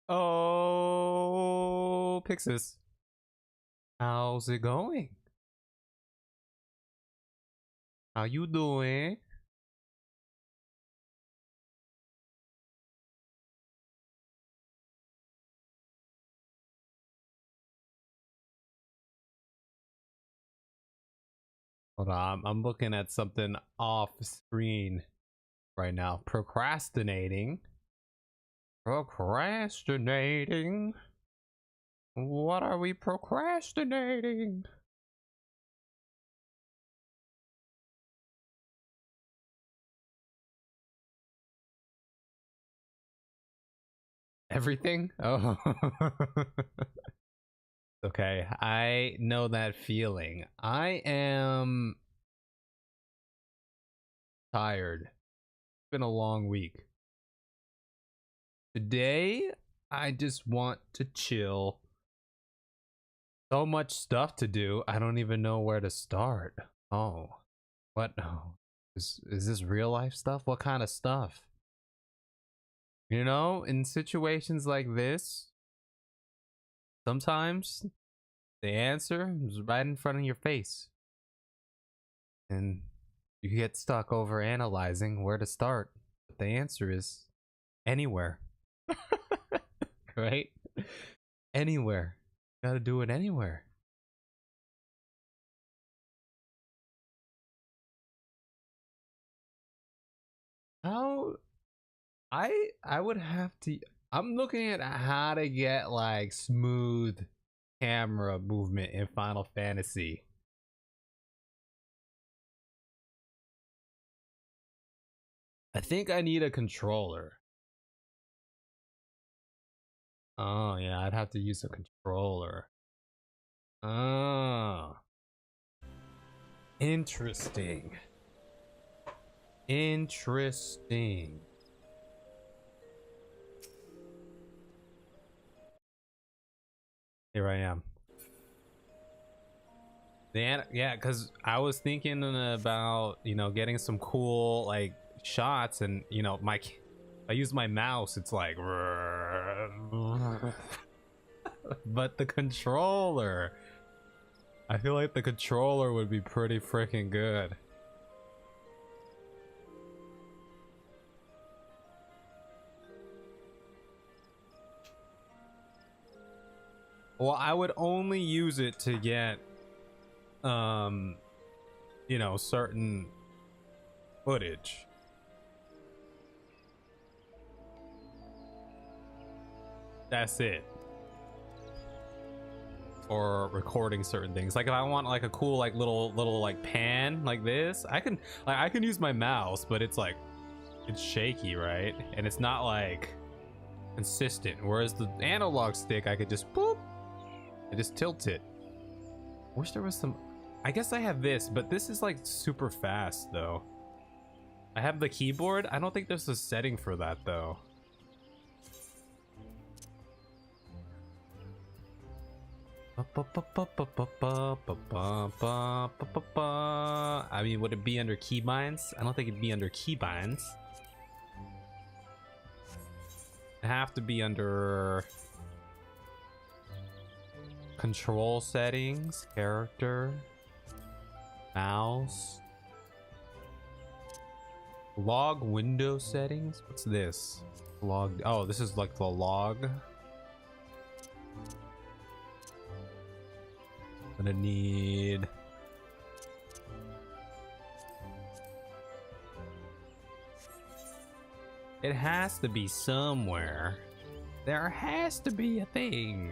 Oh, Pixis. How's it going? How you doing? Hold on, I'm looking at something off screen right now. Procrastinating. Procrastinating. What are we procrastinating? Everything? Oh. Okay, I know that feeling. I am tired. It's been a long week. Today, I just want to chill. So much stuff to do, I don't even know where to start. Oh, what? Oh, is this real life stuff? What kind of stuff? You know, in situations like this, sometimes the answer is right in front of your face. And you get stuck over analyzing where to start. But the answer is anywhere. Right? Anywhere. Gotta do it anywhere. How I would have to. I'm looking at how to get like smooth camera movement in Final Fantasy. I think I need a controller. Oh yeah, I'd have to use a controller. Oh, interesting. Interesting. Here I am. Yeah, because I was thinking about, you know, getting some cool like shots, and you know, I use my mouse, it's like but the controller, I feel like the controller would be pretty freaking good. Well, I would only use it to get you know, certain footage. That's it. Or recording certain things. Like if I want like a cool like little like pan like this, I can use my mouse, but it's like it's shaky, right? And it's not like consistent. Whereas the analog stick, I could just boop, I just tilt it. Wish there was some. I guess I have this, but this is like super fast though. I have the keyboard. I don't think there's a setting for that though. I mean, would it be under keybinds? I don't think it'd be under keybinds. It'd have to be under control settings, character, mouse, log window settings. What's this? Log. Oh, this is like the log. Gonna need it has to be somewhere. There has to be a thing.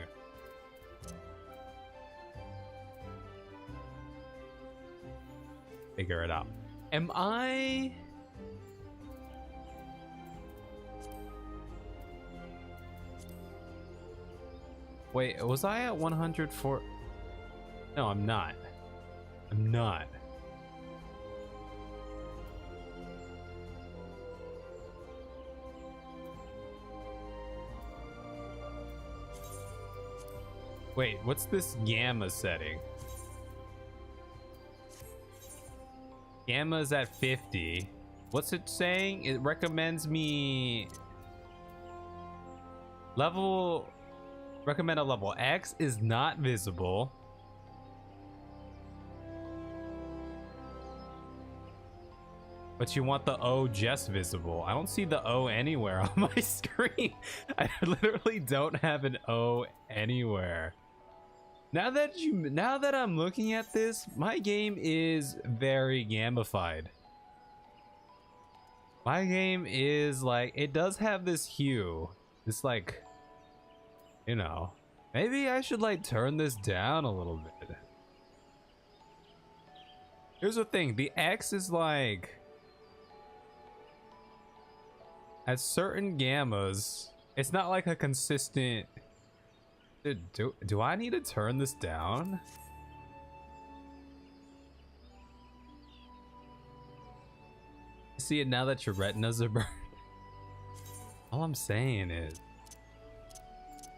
Figure it out. Am I wait, was I at 104? No, I'm not. I'm not. Wait, what's this gamma setting? Gamma's at 50. What's it saying? It recommends me Level recommended level X is not visible. But you want the O just visible. I don't see the O anywhere on my screen. I literally don't have an O anywhere. Now that I'm looking at this, my game is very gamified. My game is like, it does have this hue. It's like, you know, maybe I should like turn this down a little bit. Here's the thing, the X is like, at certain gammas, it's not like a consistent. Dude, do I need to turn this down? See it now that your retinas are burned. All I'm saying is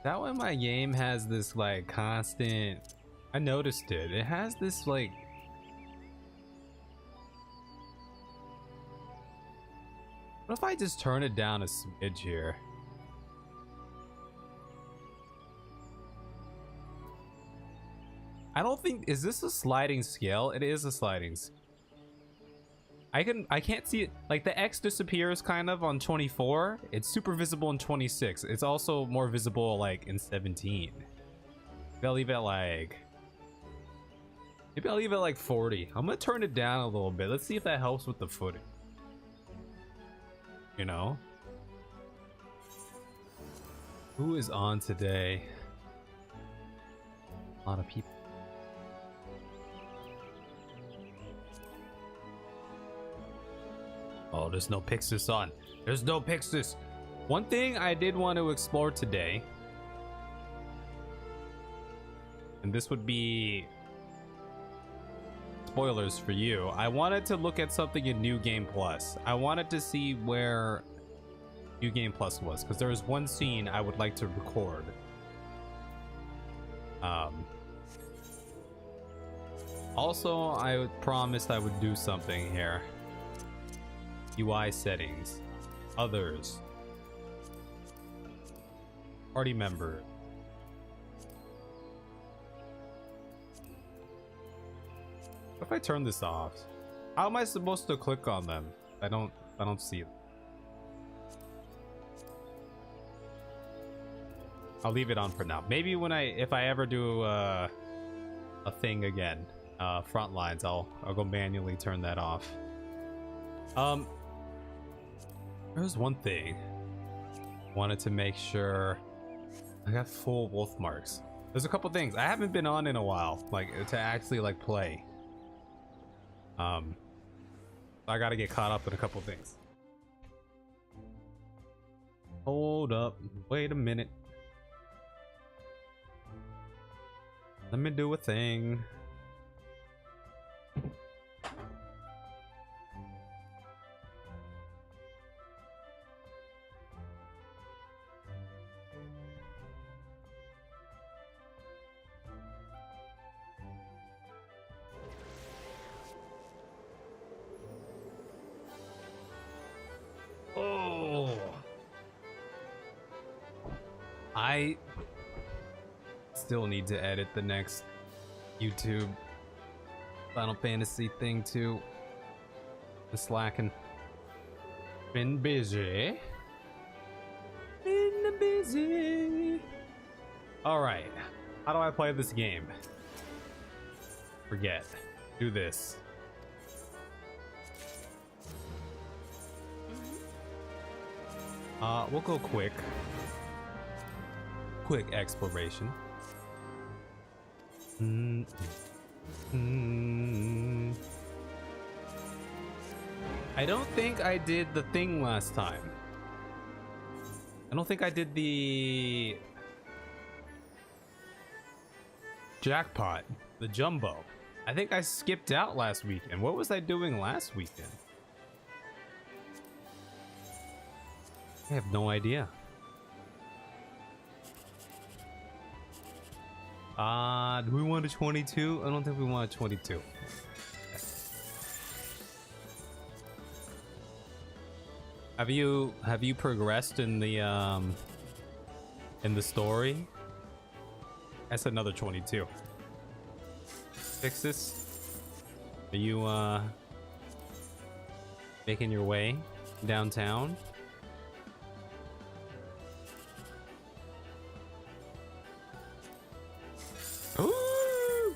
that way my game has this like constant. I noticed it. It has this like. What if I just turn it down a smidge here? I don't think, is this a sliding scale? It is a sliding scale. I can't see it, like the X disappears kind of on 24. It's super visible in 26. It's also more visible like in 17. Maybe I'll leave it like, maybe I'll leave it like 40. I'm gonna turn it down a little bit. Let's see if that helps with the footing. You know? Who is on today? A lot of people. Oh, there's no Pixis on. There's no Pixis. One thing I did want to explore today, and this would be spoilers for you. I wanted to look at something in New Game Plus. I wanted to see where New Game Plus was, because there was one scene I would like to record. Also, I promised I would do something here. UI settings, others, party member. What if I turn this off? How am I supposed to click on them? I don't see it. I'll leave it on for now. Maybe when if I ever do a thing again, front lines, I'll go manually turn that off. There's one thing. Wanted to make sure I got full wolf marks. There's a couple things I haven't been on in a while, like to actually like play. I gotta get caught up in a couple things. Hold up, wait a minute. Let me do a thing. I still need to edit the next YouTube Final Fantasy thing too. I'm slacking. Been busy. Been busy. Alright. How do I play this game? Forget. Do this. We'll go quick. Quick exploration. I don't think I did the thing last time. I don't think I did the jackpot, the jumbo. I think I skipped out last weekend. What was I doing last weekend? I have no idea. Do we want a 22? I don't think we want a 22. Have you progressed in the in the story. That's another 22. Fix this. Are you making your way downtown? Ooh!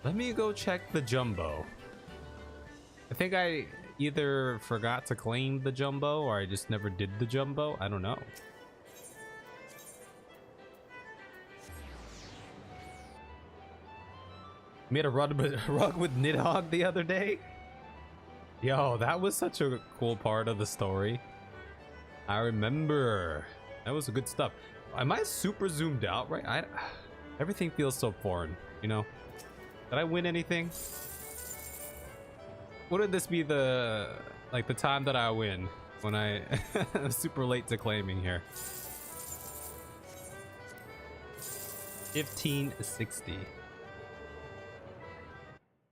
Let me go check the jumbo. I think I either forgot to claim the jumbo or I just never did the jumbo. I don't know. Made a rug with Nidhogg the other day. Yo, that was such a cool part of the story. I remember. That was good stuff. Am I super zoomed out right? Everything feels so foreign, you know? Did I win anything? Wouldn't this be the time that I win when I I'm super late to claiming here? 1560.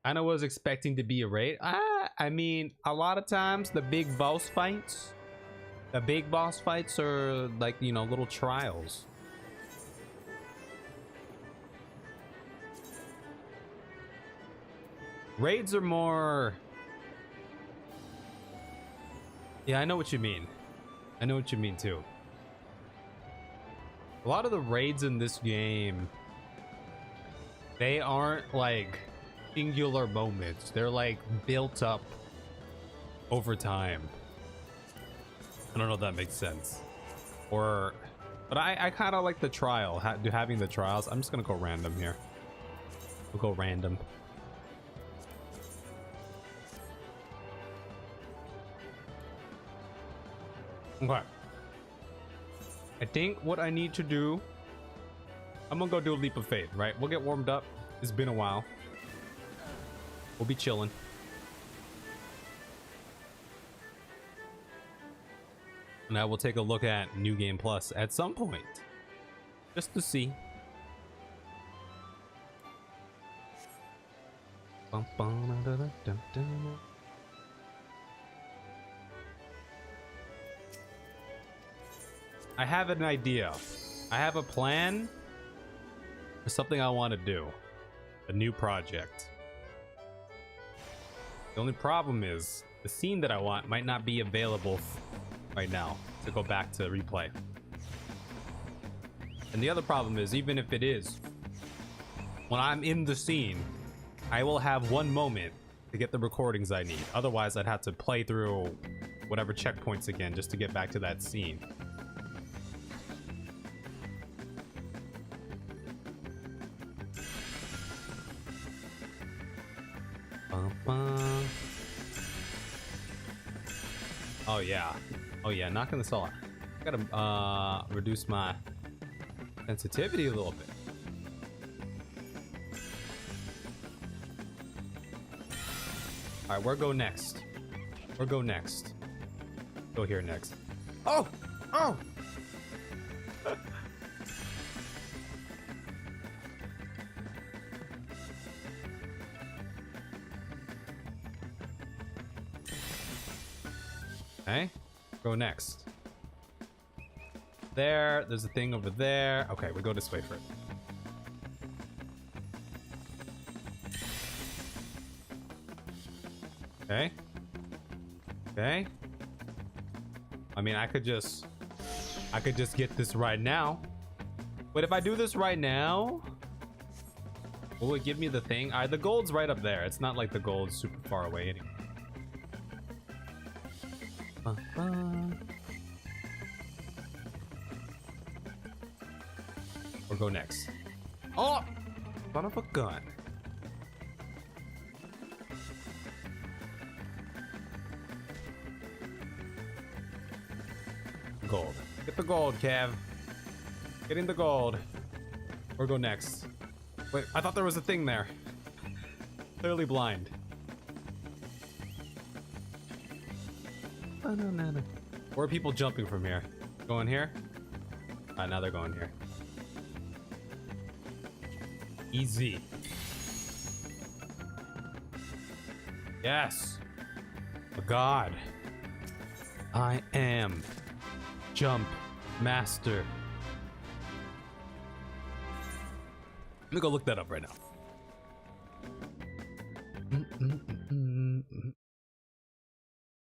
I know I was expecting to be a raid. I mean, a lot of times the big boss fights are like, you know, little trials. Raids are more... Yeah, I know what you mean. I know what you mean too. A lot of the raids in this game, they aren't like singular moments. They're like built up over time. I don't know if that makes sense. But I kind of like the trial, having the trials. I'm just gonna go random here. We'll go random. Okay. I think what I need to do, I'm gonna go do a leap of faith, right? We'll get warmed up. It's been a while. We'll be chilling. And I will take a look at New Game Plus at some point, just to see. I have an idea. I have a plan for something I want to do. A new project. The only problem is the scene that I want might not be available right now to go back to replay. And the other problem is, even if it is, when I'm in the scene, I will have one moment to get the recordings I need. Otherwise, I'd have to play through whatever checkpoints again just to get back to that scene. Oh yeah. Oh yeah, knocking this all out. I gotta reduce my sensitivity a little bit. Alright, where go next? Where go next? Go here next. Oh! Oh! Okay, go next. There's a thing over there. Okay, we go this way first. Okay. Okay. I mean, I could just get this right now. But if I do this right now, will it give me the thing? The gold's right up there. It's not like the gold's super far away anyway. Or go next. Oh! Son of a gun. Gold. Get the gold, Cav. Getting the gold. Or go next. Wait, I thought there was a thing there. Clearly blind. Where are people jumping from here? Going here? Now they're going here. Easy. Yes. Oh God. I am Jump Master Let me go look that up right now.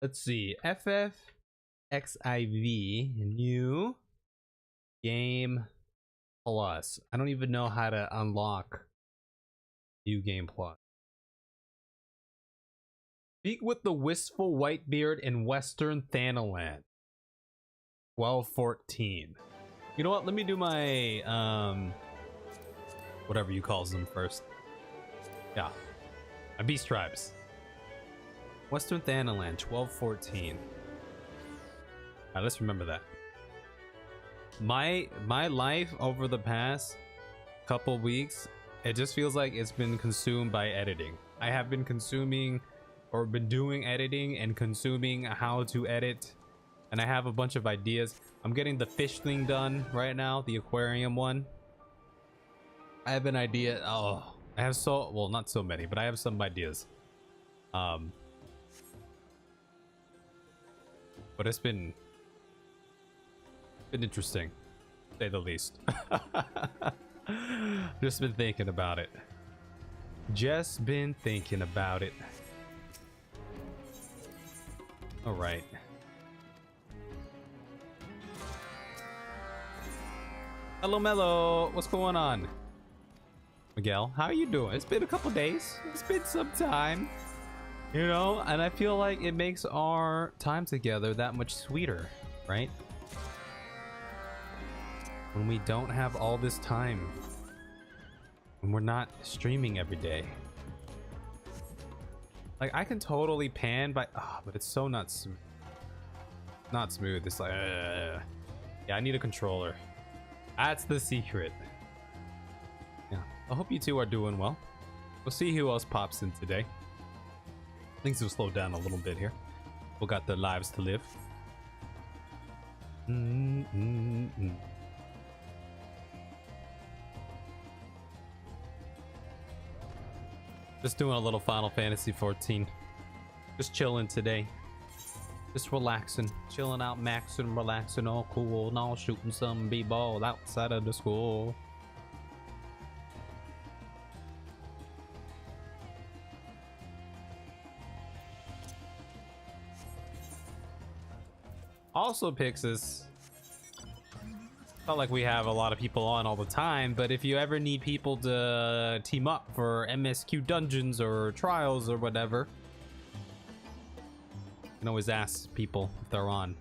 Let's see. FFXIV new game plus. I don't even know how to unlock new game plus. Speak with the wistful Whitebeard in Western Thanaland. 1214. You know what? Let me do my whatever you calls them first. Yeah, my beast tribes. Western Thanaland 1214. Alright, let's remember that. My life over the past couple weeks, it just feels like it's been consumed by editing. I have been consuming or been doing editing and consuming how to edit, and I have a bunch of ideas. I'm getting the fish thing done right now, the aquarium one. I have an idea. Oh, I have well, not so many, but I have some ideas. But it's been interesting, to say the least. Just been thinking about it. Just been thinking about it. All right. Hello, Mello. What's going on? Miguel, how are you doing? It's been a couple days. It's been some time. You know, and I feel like it makes our time together that much sweeter, right? When we don't have all this time. When we're not streaming every day. Like, I can totally pan by... but it's so not smooth. Not smooth. It's like... yeah, I need a controller. That's the secret. Yeah, I hope you two are doing well. We'll see who else pops in today. Things will slow down a little bit here. We got their lives to live. Just doing a little Final Fantasy 14. Just chilling today. Just relaxing. Chilling out, maxing, relaxing, all cool, and all shooting some b-ball outside of the school. Also, Pixis, not like we have a lot of people on all the time, but if you ever need people to team up for MSQ dungeons or trials or whatever, you can always ask people if they're on.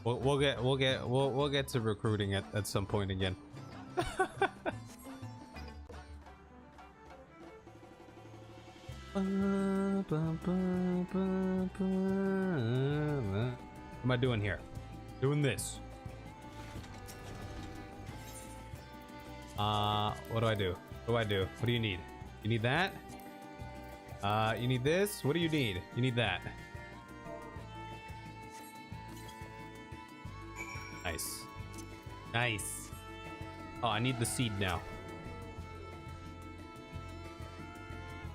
We'll get to recruiting at some point again. What am I doing here? Doing this. What do I do? What do I do? What do you need? You need that? You need this? What do you need? You need that. Nice. Nice. Oh, I need the seed now.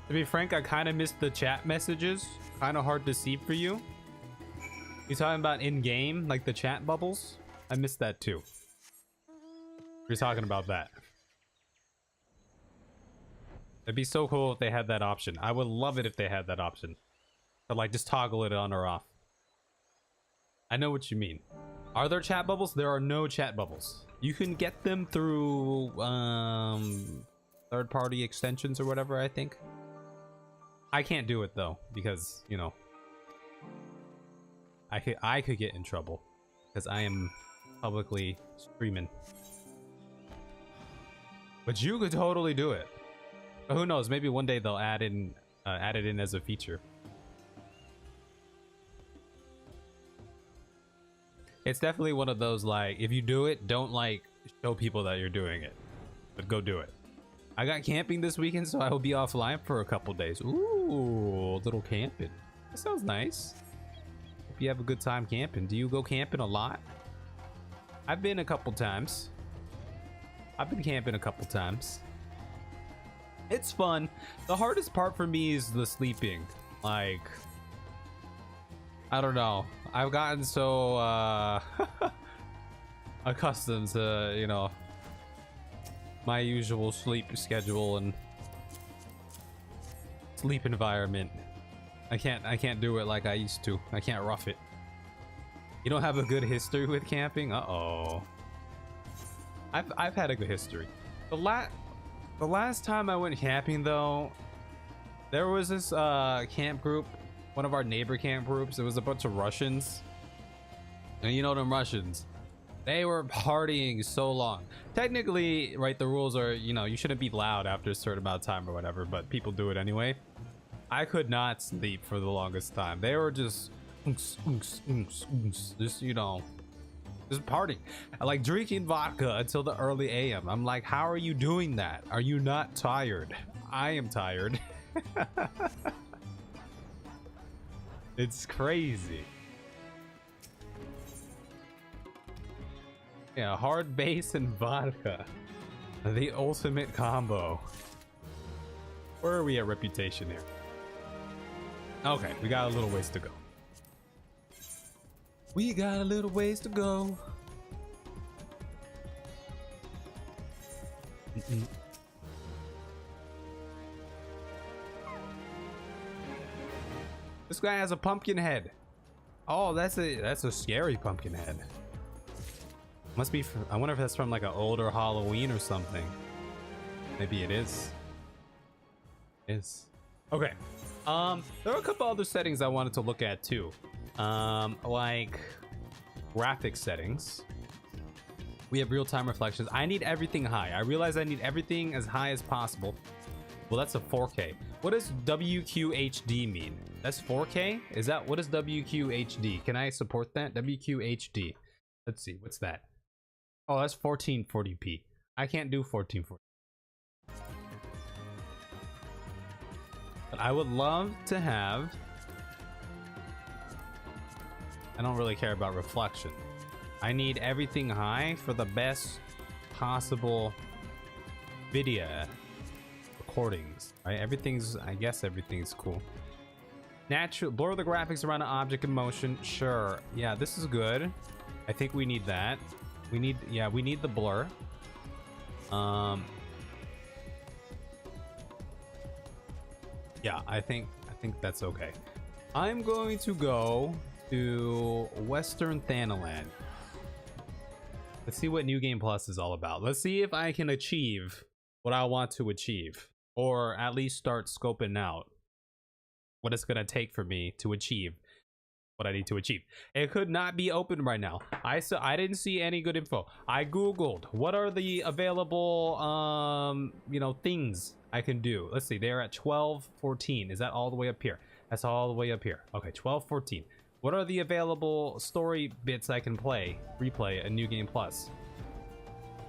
To be frank, I kind of missed the chat messages. Kind of hard to see for you. You talking about in-game, like the chat bubbles? I missed that too. You're talking about that. It'd be so cool if they had that option. I would love it if they had that option. To like just toggle it on or off. I know what you mean. Are there chat bubbles? There are no chat bubbles. You can get them through third-party extensions or whatever, I think. I can't do it though, because, you know, I could get in trouble because I am publicly streaming. But you could totally do it. But who knows? Maybe one day they'll add it in as a feature. It's definitely one of those, like, if you do it, don't like show people that you're doing it, but go do it. I got camping this weekend, so I will be offline for a couple days. Ooh, a little camping. That sounds nice. Hope you have a good time camping. Do you go camping a lot? I've been a couple times. I've been camping a couple times. It's fun. The hardest part for me is the sleeping. Like, I don't know. I've gotten so accustomed to, you know, my usual sleep schedule and sleep environment. I can't do it like I used to. I can't rough it. You don't have a good history with camping? Uh-oh. I've had a good history. The last time I went camping though, there was this camp group, one of our neighbor camp groups. It was a bunch of Russians. And you know them Russians. They were partying so long. Technically, right, the rules are, you know, you shouldn't be loud after a certain amount of time or whatever, but people do it anyway. I could not sleep for the longest time. They were just just, you know, just partying, like drinking vodka until the early AM. I'm like, how are you doing that? Are you not tired? I am tired. It's crazy. Yeah, hard bass and vodka, the ultimate combo. Where are we at reputation here? Okay, we got a little ways to go. We got a little ways to go. This guy has a pumpkin head. Oh, that's a scary pumpkin head. Must be from, I wonder if that's from like an older Halloween or something. Maybe it is. Okay. There are a couple other settings I wanted to look at too. Like graphic settings. We have real-time reflections. I need everything high. I realize I need everything as high as possible. Well, that's a 4K. What does WQHD mean? That's 4K? Is that, what is WQHD? Can I support that? WQHD. Let's see, what's that? Oh, that's 1440p. I can't do 1440. But I would love to have, I don't really care about reflection. I need everything high for the best possible video recordings. Right? Everything's, I guess everything's cool. Natural, blur the graphics around an object in motion. Sure. Yeah, this is good. I think we need that. We need, yeah, we need the blur. Yeah, I think that's okay. I'm going to go to Western Thanaland. Let's see what New Game Plus is all about. Let's see if I can achieve what I want to achieve, or at least start scoping out what it's gonna take for me to achieve what I need to achieve. It could not be open right now. I didn't see any good info. I googled what are the available you know, things I can do. Let's see, they're at 12:14. Is that all the way up here? That's all the way up here. Okay, 12:14. What are the available story bits I can replay in New Game Plus?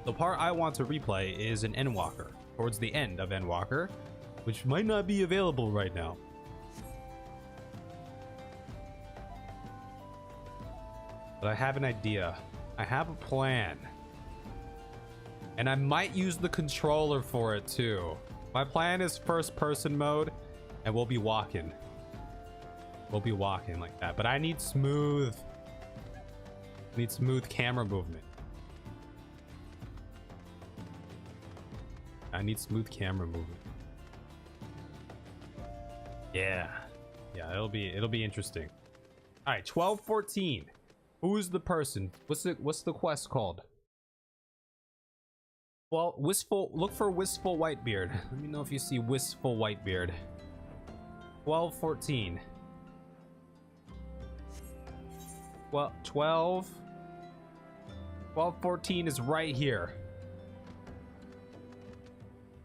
The part I want to replay is an Endwalker, towards the end of Endwalker, which might not be available right now. But I have an idea. I have a plan. And I might use the controller for it too. My plan is first person mode, and we'll be walking. We'll be walking like that. But I need smooth camera movement. I need smooth camera movement. Yeah. Yeah, it'll be interesting. All right, 12:14. Who's the person? What's the quest called? Well, look for Wistful Whitebeard. Let me know if you see Wistful Whitebeard. 12:14. Well, 12:14 is right here.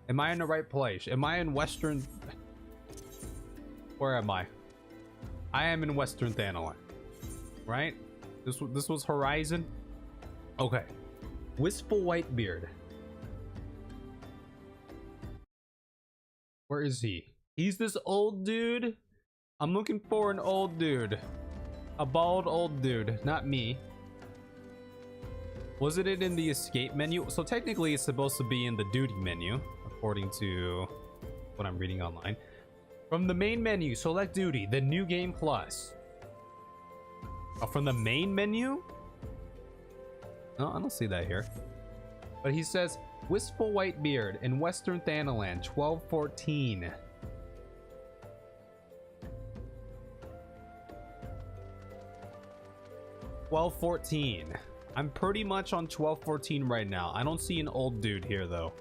Am I in the right place? Am I in Western? Where am I? I am in Western Thanaland, right? This was Horizon. Okay, Wistful Whitebeard. Where is he? He's this old dude. I'm looking for an old dude. A bald old dude, not me. Wasn't it in the escape menu? So technically it's supposed to be in the duty menu, according to what I'm reading online. From the main menu, select duty, then new game plus. Oh, from the main menu? No, I don't see that here. But he says, Wistful White Beard in Western Thanaland, 1214. I'm pretty much on 1214 right now. I don't see an old dude here though.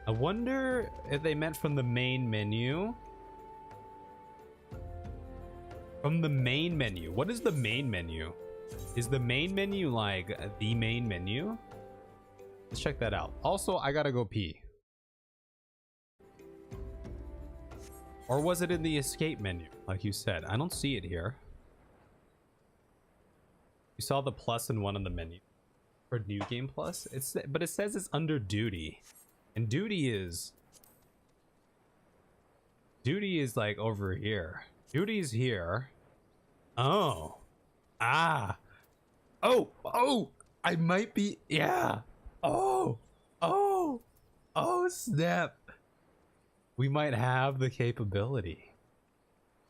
I wonder if they meant from the main menu. From the main menu. What is the main menu? Is the main menu like the main menu? Let's check that out. Also, I gotta go pee. Or was it in the escape menu, like you said? I don't see it here. You saw the plus and one on the menu for new game plus. But it says it's under duty, and duty is like over here. Duty's here. Oh, oh, I might be, yeah. Oh snap. We might have the capability.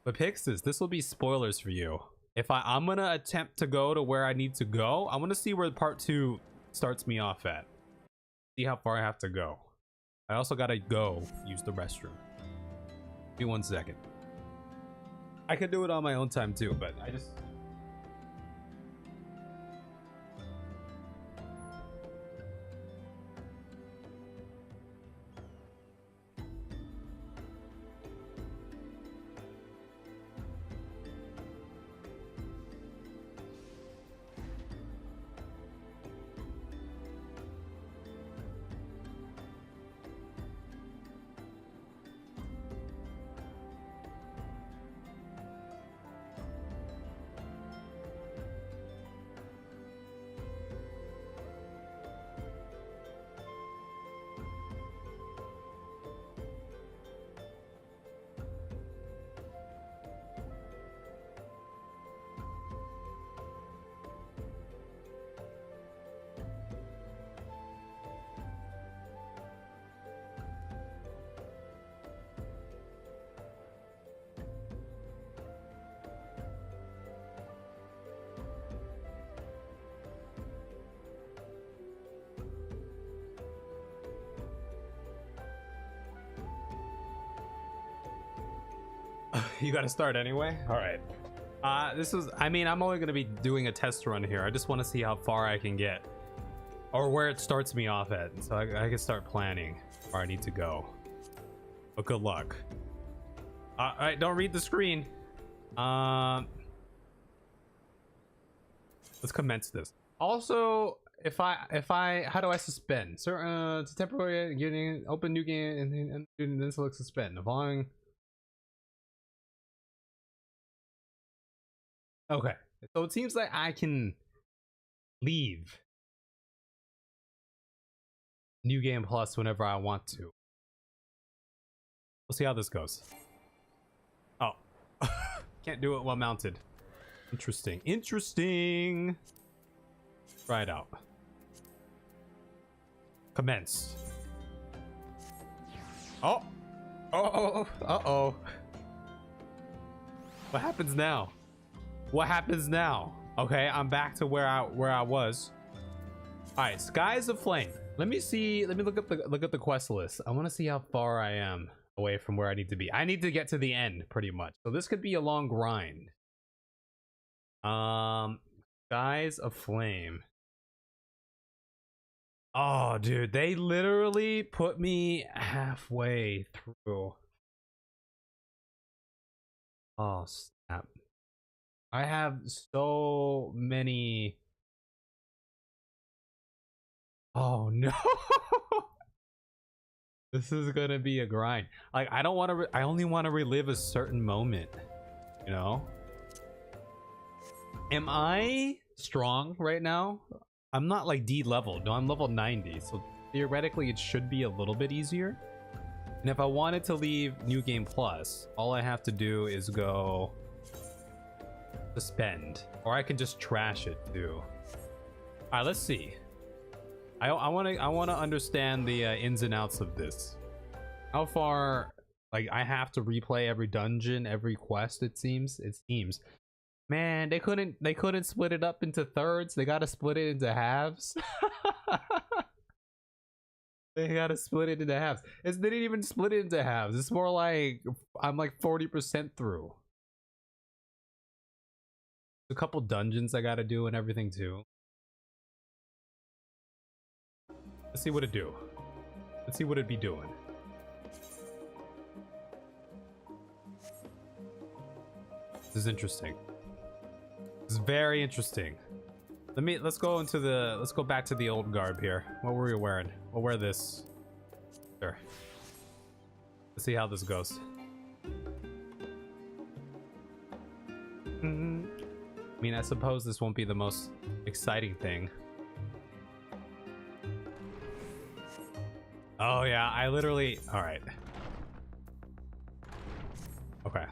But Pixis, this will be spoilers for you. If I'm gonna attempt to go to where I need to go, I want to see where part 2 starts me off at. See how far I have to go. I also gotta go use the restroom. Give me 1 second. I could do it on my own time too, but I just... You gotta start anyway? All right. This is, I mean, I'm only gonna be doing a test run here. I just want to see how far I can get, or where it starts me off at, so I can start planning where I need to go. But good luck. All right, don't read the screen. Let's commence this. Also, if I, how do I suspend? Sir, it's temporary. Getting open new game and then select suspend. The following. Okay, so it seems like I can leave New Game Plus whenever I want to. We'll see how this goes. Oh, can't do it while mounted. Interesting. Interesting. Try it out. Commence. Oh. Oh. Uh-oh. What happens now? What happens now? Okay, I'm back to where I was. All right, Skies of Flame. Let me see. Let me look at the quest list. I want to see how far I am away from where I need to be. I need to get to the end pretty much. So this could be a long grind. Skies of Flame. Oh, dude, they literally put me halfway through. Oh, snap. I have so many. Oh no. This is gonna be a grind. Like, I don't want to, I only want to relive a certain moment, you know? Am I strong right now? I'm not like D level. No, I'm level 90. So theoretically it should be a little bit easier. And if I wanted to leave New Game Plus, all I have to do is go suspend, or I can just trash it too. All right, let's see. I want to understand the ins and outs of this. How far, Like I have to replay every dungeon, every quest. It seems. Man, they couldn't split it up into thirds. They gotta split it into halves. They gotta split it into halves. They didn't even split it into halves. It's more like I'm like 40% through. A couple dungeons I gotta do and everything too. Let's see what it do. Let's see what it be doing. This is interesting. This is very interesting. Let's go back to the old garb here. What were we wearing? We'll wear this. Sure. Let's see how this goes. I mean, I suppose this won't be the most exciting thing. Oh yeah, I literally... Alright. Okay.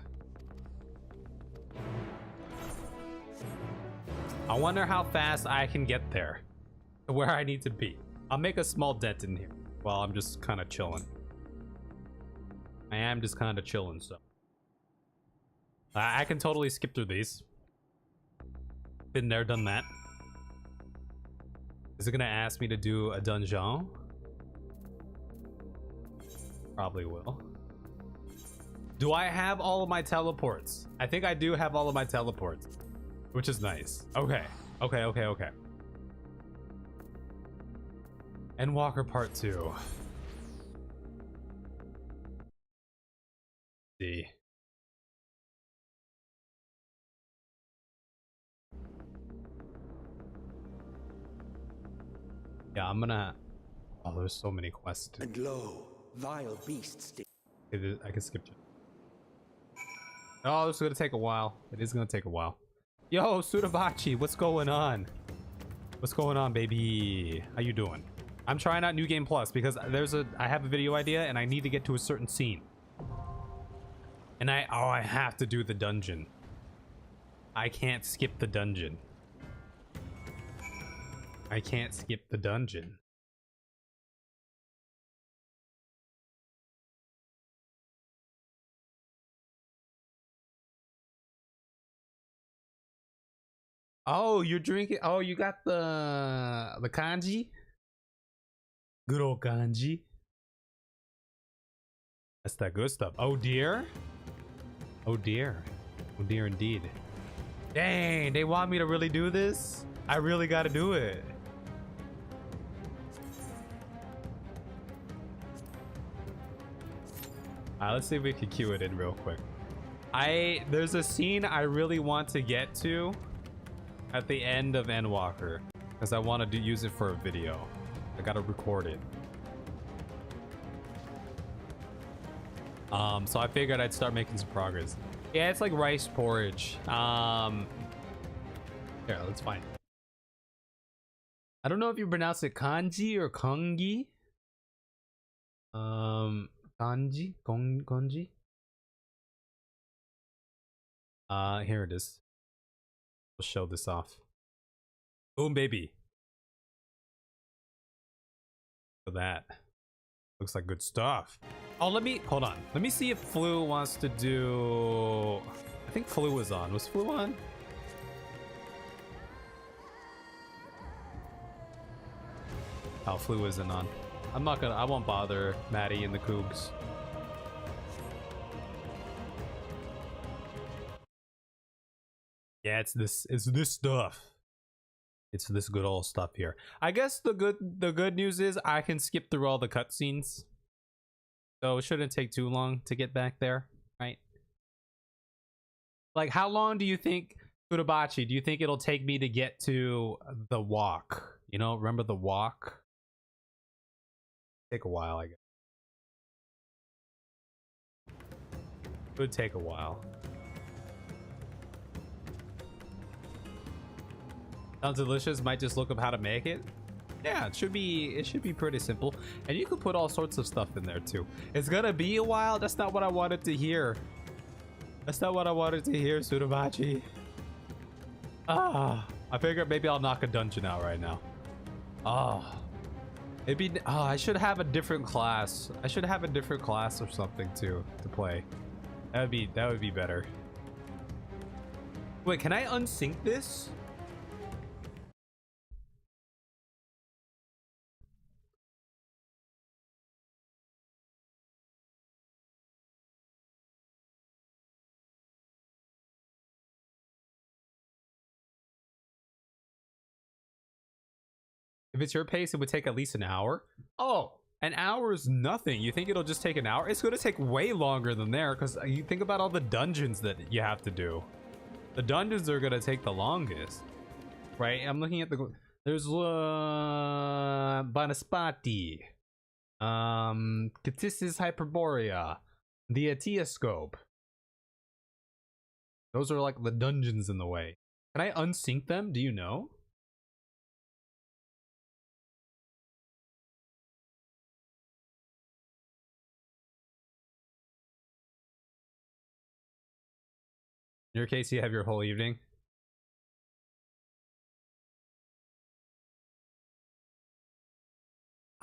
I wonder how fast I can get there to where I need to be. I'll make a small dent in here while I'm just kind of chilling. I am just kind of chilling, so I can totally skip through these. Been there, done that. Is it gonna ask me to do a dungeon? Probably will. Do I have all of my teleports? I think I do have all of my teleports, which is nice. Okay. Endwalker Part 2. See. Yeah, I'm gonna... Oh, there's so many quests. And lo, vile beasts. I can skip it. Oh, this is gonna take a while. It is gonna take a while. Yo, Sutabachi, what's going on? What's going on, baby? How you doing? I'm trying out New Game Plus because I have a video idea and I need to get to a certain scene. And I have to do the dungeon. I can't skip the dungeon. I can't skip the dungeon. Oh, you're drinking. Oh, you got the kanji. Good old kanji. That's that good stuff. Oh dear. Oh dear. Oh dear indeed. Dang, they want me to really do this? I really got to do it. Let's see if we can cue it in real quick. There's a scene I really want to get to at the end of Endwalker because I want to use it for a video. I gotta record it. So I figured I'd start making some progress. Yeah, it's like rice porridge. Here, let's find it. I don't know if you pronounce it kanji or kongi. Kanji? Konji? Here it is. We'll show this off. Boom, baby. Look at that. Looks like good stuff. Oh, hold on. Let me see if Flu wants to do... I think Flu was on. Was Flu on? Oh, Flu isn't on. I won't bother Maddie and the Cougs. Yeah, it's this stuff. It's this good old stuff here. I guess the good news is I can skip through all the cutscenes. So it shouldn't take too long to get back there, right? Like, how long do you think, Fudabachi, do you think it'll take me to get to the walk? You know, remember the walk? Take a while, I guess. Could take a while. Sounds delicious. Might just look up how to make it. Yeah, it should be pretty simple. And you can put all sorts of stuff in there too. It's gonna be a while. That's not what I wanted to hear. That's not what I wanted to hear, Sudamachi. I figured maybe I'll knock a dungeon out right now. It'd be, oh, I should have a different class. I should have a different class or something too to play. That would be better. Wait, can I unsync this? If it's your pace, it would take at least an hour. Oh, an hour is nothing. You think it'll just take an hour? It's going to take way longer than there because you think about all the dungeons that you have to do. The dungeons are going to take the longest, right? I'm looking at the... There's Banaspati, Catissus Hyperborea, the Etioscope. Those are like the dungeons in the way. Can I unsync them? Do you know? In your case, you have your whole evening.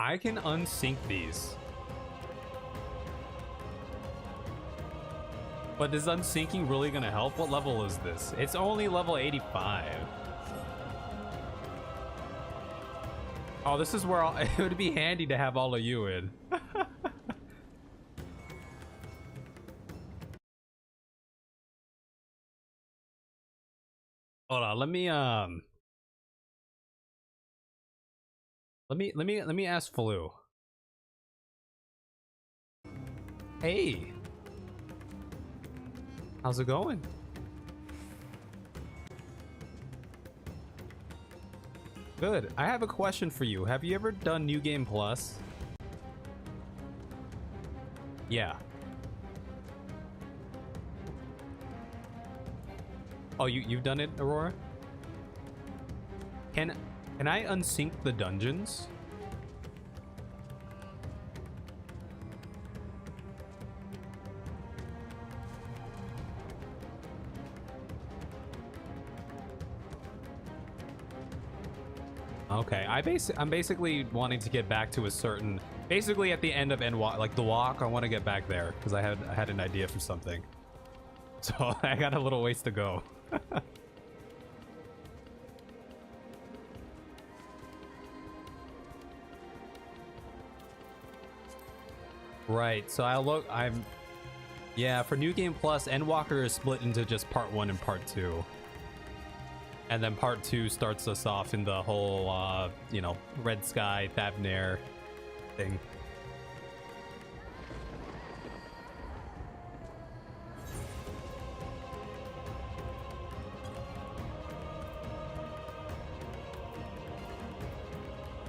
I can unsync these. But is unsyncing really gonna help? What level is this? It's only level 85. Oh, this is where it would be handy to have all of you in. Hold on, let me ask Flu. Hey. How's it going? Good. I have a question for you. Have you ever done New Game Plus? Yeah. Oh, you've done it, Aurora? Can I unsync the dungeons? Okay, I'm basically wanting to get back to a certain, basically at the end of Endwalk, like the walk, I want to get back there because I had an idea for something. So I got a little ways to go. Right, so yeah, for New Game Plus, Endwalker is split into just part 1 and part 2. And then part 2 starts us off in the whole, you know, Red Sky, Thavnair thing.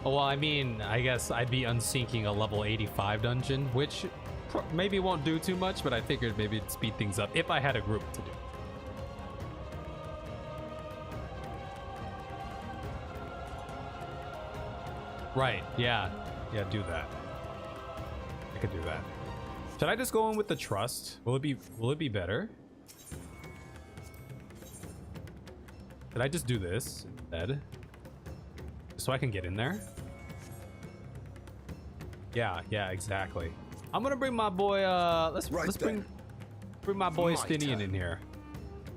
Well, I mean, I guess I'd be unsyncing a level 85 dungeon, which maybe won't do too much, but I figured maybe it'd speed things up if I had a group to do. Right, yeah. Yeah, do that. I could do that. Should I just go in with the trust? Will it be better? Should I just do this instead? So I can get in there? Yeah, exactly. I'm gonna bring my boy, let's bring my boy Stinian in here.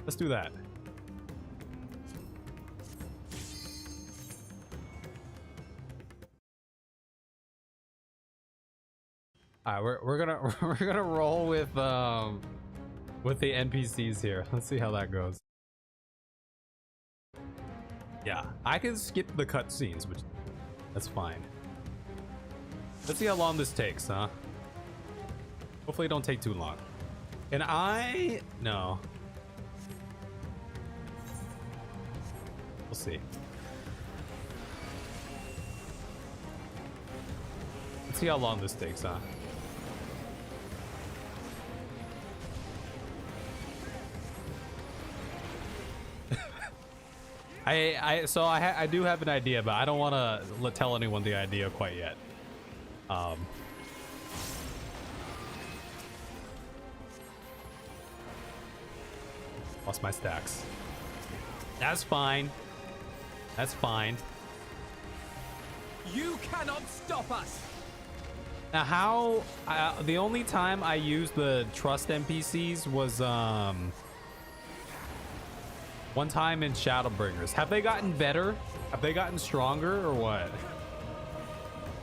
Let's do that. All right, we're gonna roll with the NPCs here. Let's see how that goes. Yeah, I can skip the cutscenes, which that's fine. Let's see how long this takes, huh? Hopefully it don't take too long. And no. We'll see. Let's see how long this takes, huh? I do have an idea, but I don't want to tell anyone the idea quite yet. Lost my stacks. That's fine. That's fine. You cannot stop us. Now, how the only time I used the trust NPCs was one time in Shadowbringers. Have they gotten better? Have they gotten stronger or what?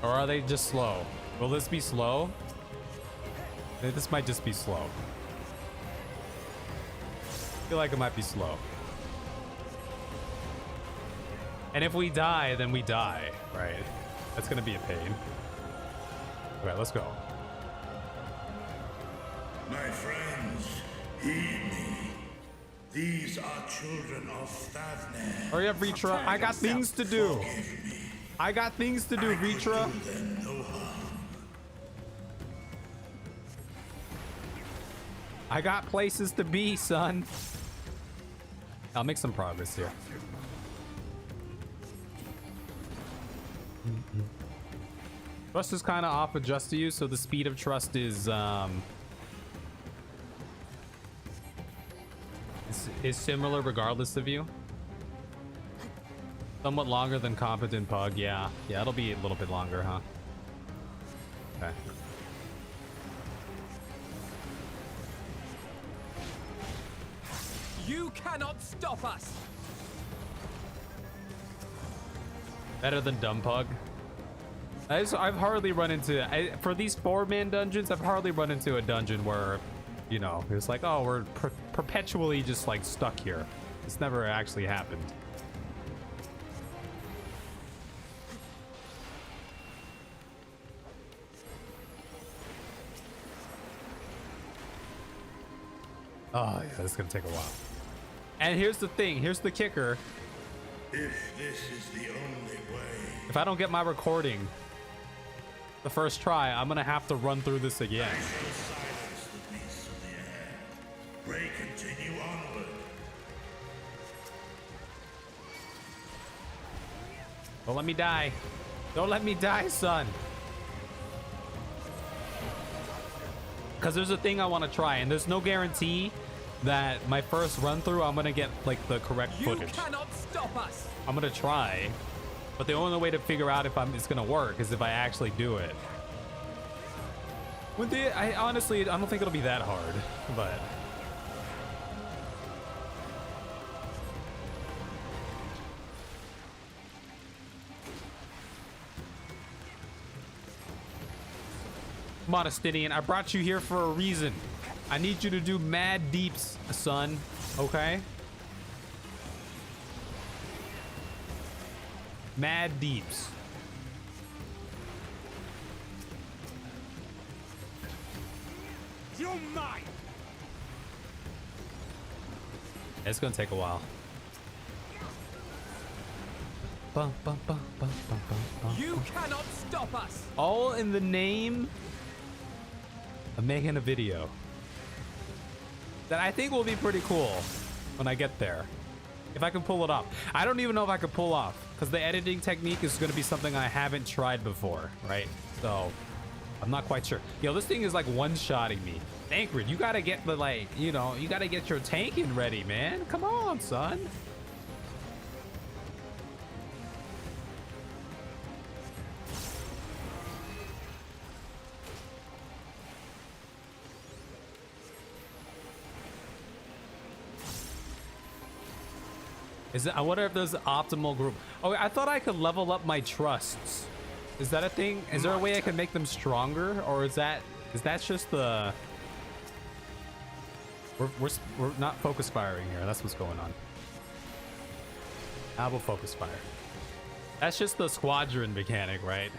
Or are they just slow? Will this be slow? This might just be slow. I feel like it might be slow. And if we die, then we die, right? That's gonna be a pain. Okay, let's go. My friends, heed me. These are children of Thavner. Hurry up, Ritra. I got things to do. I got things to do, Ritra. No harm. I got places to be, son. I'll make some progress here. Trust is kind of off adjust to you, so the speed of trust is similar regardless of you. Somewhat longer than competent pug, yeah. Yeah, it'll be a little bit longer, huh? Okay. You cannot stop us. Better than dumb pug. I've hardly run into for these 4-man dungeons. I've hardly run into a dungeon where, you know, it's like, oh, we're perpetually just like stuck here. It's never actually happened. Oh, yeah, this is gonna take a while. And here's the thing. Here's the kicker. If this is the only way. If I don't get my recording the first try, I'm gonna have to run through this again. I shall silence the beasts of the air. Pray continue onward. Don't let me die. Don't let me die, son. Because there's a thing I want to try, and there's no guarantee that my first run through I'm gonna get like the correct footage. You cannot stop us. I'm gonna try, but the only way to figure out if it's gonna work is if I actually do it. I honestly, I don't think it'll be that hard, but. Modestinian, I brought you here for a reason. I need you to do mad deeps, son. Okay? Mad deeps. You're mine. It's gonna take a while. Bum, bum, bum, bum, bum, bum, bum. You cannot stop us. All in the name of making a video that I think will be pretty cool when I get there. If I can pull it off. I don't even know if I could pull off because the editing technique is going to be something I haven't tried before, right? So I'm not quite sure. Yo, this thing is like one-shotting me. Thancred, you got to get the, like, you know, you got to get your tanking ready, man. Come on, son. I wonder if there's an optimal group. Oh, I thought I could level up my trusts. Is that a thing? Is there a way I can make them stronger, or is that just the? We're not focus firing here. That's what's going on. How about focus fire? That's just the squadron mechanic, right?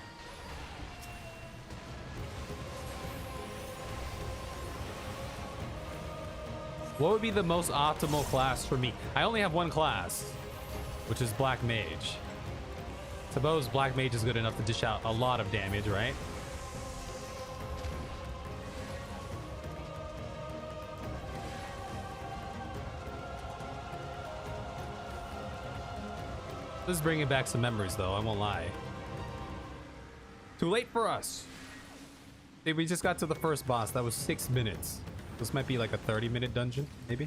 What would be the most optimal class for me? I only have one class, which is Black Mage. Suppose Black Mage is good enough to dish out a lot of damage, right? This is bringing back some memories, though. I won't lie. Too late for us. Hey, we just got to the first boss. That was 6 minutes. This might be like a 30-minute dungeon, maybe.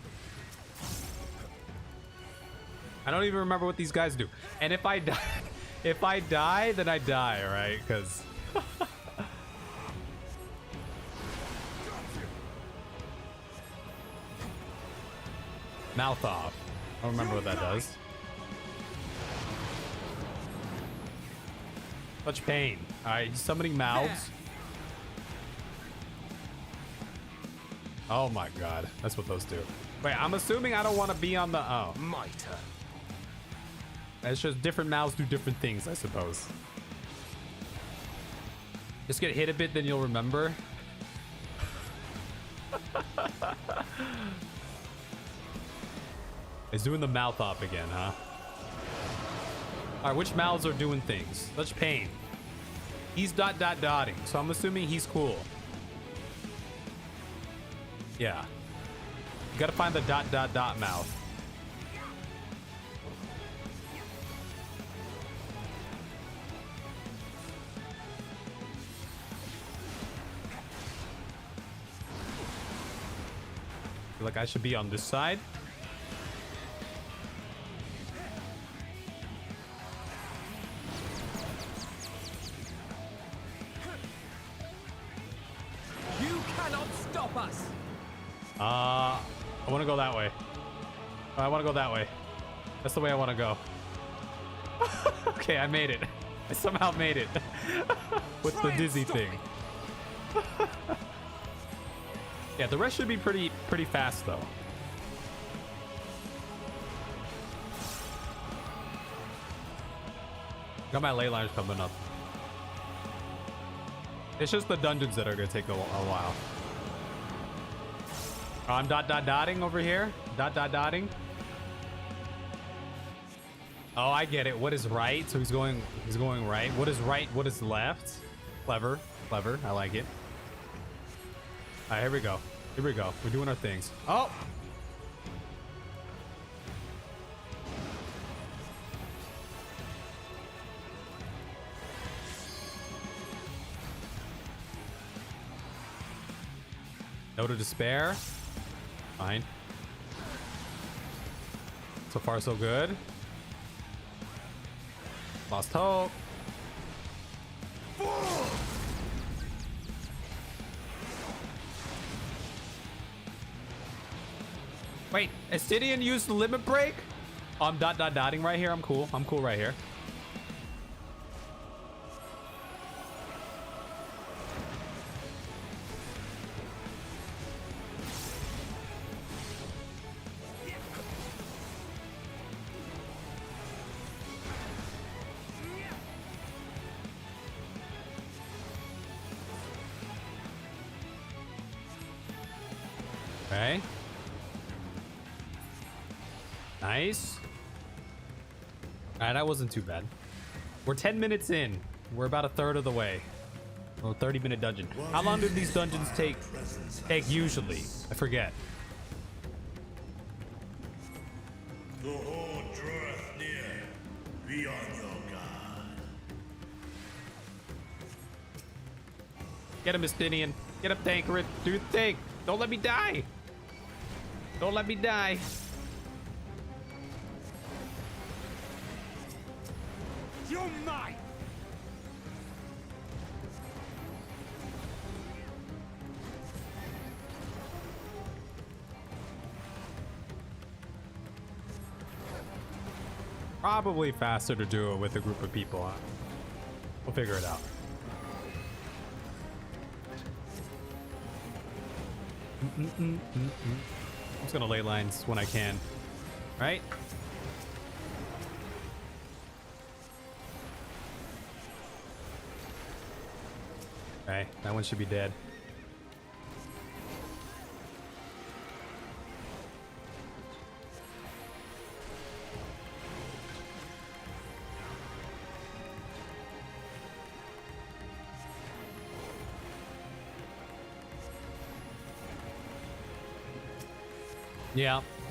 I don't even remember what these guys do. And if I die, If I die, then I die, right? Because mouth off. I don't remember what that does. Much pain. All right, he's summoning mouths. Oh my god, that's what those do. Wait, I'm assuming I don't want to be on the. Oh, My turn. it's just different mouths do different things, I suppose. Just get hit a bit, then you'll remember. He's doing the mouth off again, huh? All right, which mouths are doing things? Such pain. He's dotting, so I'm assuming he's cool. Yeah. You gotta find the dot mouth. Feel like I should be on this side. You cannot stop us. I want to go that way. I want to go that way. That's the way I want to go. Okay, I made it. I somehow made it. With the dizzy thing. Yeah, the rest should be pretty fast though. Got my ley lines coming up. It's just the dungeons that are gonna take a while. Oh, I'm dotting over here. Dotting. Oh, I get it. What is right? So he's going right. What is right? What is left? Clever. I like it. All right, here we go. We're doing our things. Oh. No to despair. Fine. So far, so good. Lost hope. Wait, Astidian used the limit break? Oh, I'm dotting right here. I'm cool right here. Okay. Nice. All right, that wasn't too bad. We're 10 minutes in. We're about a third of the way. Well, 30-minute dungeon. How long do these dungeons take usually? I forget. The horde draweth near. Be on your guard. Get him, Astidian. Get him, Tancred. Do the thing. Don't let me die. Don't let me die. You're mine. Probably faster to do it with a group of people. Huh? We'll figure it out. I'm just gonna lay lines when I can, right? Okay, that one should be dead.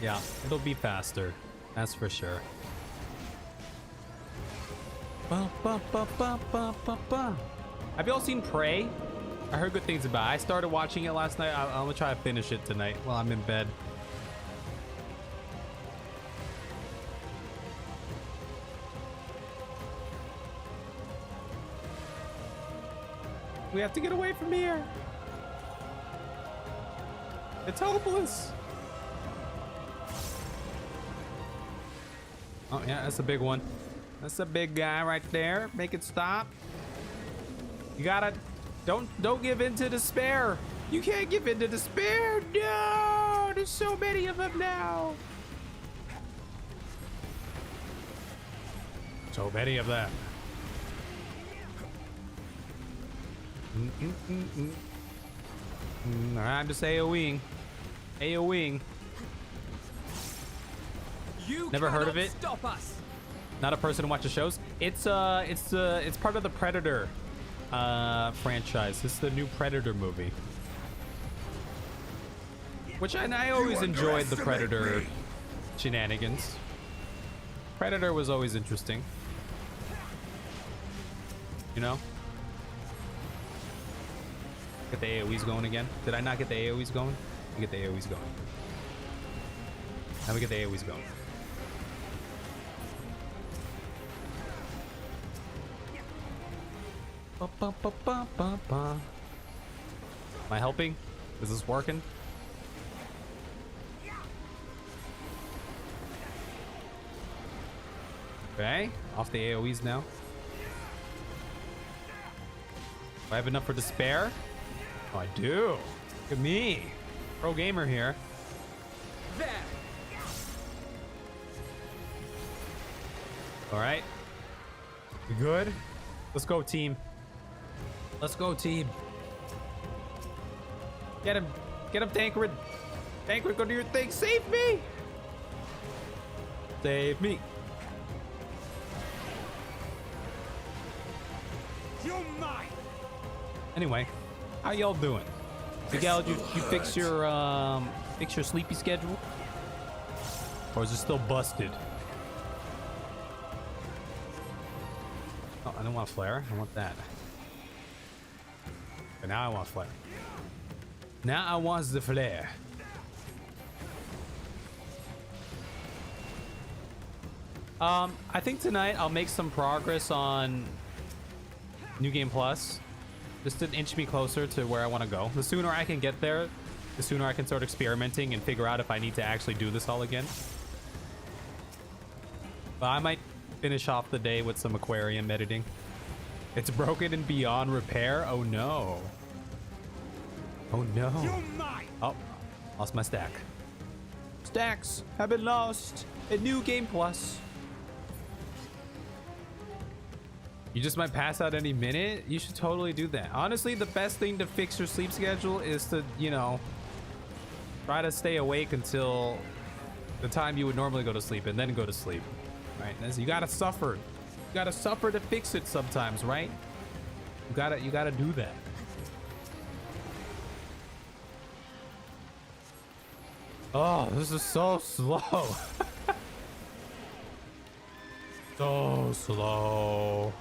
Yeah, it'll be faster. That's for sure. Have y'all seen Prey? I heard good things about it. I started watching it last night. I'm gonna try to finish it tonight while I'm in bed. We have to get away from here. It's hopeless. Oh yeah, that's a big one. That's a big guy right there. Make it stop. You gotta, don't give in to despair. You can't give in to despair. No, there's so many of them now. So many of them. I'm just AoEing. AoEing. You Never heard of it? Stop us. Not a person who watches shows. It's part of the Predator franchise. This is the new Predator movie. Which I always enjoyed the Predator shenanigans. Predator was always interesting. You know? Get the AoEs going again. Did I not get the AoEs going? I get the AoEs going. Now we get the AoEs going. Am I helping? Is this working? Okay, off the AoEs now. Do I have enough for despair? Oh, I do. Look at me. Pro gamer here. There. All right. You good? Let's go, team. Let's go, team. Get him. Get him, Tancred. Tancred, go do your thing. Save me. Save me. You're mine. Anyway, how y'all doing? Miguel, you fix your sleepy schedule? Or is it still busted? Oh, I don't want flare. I want that. But now I want flare. Now I want the flare. I think tonight I'll make some progress on New Game Plus. Just to inch me closer to where I want to go. The sooner I can get there, the sooner I can start experimenting and figure out if I need to actually do this all again. But I might finish off the day with some aquarium editing. It's broken and beyond repair. Oh no. Oh no. You're mine. Oh, lost my stack. Stacks have been lost in New Game Plus. You just might pass out any minute. You should totally do that. Honestly, the best thing to fix your sleep schedule is to, you know, try to stay awake until the time you would normally go to sleep and then go to sleep. Right? And so you gotta suffer. You gotta suffer to fix it sometimes, right? You gotta do that. Oh, this is so slow. So slow.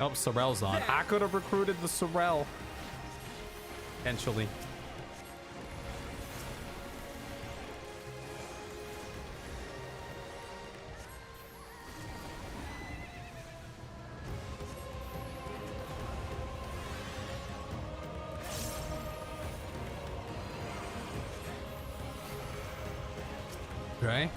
Oh, Sorrel's on. I could have recruited the Sorrel. Potentially. Okay.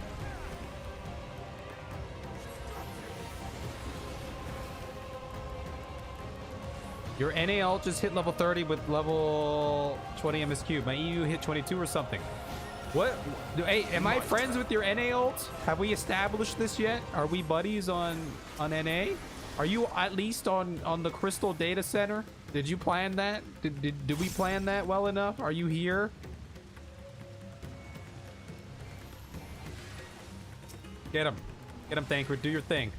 Your NA ult just hit level 30 with level 20 MSQ. My EU hit 22 or something. What? Hey, am I friends with your NA ult? Have we established this yet? Are we buddies on NA? Are you at least on the Crystal Data Center? Did you plan that? Did we plan that well enough? Are you here? Get him. Get him, Thancred. Do your thing.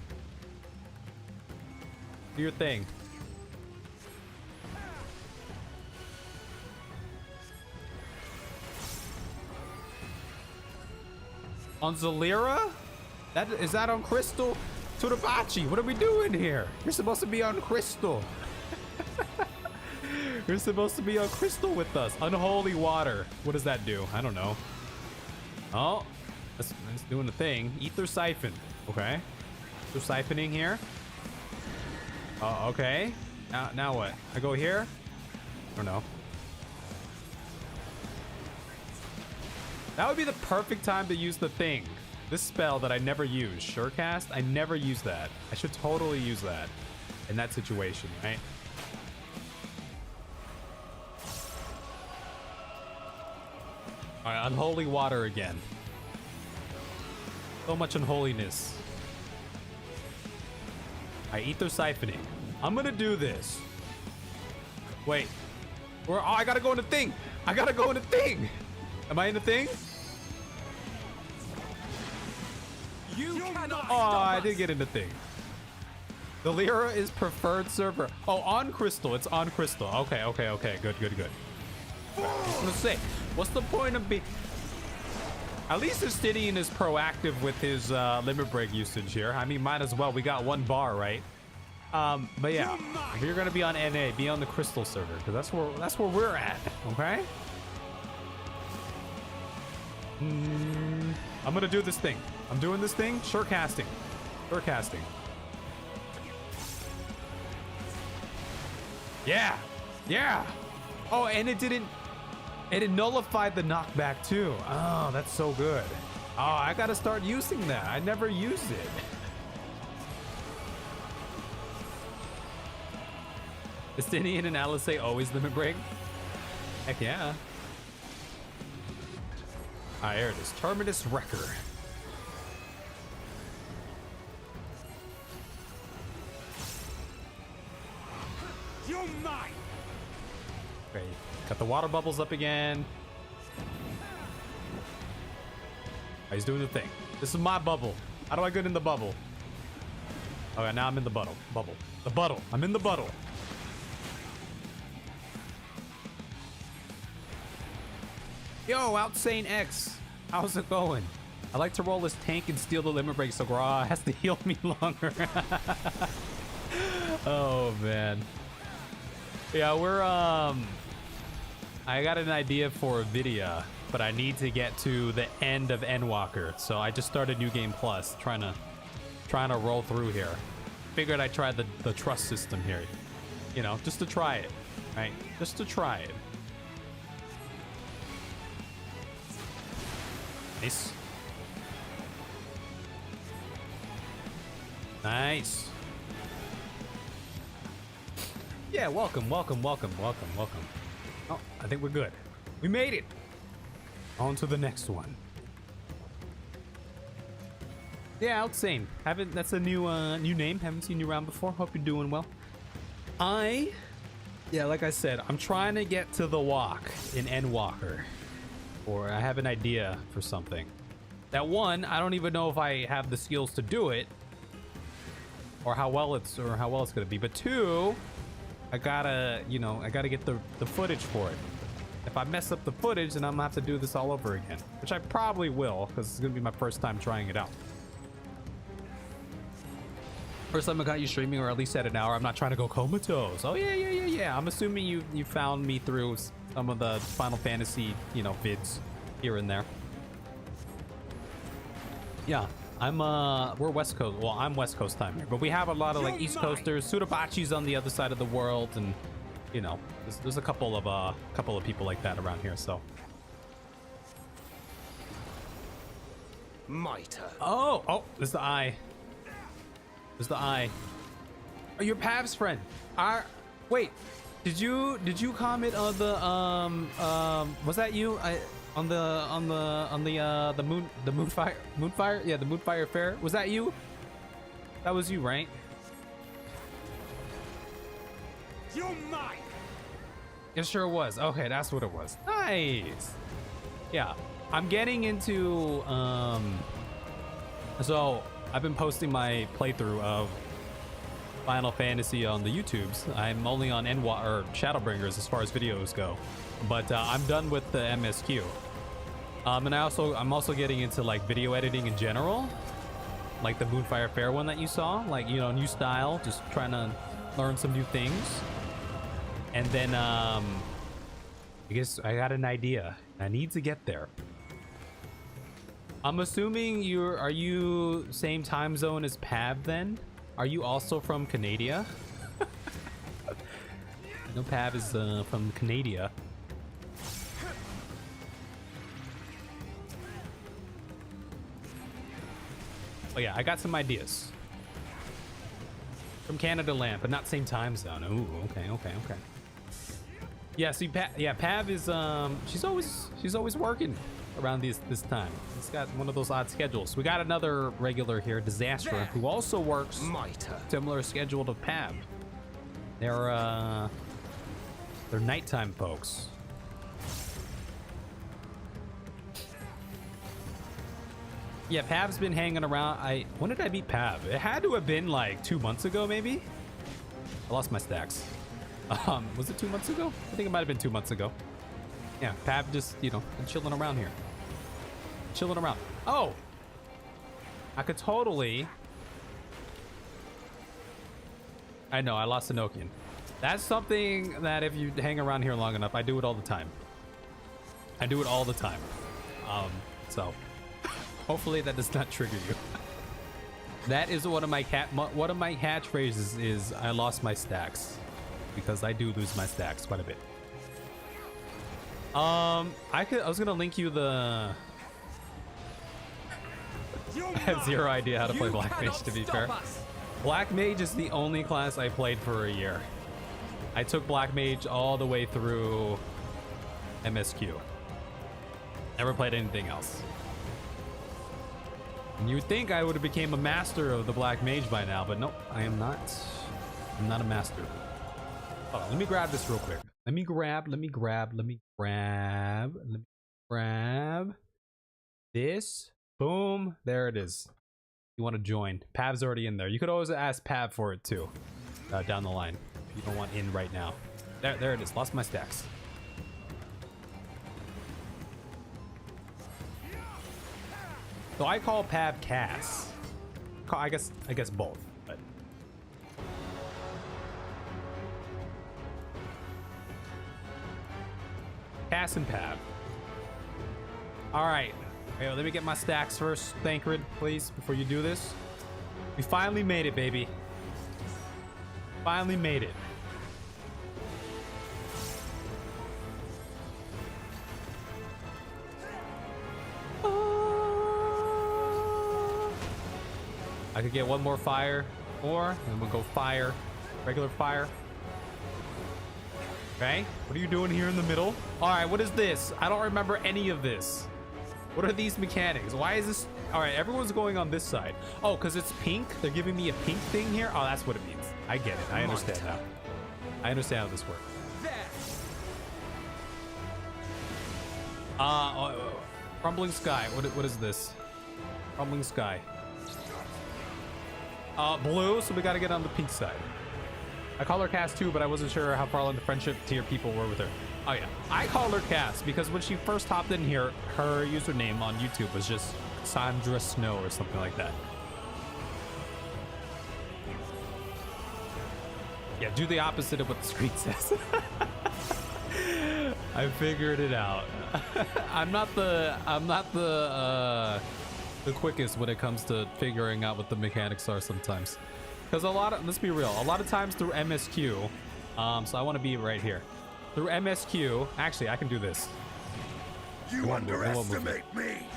Do your thing. On Zalira? Is that on Crystal? Turabachi, what are we doing here? You're supposed to be on Crystal. You're supposed to be on Crystal with us. Unholy water. What does that do? I don't know. Oh, that's doing the thing. Ether Siphon. Okay. So siphoning here. Oh, okay. Now what? I go here? Or no? That would be the perfect time to use the thing. This spell that I never use. Surecast? I never use that. I should totally use that in that situation, right? Alright, unholy water again. So much unholiness. I ether siphoning. I'm gonna do this. Wait. Oh, I gotta go in the thing. I gotta go in the thing. Am I in the thing? You cannot Oh, stop I us. did get in the thing. The Lyra is preferred server. Oh, on Crystal. It's on Crystal. Okay. Good. I was gonna say, what's the point of being... At least Justinian is proactive with his limit break usage here. I mean, might as well. We got 1 bar, right? But yeah, if you're gonna be on NA, be on the Crystal server, because that's where we're at. Okay. I'm gonna do this thing. I'm doing this thing. Sure casting. Yeah. Oh, and it nullified the knockback too. Oh, that's so good. Oh, I gotta start using that. I never used it. Justinian and Alice say always limit break. Heck yeah. Ah, here it is. Terminus Wrecker. You're mine. Okay, got the water bubbles up again. Oh, he's doing the thing. This is my bubble. How do I get in the bubble? Okay, now I'm in the bubble. The bubble. I'm in the bubble. Yo, Outsane X. How's it going? I like to roll this tank and steal the limit break so Gra has to heal me longer. Oh, man. Yeah, we're, I got an idea for a video, but I need to get to the end of Endwalker. So I just started New Game Plus, trying to roll through here. Figured I'd try the trust system here. You know, just to try it, right? Just to try it. Nice. Yeah, welcome. Oh, I think we're good. We made it. On to the next one. Yeah, Outsane. That's a new name. Haven't seen you around before. Hope you're doing well. Yeah, like I said, I'm trying to get to the walk in Endwalker. Or I have an idea for something. That one, I don't even know if I have the skills to do it. Or how well it's gonna be. But 2, I gotta get the footage for it. If I mess up the footage, then I'm gonna have to do this all over again. Which I probably will, because it's gonna be my first time trying it out. First time I got you streaming, or at least at an hour. I'm not trying to go comatose. Oh yeah. I'm assuming you found me through some of the Final Fantasy, vids here and there. Yeah, we're West Coast. Well, I'm West Coast time here, but we have a lot of like East Coasters. Surabachi's on the other side of the world, and there's a couple of people like that around here. So. Mitre. Oh, there's the eye. Oh, your Pav's friend. Wait, did you comment on the was that you? On the Moonfire? Yeah, the Moonfire Fair. Was that you? That was you, right? You're mine. It sure was. Okay, that's what it was. Nice. Yeah, I'm getting into so I've been posting my playthrough of Final Fantasy on the YouTubes. I'm only on Shadowbringers as far as videos go, but I'm done with the MSQ. And I'm also getting into like video editing in general, like the Moonfire Fair one that you saw, like new style, just trying to learn some new things. And then I guess I got an idea. I need to get there. I'm assuming are you same time zone as Pav then? Are you also from Canada? I know Pav is from Canada. Oh yeah, I got some ideas. From Canada land, but not same time zone. Ooh, okay. Yeah, see, Pav is she's always working around this time. He's got one of those odd schedules. We got another regular here, Disaster, who also works similar schedule to Pav. They're nighttime folks. Yeah, Pav's been hanging around. When did I beat Pav? It had to have been like 2 months ago, maybe. I lost my stacks. Was it 2 months ago? I think it might have been 2 months ago. Yeah, Pav just, you know, been chilling around here. Chilling around. Oh! I could totally... I know, I lost a Nokian. That's something that if you hang around here long enough, I do it all the time. I do it all the time. So... hopefully that does not trigger you. That is one of my catchphrases is I lost my stacks, because I do lose my stacks quite a bit. I was gonna link you the. I have zero idea how to play Black Mage, to be fair. Black Mage is the only class I played for a year. I took Black Mage all the way through MSQ. Never played anything else. And you would think I would have became a master of the Black Mage by now, but nope, I am not. I'm not a master. Hold on, let me grab this real quick. Let me grab this. Boom, there it is. You want to join? Pav's already in there. You could always ask Pav for it too, down the line. If you don't want in right now. There it is. Lost my stacks. So I call Pav Cass. I guess both, but Cass and Pav. All right, hey, let me get my stacks first, Thancred, please, before you do this. We finally made it, baby. Finally made it. I could get one more fire, and we'll go fire, regular fire. Okay, what are you doing here in the middle? All right, what is this? I don't remember any of this. What are these mechanics? Why is this? All right, everyone's going on this side. Oh, because it's pink? They're giving me a pink thing here? Oh, that's what it means. I get it. I understand now. I understand how this works. Crumbling Sky. What is this? Crumbling Sky. Blue, so we gotta get on the pink side. I call her Cass too, but I wasn't sure how far along the friendship tier people were with her. Oh yeah, I call her Cass because when she first hopped in here, her username on YouTube was just Sandra Snow or something like that. Yeah, do the opposite of what the screen says. I figured it out. I'm not the quickest when it comes to figuring out what the mechanics are sometimes, because let's be real, a lot of times through MSQ, so I want to be right here through MSQ. Actually, I can do this. You underestimate me.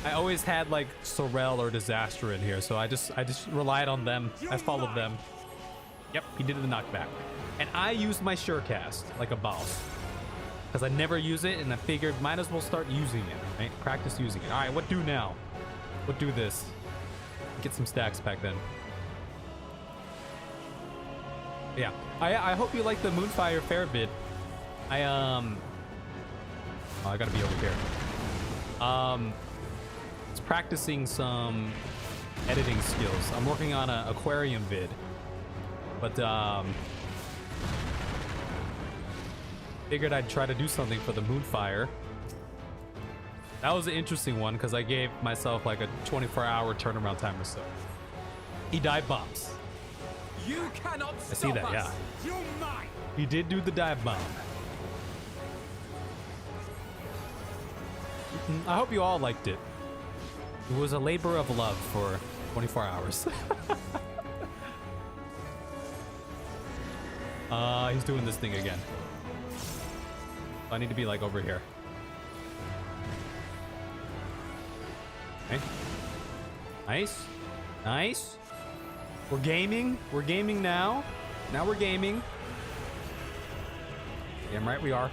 I always had like Sorel or Disaster in here, so I just relied on them. I followed them. Yep, he did the knockback, and I used my Surecast like a boss because I never use it, and I figured might as well start using it. Right, practice using it. All right, what do now? What do this? Get some stacks back then. Yeah, I hope you like the Moonfire Fair vid. Oh, I gotta be over here. It's practicing some editing skills. I'm working on an aquarium vid, but figured I'd try to do something for the Moonfire. That was an interesting one because I gave myself like a 24-hour turnaround time or so. He dive bombs. You cannot I see that, yeah. You're mine. He did do the dive bomb. I hope you all liked it. It was a labor of love for 24 hours. He's doing this thing again. I need to be like over here. Okay. Nice. Nice. We're gaming. We're gaming now. Now we're gaming. Damn right we are.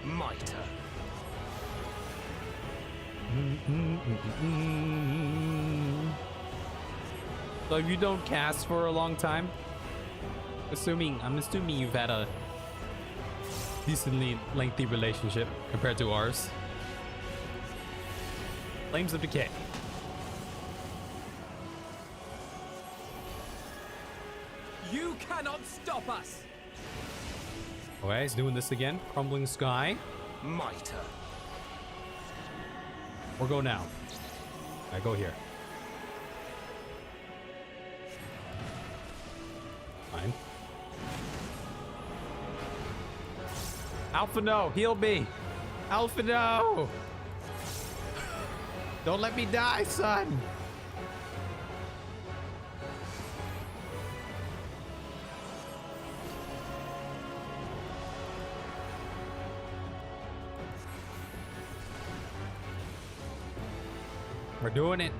My turn. So you don't cast for a long time? I'm assuming you've had a decently lengthy relationship compared to ours. Flames of Decay. You cannot stop us. Okay, he's doing this again. Crumbling Sky. My turn. Or go now. I go here. Fine. Alpha, no. Heal me. Alpha, no. Don't let me die, son. We're doing it.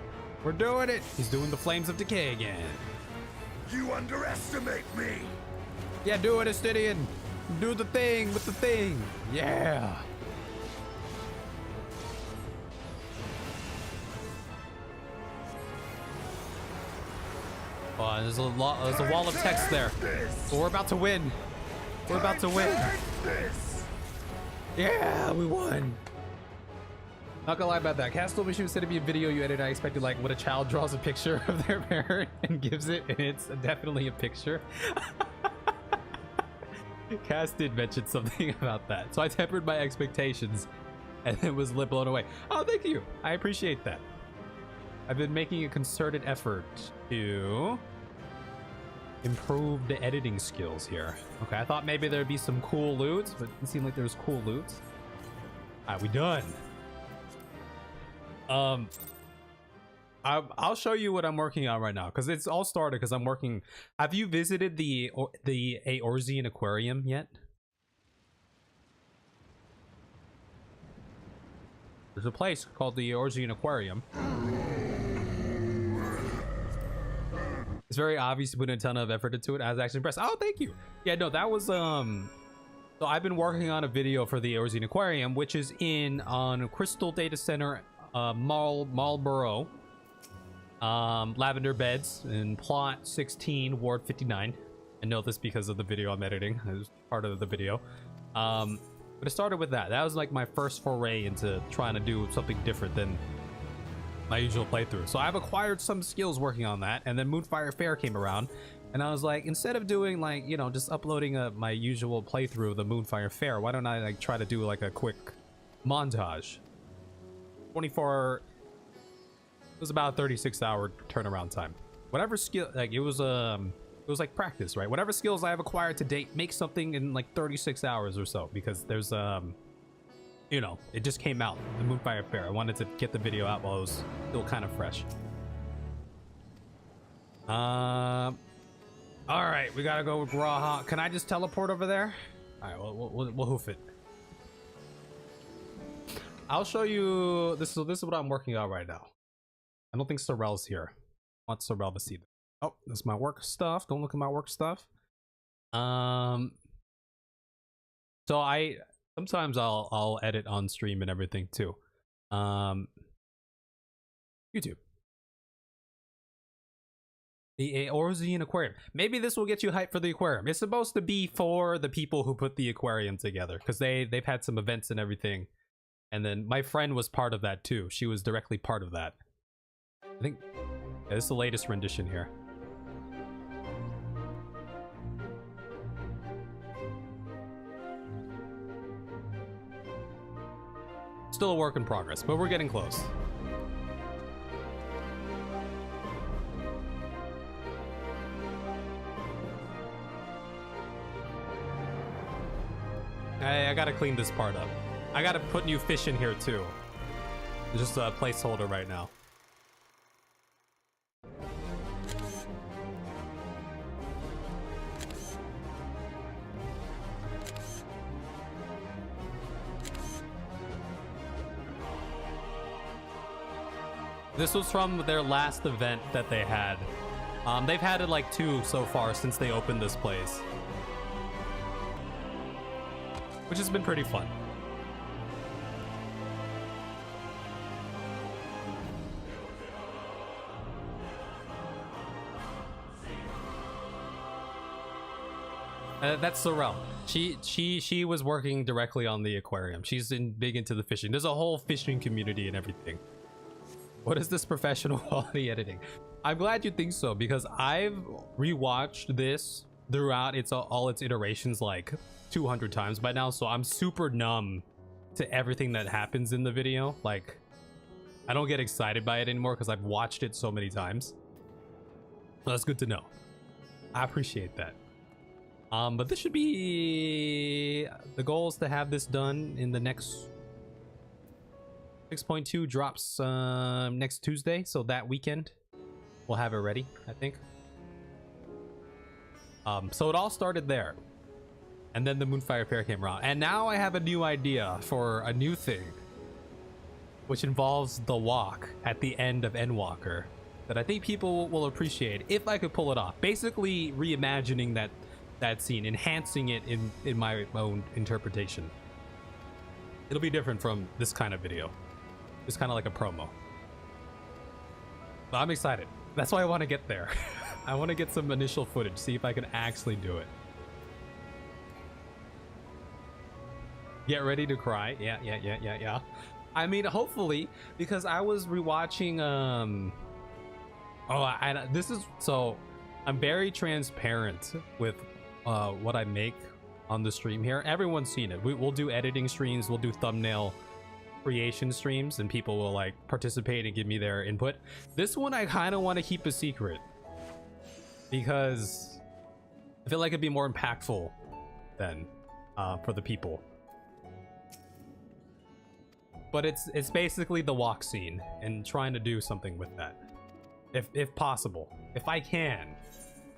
We're doing it. He's doing the Flames of Decay again. You underestimate me. Yeah, do it, Astidian. Do the thing with the thing. Yeah. Oh, there's a wall of text there. But we're about to win. We're about to win. Yeah, we won. Not gonna lie about that. Cass told me she was sending me a video you edited. I expected like when a child draws a picture of their parent and gives it, and it's definitely a picture. Cass did mention something about that, so I tempered my expectations and then was blown away. Oh, thank you. I appreciate that. I've been making a concerted effort to improve the editing skills here. Okay, I thought maybe there'd be some cool loot, but it didn't seem like there was cool loot. All right, we done. I'll show you what I'm working on right now because it's all started because I'm working. Have you visited the Eorzean Aquarium yet? There's a place called the Eorzean Aquarium. It's very obvious to put a ton of effort into it. I was actually impressed. Oh, thank you. Yeah, no, that was so I've been working on a video for the Eorzean Aquarium, which is on Crystal Data Center, Marlborough, Lavender Beds in plot 16, Ward 59. I know this because of the video I'm editing. It was part of the video. But it started with that. That was like my first foray into trying to do something different than my usual playthrough. So I've acquired some skills working on that, and then Moonfire Fair came around, and I was like, instead of doing like, you know, just uploading my usual playthrough of the Moonfire Fair, why don't I like try to do like a quick montage? 24. It was about a 36-hour turnaround time. Whatever skill, like it was like practice, right? Whatever skills I have acquired to date, make something in like 36 hours or so, because there's you know, it just came out, the Moonfire Fair. I wanted to get the video out while it was still kind of fresh. All right, we gotta go with Graha. Can I just teleport over there? All right, we'll hoof it. I'll show you. This is what I'm working on right now. I don't think Sorrel's here. I want Sorrel to see that. Oh, this is my work stuff. Don't look at my work stuff. So sometimes I'll edit on stream and everything too. YouTube. The Eorzean Aquarium. Maybe this will get you hyped for the aquarium. It's supposed to be for the people who put the aquarium together, because they've had some events and everything. And then my friend was part of that too. She was directly part of that. I think this is the latest rendition here. Still a work in progress, but we're getting close. I gotta clean this part up. I gotta put new fish in here too. It's just a placeholder right now. This was from their last event that they had. They've had it like 2 so far since they opened this place, which has been pretty fun. That's Sorrel. She was working directly on the aquarium. She's big into the fishing. There's a whole fishing community and everything. What is this professional quality editing? I'm glad you think so, because I've rewatched this throughout all its iterations like 200 times by now, so I'm super numb to everything that happens in the video. Like, I don't get excited by it anymore because I've watched it so many times. So that's good to know. I appreciate that. But this should be... The goal is to have this done in the next... 6.2 drops next Tuesday, so that weekend we'll have it ready, I think. So it all started there. And then the Moonfire Pair came around. And now I have a new idea for a new thing, which involves the walk at the end of Endwalker that I think people will appreciate if I could pull it off. Basically reimagining that scene, enhancing it in my own interpretation. It'll be different from this kind of video. It's kind of like a promo. But I'm excited. That's why I want to get there. I want to get some initial footage, see if I can actually do it. Get ready to cry. Yeah. I mean, hopefully, because I was rewatching this is so I'm very transparent with what I make on the stream here. Everyone's seen it. We'll do editing streams, we'll do thumbnail creation streams, and people will like participate and give me their input. This one I kind of want to keep a secret because I feel like it'd be more impactful then for the people. But it's basically the walk scene and trying to do something with that, if possible. If I can,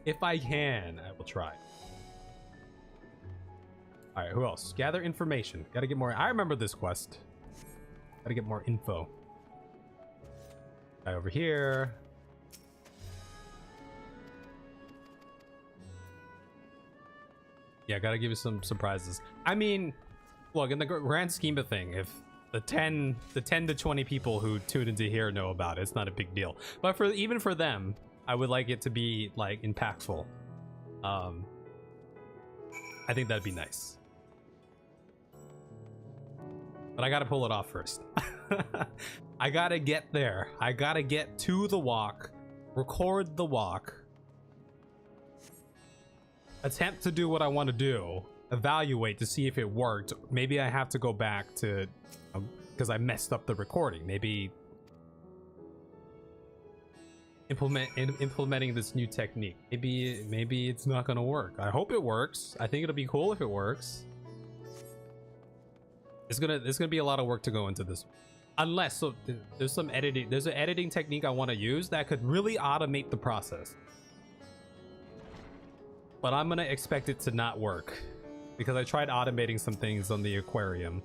I will try. All right, who else? Gather information. Gotta get more. I remember this quest. Gotta get more info. Guy over here. Yeah, gotta give you some surprises. I mean, look, in the grand scheme of thing, if the 10 to 20 people who tuned into here know about it, it's not a big deal. But even for them, I would like it to be like impactful. I think that'd be nice. But I gotta pull it off first. I gotta get there. I gotta get to the walk, record the walk, attempt to do what I want to do, evaluate to see if it worked. Maybe I have to go back to, because I messed up the recording. Maybe implementing this new technique. Maybe it's not gonna work. I hope it works. I think it'll be cool if it works. There's gonna be a lot of work to go into this, unless there's some editing. There's an editing technique I want to use that could really automate the process. But I'm gonna expect it to not work because I tried automating some things on the aquarium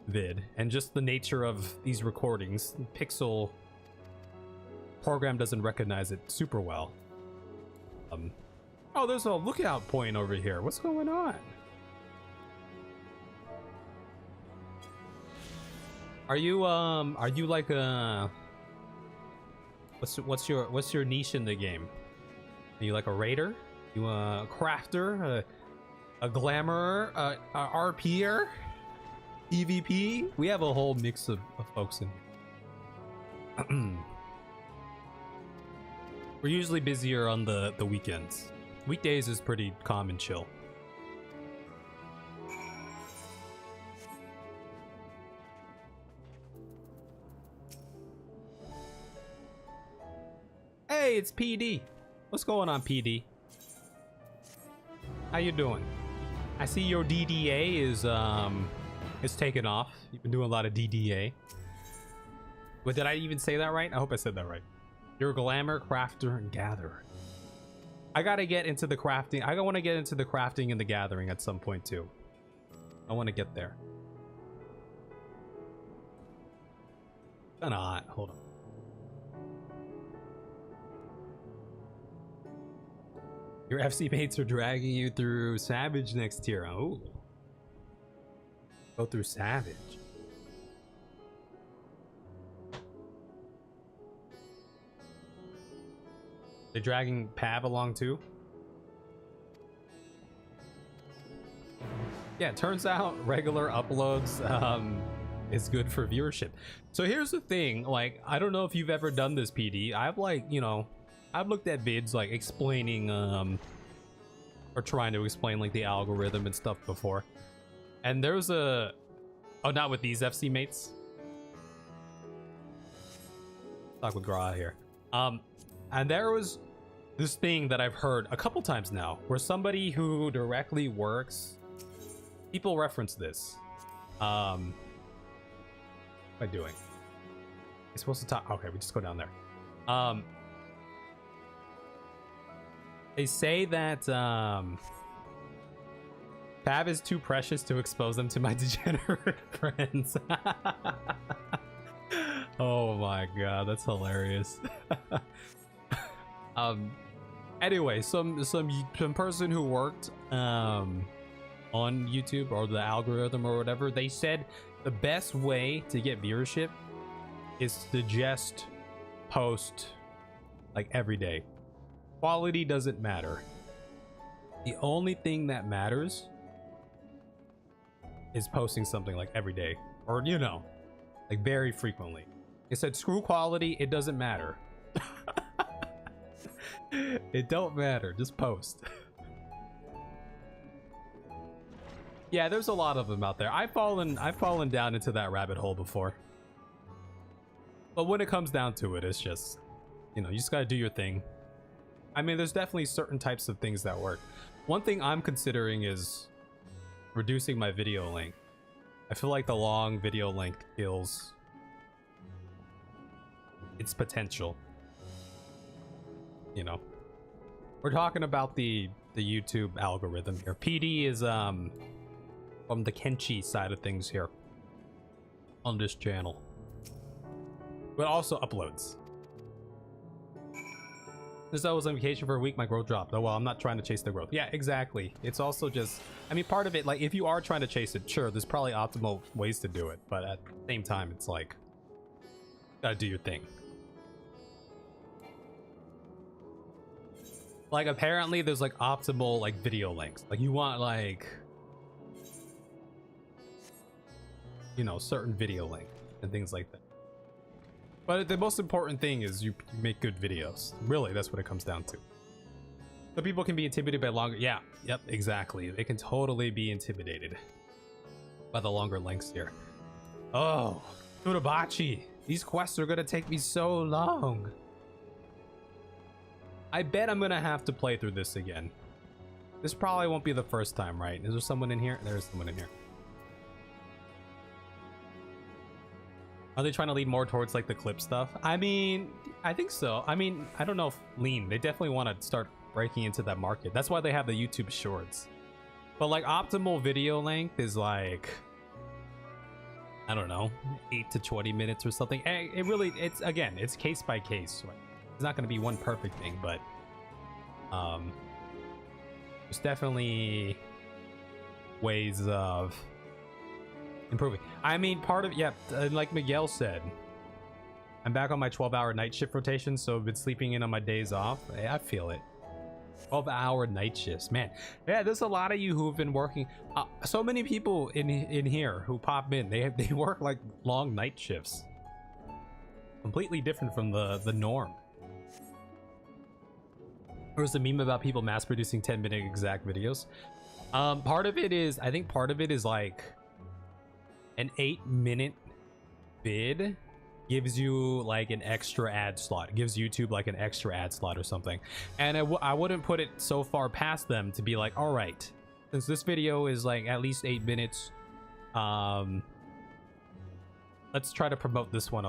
vid, and just the nature of these recordings, Pixel program doesn't recognize it super well. Oh, there's a lookout point over here. What's going on? Are you like a what's your niche in the game? Are you like a raider? You a crafter, a glamour, a RPer, EVP? We have a whole mix of folks in here. We're usually busier on the weekends. Weekdays is pretty calm and chill. Hey, it's PD. What's going on, PD? How you doing? I see your DDA is taken off. You've been doing a lot of DDA. But did I even say that right? I hope I said that right. You're a glamour, crafter, and gatherer. I gotta get into the crafting. I want to get into the crafting and the gathering at some point too. I want to get there. Not. Hold on. Your FC mates are dragging you through Savage next tier. Oh. Go through Savage. They're dragging Pav along too? Yeah, it turns out regular uploads is good for viewership. So here's the thing, like, I don't know if you've ever done this, PD. I've like, you know, I've looked at vids like explaining or trying to explain like the algorithm and stuff before. And there's a not with these FC mates. Talk with Gra here. And there was this thing that I've heard a couple times now where somebody who directly works, people reference this. What am I doing? I'm supposed to talk. Okay, we just go down there. They say that Pav is too precious to expose them to my degenerate friends. Oh my god, that's hilarious. Anyway, some person who worked on YouTube or the algorithm or whatever, they said the best way to get viewership is to just post like every day. Quality doesn't matter. The only thing that matters is posting something like every day, or you know, like very frequently. It said screw quality, it doesn't matter. It don't matter, just post. Yeah, there's a lot of them out there. I've fallen down into that rabbit hole before. But when it comes down to it, it's just, you know, you just gotta do your thing. I mean, there's definitely certain types of things that work. One thing I'm considering is reducing my video length. I feel like the long video length kills its potential. You know, we're talking about the YouTube algorithm here. PD is from the Kenchi side of things here on this channel, but also uploads. Since I was on vacation for a week, my growth dropped. Oh well, I'm not trying to chase the growth. Yeah, exactly. It's also just, I mean, part of it, like if you are trying to chase it, sure, there's probably optimal ways to do it, but at the same time, it's like, gotta do your thing. Like apparently there's like optimal like video lengths. Like you want like, you know, certain video length and things like that. But the most important thing is you make good videos. Really, that's what it comes down to. So people can be intimidated by longer. Yeah, yep, exactly. They can totally be intimidated by the longer lengths here. Oh, Turabachi. These quests are gonna take me so long. I bet I'm gonna have to play through this again. This probably won't be the first time, right? Is there someone in here? There's someone in here. Are they trying to lead more towards like the clip stuff? I mean, I think so. I mean, I don't know if lean. They definitely want to start breaking into that market. That's why they have the YouTube shorts. But like optimal video length is like, I don't know, 8 to 20 minutes or something. It really, it's again, it's case by case. Right? It's not going to be one perfect thing, but there's definitely ways of improving. I mean, part of, yeah, like Miguel said, I'm back on my 12-hour night shift rotation, so I've been sleeping in on my days off. I feel it. 12-hour night shifts, man. Yeah, there's a lot of you who've been working. So many people in here who pop in. They work like long night shifts. Completely different from the norm. There's a meme about people mass producing 10-minute exact videos. Part of it is, I think part of it is like an 8-minute vid gives you like an extra ad slot. It gives YouTube like an extra ad slot or something. And I wouldn't put it so far past them to be like, all right, since this video is like at least 8 minutes, let's try to promote this one.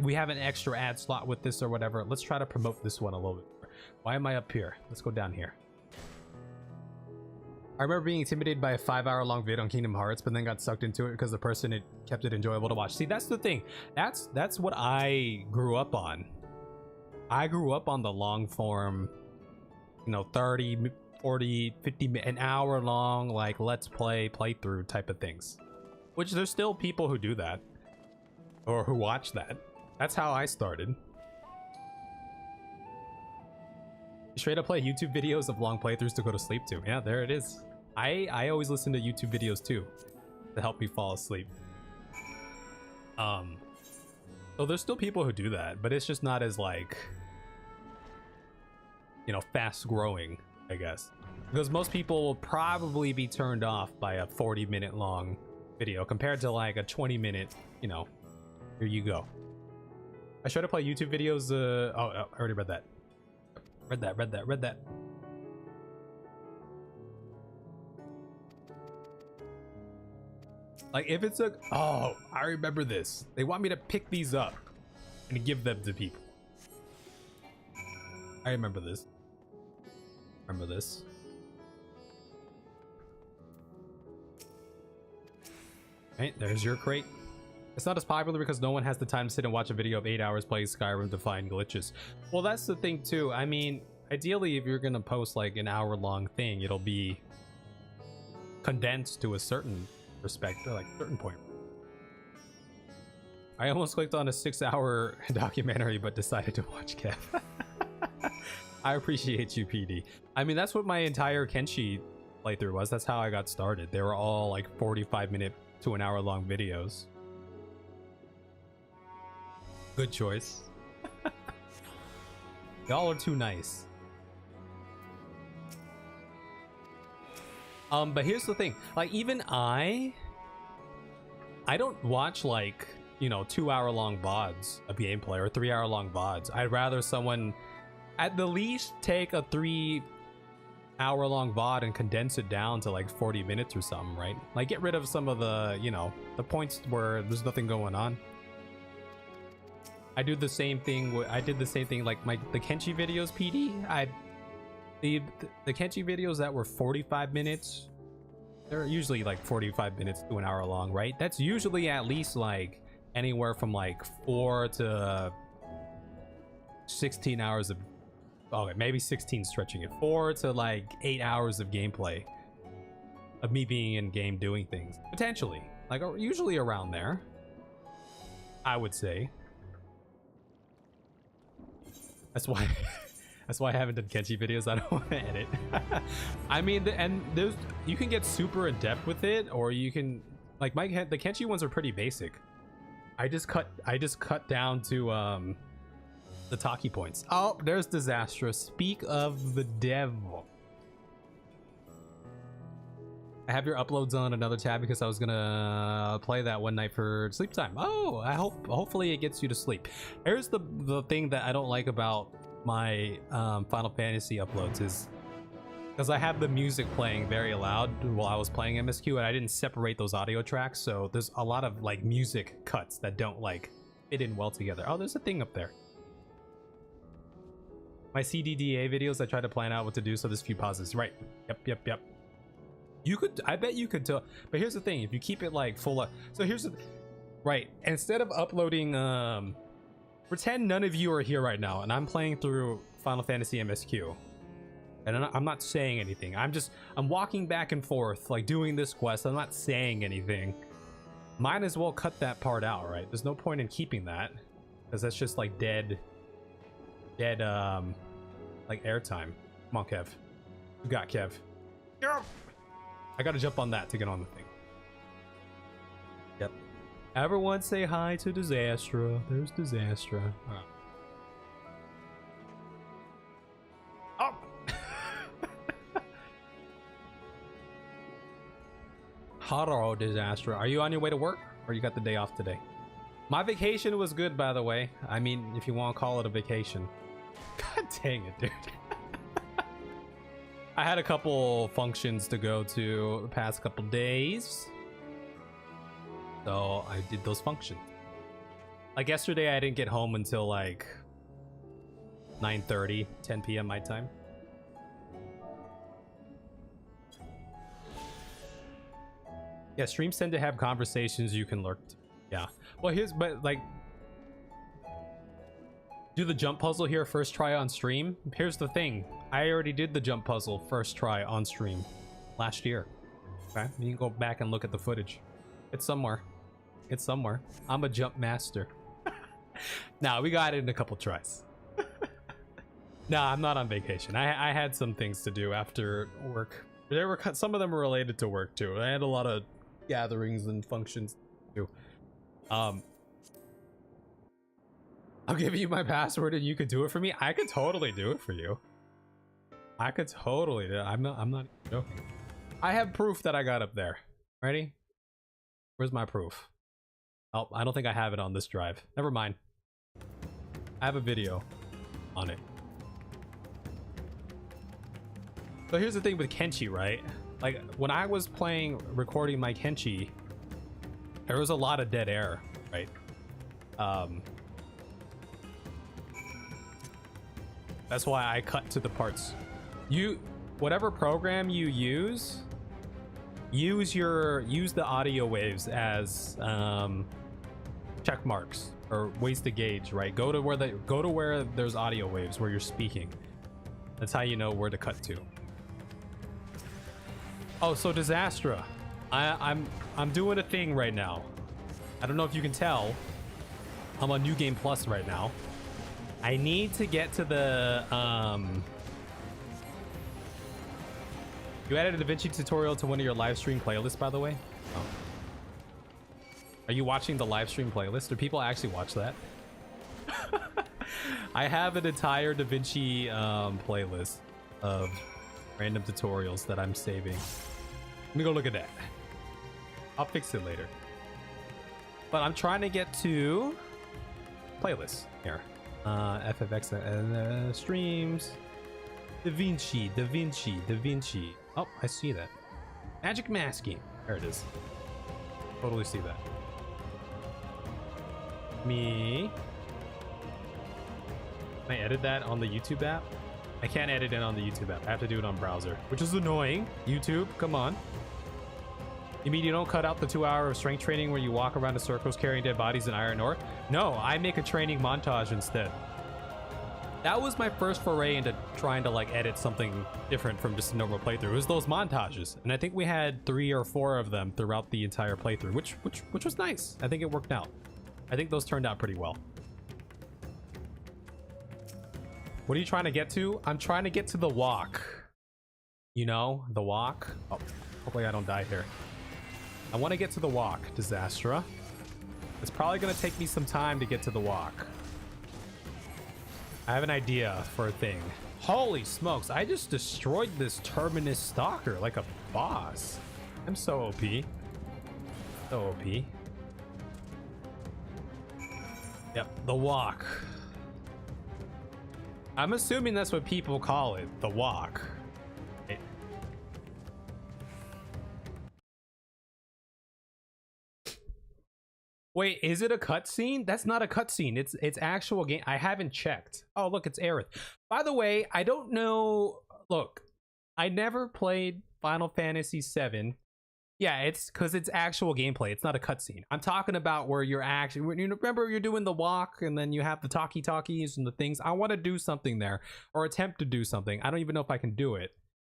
We have an extra ad slot with this or whatever. Let's try to promote this one a little bit. Why am I up here? Let's go down here. I remember being intimidated by a 5-hour-long vid on Kingdom Hearts, but then got sucked into it because the person it kept it enjoyable to watch. See, that's the thing. That's what I grew up on. I grew up on the long form, you know, 30 40, 50, an hour long, like let's play playthrough type of things. Which there's still people who do that. Or who watch that. That's how I started. Straight up play YouTube videos of long playthroughs to go to sleep to. Yeah, there it is. I always listen to YouTube videos too to help me fall asleep. So there's still people who do that, but it's just not as like, you know, fast growing, I guess. Because most people will probably be turned off by a 40-minute long video compared to like a 20-minute, you know, here you go. I try to play YouTube videos. Oh, I already read that. Read that. Like if it's a, oh, I remember this. They want me to pick these up and give them to people. I remember this. Right, there's your crate. It's not as popular because no one has the time to sit and watch a video of 8 hours playing Skyrim to find glitches. Well, that's the thing too. I mean, ideally, if you're gonna post like an hour-long thing, it'll be condensed to a certain perspective, like a certain point. I almost clicked on a 6-hour documentary, but decided to watch Kev. I appreciate you, PD. I mean, that's what my entire Kenshi playthrough was. That's how I got started. They were all like 45-minute to an hour-long videos. Good choice. Y'all are too nice. But here's the thing. Like, even I don't watch like, you know, 2-hour-long VODs of gameplay or 3-hour-long VODs. I'd rather someone at the least take a 3-hour-long VOD and condense it down to like 40 minutes or something, right? Like, get rid of some of the, you know, the points where there's nothing going on. I do the same thing. I did the same thing like the Kenshi videos, PD. The Kenshi videos that were 45 minutes, they're usually like 45 minutes to an hour long, right? That's usually at least like anywhere from like 4 to 16 hours of, okay, maybe 16 stretching it, 4 to like 8 hours of gameplay of me being in game doing things, potentially, like usually around there, I would say. That's why I haven't done Kenshi videos. I don't want to edit. I mean, and there's, you can get super in depth with it, or you can like the Kenshi ones are pretty basic. I just cut down to the talkie points. Oh, there's Disastrous. Speak of the devil. I have your uploads on another tab because I was gonna play that one night for sleep time. Oh, hopefully it gets you to sleep. Here's the thing that I don't like about my Final Fantasy uploads is because I have the music playing very loud while I was playing MSQ, and I didn't separate those audio tracks, so there's a lot of like music cuts that don't like fit in well together. Oh, there's a thing up there. My CDDA videos, I try to plan out what to do, so there's a few pauses. Right. Yep. You could, I bet you could tell, but here's the thing, if you keep it like full up, so here's the, right, instead of uploading, pretend none of you are here right now, and I'm playing through Final Fantasy MSQ, and I'm not saying anything, I'm walking back and forth, like doing this quest, I'm not saying anything. Might as well cut that part out, right? There's no point in keeping that, because that's just like dead, like airtime. Come on, Kev. You got Kev. Yep. I gotta jump on that to get on the thing. Yep. Everyone say hi to Disastra. There's Disastra. Oh! Hello, Disastra. Are you on your way to work, or you got the day off today? My vacation was good, by the way. I mean, if you want to call it a vacation. God dang it, dude. I had a couple functions to go to the past couple days, so I did those functions. Like yesterday, I didn't get home until like 9:30, 10 p.m. my time. Yeah, streams tend to have conversations you can lurk to. Yeah. Well, but like, Do the jump puzzle here first try on stream. Here's the thing. I already did the jump puzzle first try on stream last year. Okay, you can go back and look at the footage. It's somewhere. It's somewhere. I'm a jump master. Nah, we got it in a couple tries. Nah, I'm not on vacation. I had some things to do after work. There were some of them were related to work too. I had a lot of gatherings and functions too. I'll give you my password and you could do it for me. I could totally do it for you. I could totally do it. I'm not joking. I have proof that I got up there. Ready? Where's my proof? Oh, I don't think I have it on this drive. Never mind. I have a video on it. So here's the thing with Kenshi, right? Like when I was recording my Kenshi, there was a lot of dead air, right? That's why I cut to the parts. Whatever program you use the audio waves as check marks or ways to gauge, right? Go to where there's audio waves where you're speaking. That's how you know where to cut to. Oh, so Disastra, I'm doing a thing right now. I don't know if you can tell. I'm on New Game Plus right now. I need to get to the You added a DaVinci tutorial to one of your live stream playlists, by the way. Oh. Are you watching the live stream playlist? Do people actually watch that? I have an entire DaVinci playlist of random tutorials that I'm saving. Let me go look at that. I'll fix it later. But I'm trying to get to playlists here. FFX streams. DaVinci. Oh, I see that. Magic masking. There it is. Totally see that. Me. Can I edit that on the YouTube app? I can't edit it on the YouTube app. I have to do it on browser, which is annoying. YouTube, come on. You mean you don't cut out the 2 hour of strength training where you walk around in circles carrying dead bodies in iron ore? No, I make a training montage instead. That was my first foray into trying to like edit something different from just a normal playthrough. It was those montages, and I think we had 3 or 4 of them throughout the entire playthrough, which was nice. I think it worked out. I think those turned out pretty well. What are you trying to get to? I'm trying to get to the walk. You know, the walk. Oh, hopefully I don't die here. I want to get to the walk, Disastra. It's probably going to take me some time to get to the walk. I have an idea for a thing. Holy smokes, I just destroyed this Terminus Stalker like a boss. I'm so OP. So OP. Yep, the walk. I'm assuming that's what people call it, the walk. Wait, is it a cutscene? That's not a cutscene. It's actual game. I haven't checked. Oh, look, it's Aerith. By the way, I don't know. Look, I never played Final Fantasy VII. Yeah, it's because it's actual gameplay. It's not a cutscene. I'm talking about where you're actually. Remember, you're doing the walk, and then you have the talkies and the things. I want to do something there, or attempt to do something. I don't even know if I can do it.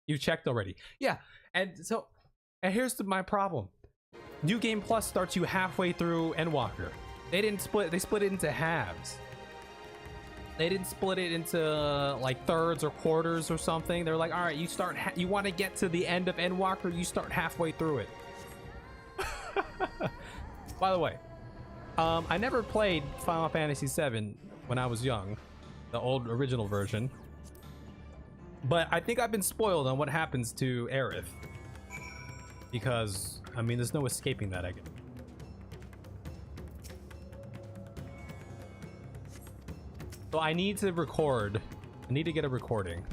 You checked already. Yeah, and here's my problem. New Game Plus starts you halfway through Endwalker. They didn't split. They split it into halves. They didn't split it into like thirds or quarters or something. They're like, all right, you want to get to the end of Endwalker, you start halfway through it. By the way, I never played Final Fantasy VII when I was young, the old original version. But I think I've been spoiled on what happens to Aerith. Because, I mean, there's no escaping that, I guess. So I need to record. I need to get a recording.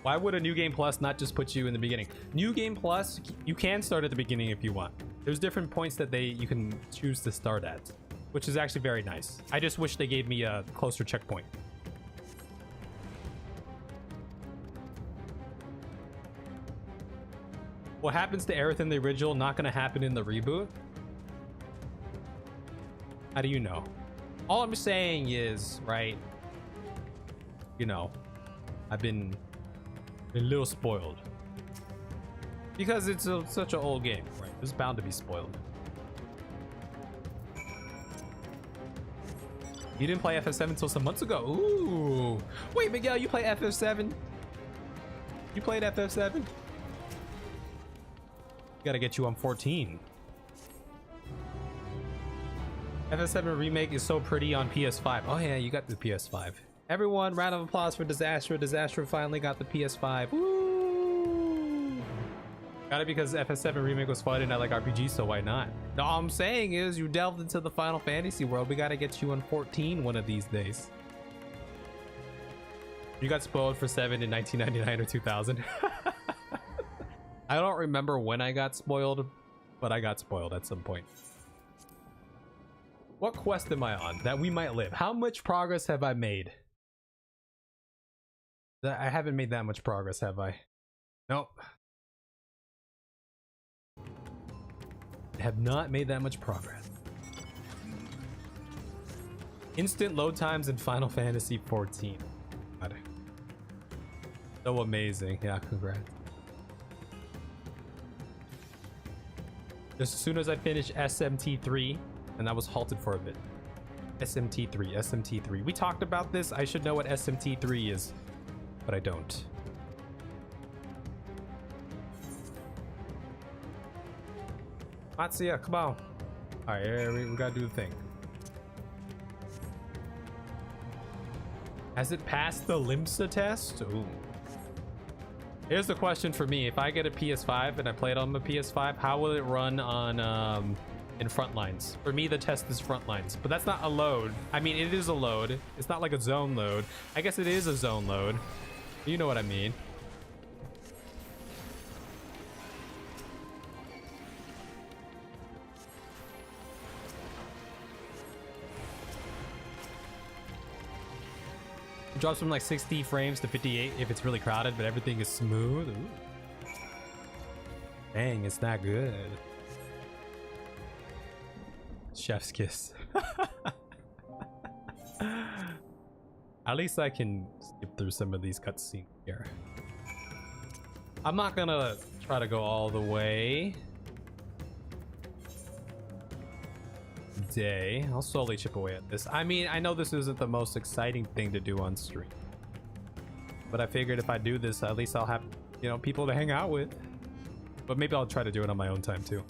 Why would a New Game Plus not just put you in the beginning? New Game Plus, you can start at the beginning if you want. There's different points that you can choose to start at, which is actually very nice. I just wish they gave me a closer checkpoint. What happens to Aerith in the original not going to happen in the reboot? How do you know? All I'm saying is, right, you know, I've been a little spoiled because it's such an old game, right? It's bound to be spoiled. You didn't play FF7 until some months ago. Ooh, wait, Miguel, you play FF7? You played FF7? Gotta get you on 14. FF7 Remake is so pretty on PS5. Oh yeah, you got the PS5. Everyone, round of applause for Disaster. Disaster finally got the PS5. Woo! Got it because FF7 Remake was fun and I like RPGs, so why not? All I'm saying is you delved into the Final Fantasy world. We gotta get you on 14 one of these days. You got spoiled for 7 in 1999 or 2000. I don't remember when I got spoiled, but I got spoiled at some point. What quest am I on that we might live? How much progress have I made? I haven't made that much progress, have I? Nope. I have not made that much progress. Instant load times in Final Fantasy 14. God. So amazing. Yeah, congrats. Just as soon as I finished SMT3, and I was halted for a bit. SMT3, SMT3. We talked about this. I should know what SMT3 is, but I don't. Matsuya, come on. Alright, we gotta do the thing. Has it passed the Limsa test? Ooh. Here's the question for me. If I get a PS5 and I play it on the PS5, how will it run on in Frontlines? For me, the test is Frontlines, but that's not a load. I mean, it is a load. It's not like a zone load. I guess it is a zone load. You know what I mean. It drops from like 60 frames to 58 if it's really crowded, but everything is smooth. Ooh. Dang, it's not good. Chef's kiss. At least I can skip through some of these cutscenes here. I'm not gonna try to go all the way. Day. I'll slowly chip away at this. I mean, I know this isn't the most exciting thing to do on stream, but I figured if I do this, at least I'll have, you know, people to hang out with. But maybe I'll try to do it on my own time too.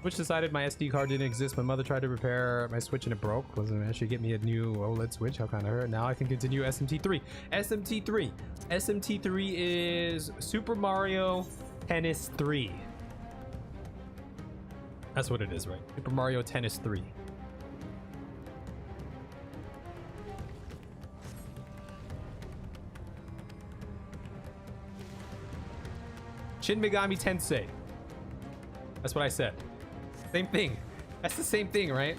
Switch decided my SD card didn't exist. My mother tried to repair my Switch and it broke. Wasn't actually get me a new OLED Switch. How kind of hurt. Now I can continue SMT3. SMT3. SMT3 is Super Mario Tennis 3. That's what it is, right? Super Mario Tennis 3. Shin Megami Tensei. That's what I said. Same thing. That's the same thing, right?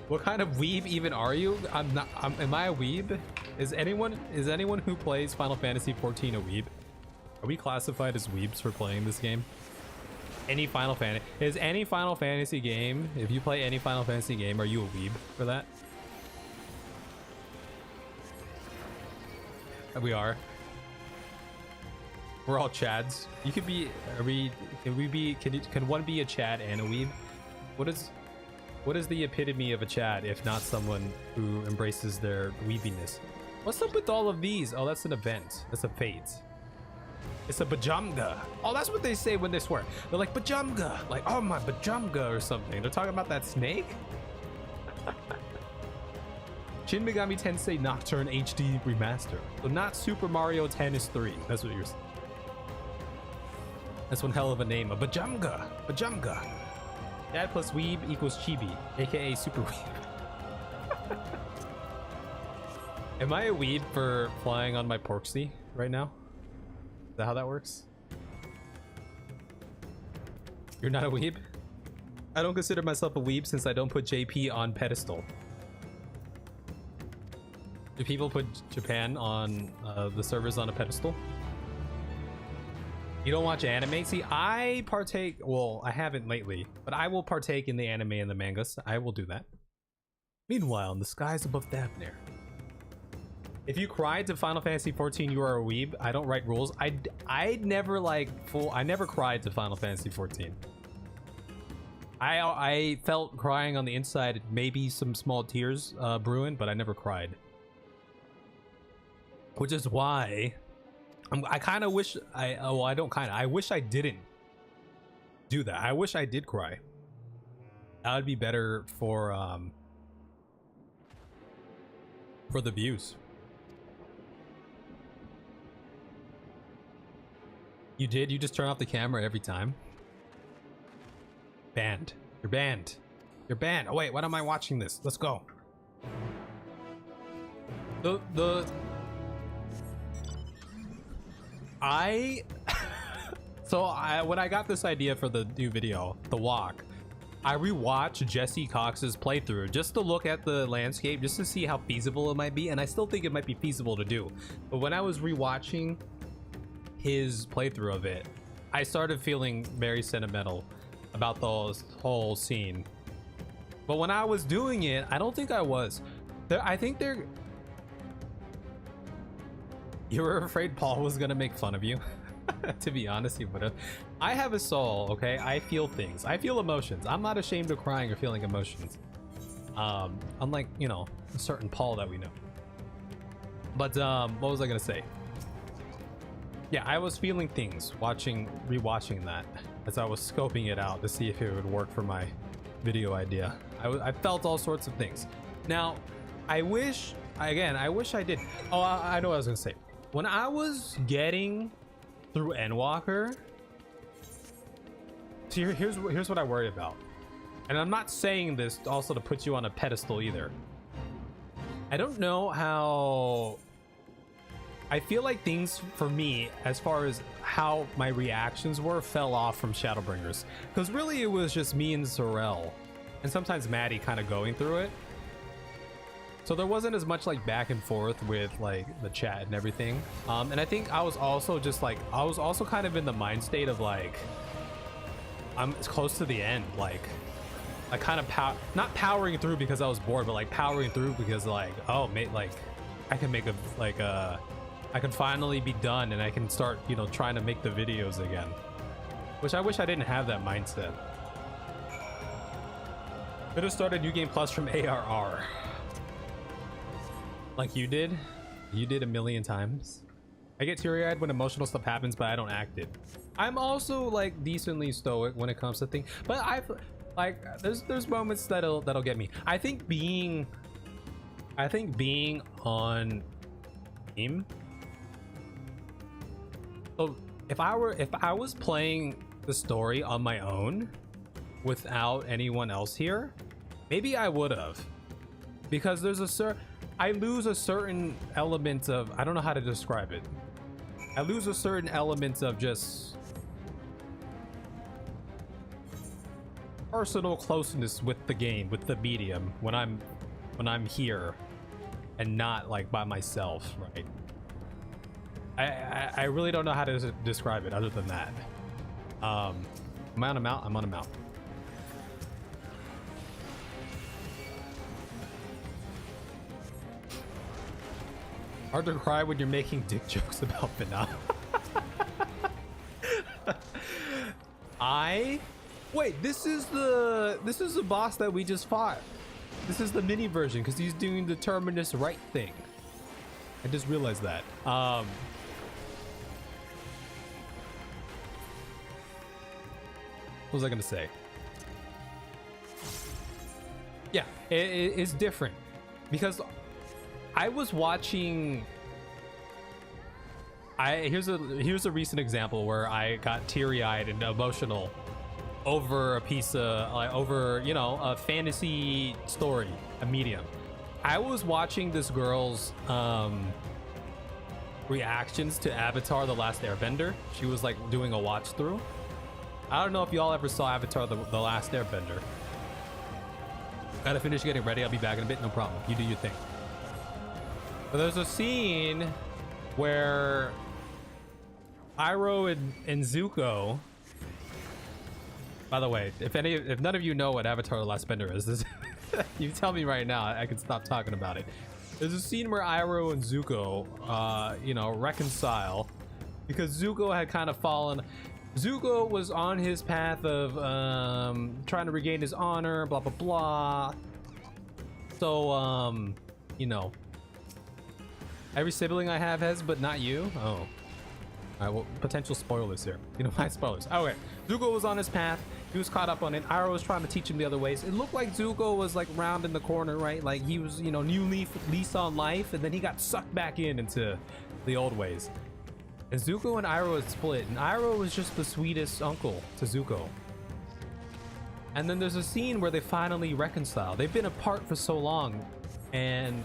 What kind of weeb even are you? I'm not. Am I a weeb? Is anyone who plays Final Fantasy 14 a weeb? Are we classified as weebs for playing this game? Any Final Fantasy is any Final Fantasy game. If you play any Final Fantasy game, are you a weeb for that? We are. We're all chads. You could be. Are we? Can we be? Can one be a chad and a weeb? What is the epitome of a chad if not someone who embraces their weebiness? What's up with all of these? Oh, that's an event. That's a fate. It's a bajamga. Oh, that's what they say when they swear. They're like bajamga, like oh my bajamga or something. They're talking about that snake. Shin Megami Tensei Nocturne HD Remaster. So not Super Mario Tennis 3. That's what you're saying. That's one hell of a name. A bajamga. Bajamga. Dad plus weeb equals chibi, aka super weeb. Am I a weeb for flying on my Porksy right now? Is that how that works? You're not a weeb? I don't consider myself a weeb since I don't put JP on pedestal. Do people put Japan on the servers on a pedestal? You don't watch anime? See, I partake, well, I haven't lately, but I will partake in the anime and the mangas. I will do that. Meanwhile, in the skies above Thavnir. If you cried to Final Fantasy 14, you are a weeb. I don't write rules. I never I never cried to Final Fantasy 14. I felt crying on the inside, maybe some small tears brewing, but I never cried. Which is why I kind of wish I wish I didn't do that. I wish I did cry. That would be better for the views. You did? You just turn off the camera every time? Banned. You're banned. You're banned. Oh wait, why am I watching this? Let's go. When I got this idea for the new video, the walk, I rewatched Jesse Cox's playthrough just to look at the landscape, just to see how feasible it might be, and I still think it might be feasible to do. But when I was rewatching his playthrough of it, I started feeling very sentimental about the whole scene. But when I was doing it, I don't think I was. I think you were afraid Paul was gonna make fun of you. To be honest, he would have. I have a soul, okay? I feel things. I feel emotions. I'm not ashamed of crying or feeling emotions. Unlike, you know, a certain Paul that we know. But what was I gonna say? Yeah, I was feeling things rewatching that as I was scoping it out to see if it would work for my video idea. I felt all sorts of things. Now, I wish I did. Oh, I know what I was gonna say. When I was getting through Endwalker, see, here's what I worry about. And I'm not saying this also to put you on a pedestal either. I don't know how. I feel like things for me, as far as how my reactions were, fell off from Shadowbringers. Because really it was just me and Sorel, and sometimes Maddie kind of going through it. So there wasn't as much like back and forth with like the chat and everything. And I think I was also kind of in the mind state of like, I'm close to the end. Like I kind of not powering through because I was bored, but like powering through because like, oh, like I can make I can finally be done and I can start, you know, trying to make the videos again. Which I wish I didn't have that mindset. Could have started New Game Plus from ARR. Like you did? You did a million times. I get teary-eyed when emotional stuff happens, but I don't act it. I'm also like decently stoic when it comes to things, but there's moments that'll get me. I think being on team. So if I was playing the story on my own without anyone else here, maybe I would have, because there's I lose a certain element of, I don't know how to describe it. I lose a certain element of just personal closeness with the game, with the medium, when I'm here and not like by myself, right? I really don't know how to describe it other than that. Am I on a mount? I'm on a mount. Hard to cry when you're making dick jokes about Banana. Wait, this is the boss that we just fought. This is the mini version because he's doing the terminus right thing. I just realized that. What was I gonna say? Yeah, it's different because I was watching. Here's a recent example where I got teary-eyed and emotional over a piece of over, you know, a fantasy story, a medium. I was watching this girl's reactions to Avatar: The Last Airbender. She was like doing a watch through. I don't know if y'all ever saw Avatar: The Last Airbender. Gotta finish getting ready. I'll be back in a bit. No problem. You do your thing. But there's a scene where Iroh and Zuko. By the way, if none of you know what Avatar: The Last Airbender is, this You tell me right now, I can stop talking about it. There's a scene where Iroh and Zuko, you know, reconcile because Zuko had kind of fallen. Zuko was on his path of trying to regain his honor, blah blah blah. So, you know, every sibling I have has, but not you. Oh, all right. Well, potential spoilers here. You know, my spoilers. Okay, Zuko was on his path. He was caught up on it. Iroh was trying to teach him the other ways. It looked like Zuko was like round in the corner, right? Like he was, you know, new lease on life, and then he got sucked back into the old ways. And Zuko and Iroh had split, and Iroh was just the sweetest uncle to Zuko. And then there's a scene where they finally reconcile. They've been apart for so long, and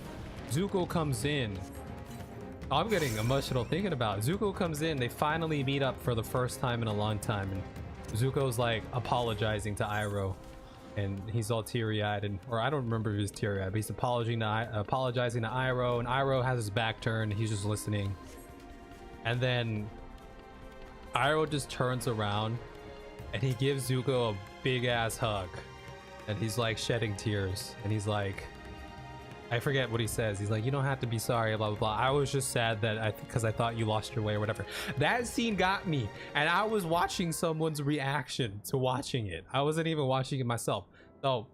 Zuko comes in. I'm getting emotional thinking about it. Zuko comes in, they finally meet up for the first time in a long time, and Zuko's like apologizing to Iroh, and he's all teary-eyed, and or I don't remember if he's teary-eyed, but he's apologizing to Iroh, and Iroh has his back turned, he's just listening. And then Iroh just turns around and he gives Zuko a big ass hug, and he's like shedding tears, and he's like, I forget what he says. He's like, you don't have to be sorry, blah, blah, blah. I was just sad that because I thought you lost your way or whatever. That scene got me, and I was watching someone's reaction to watching it. I wasn't even watching it myself. So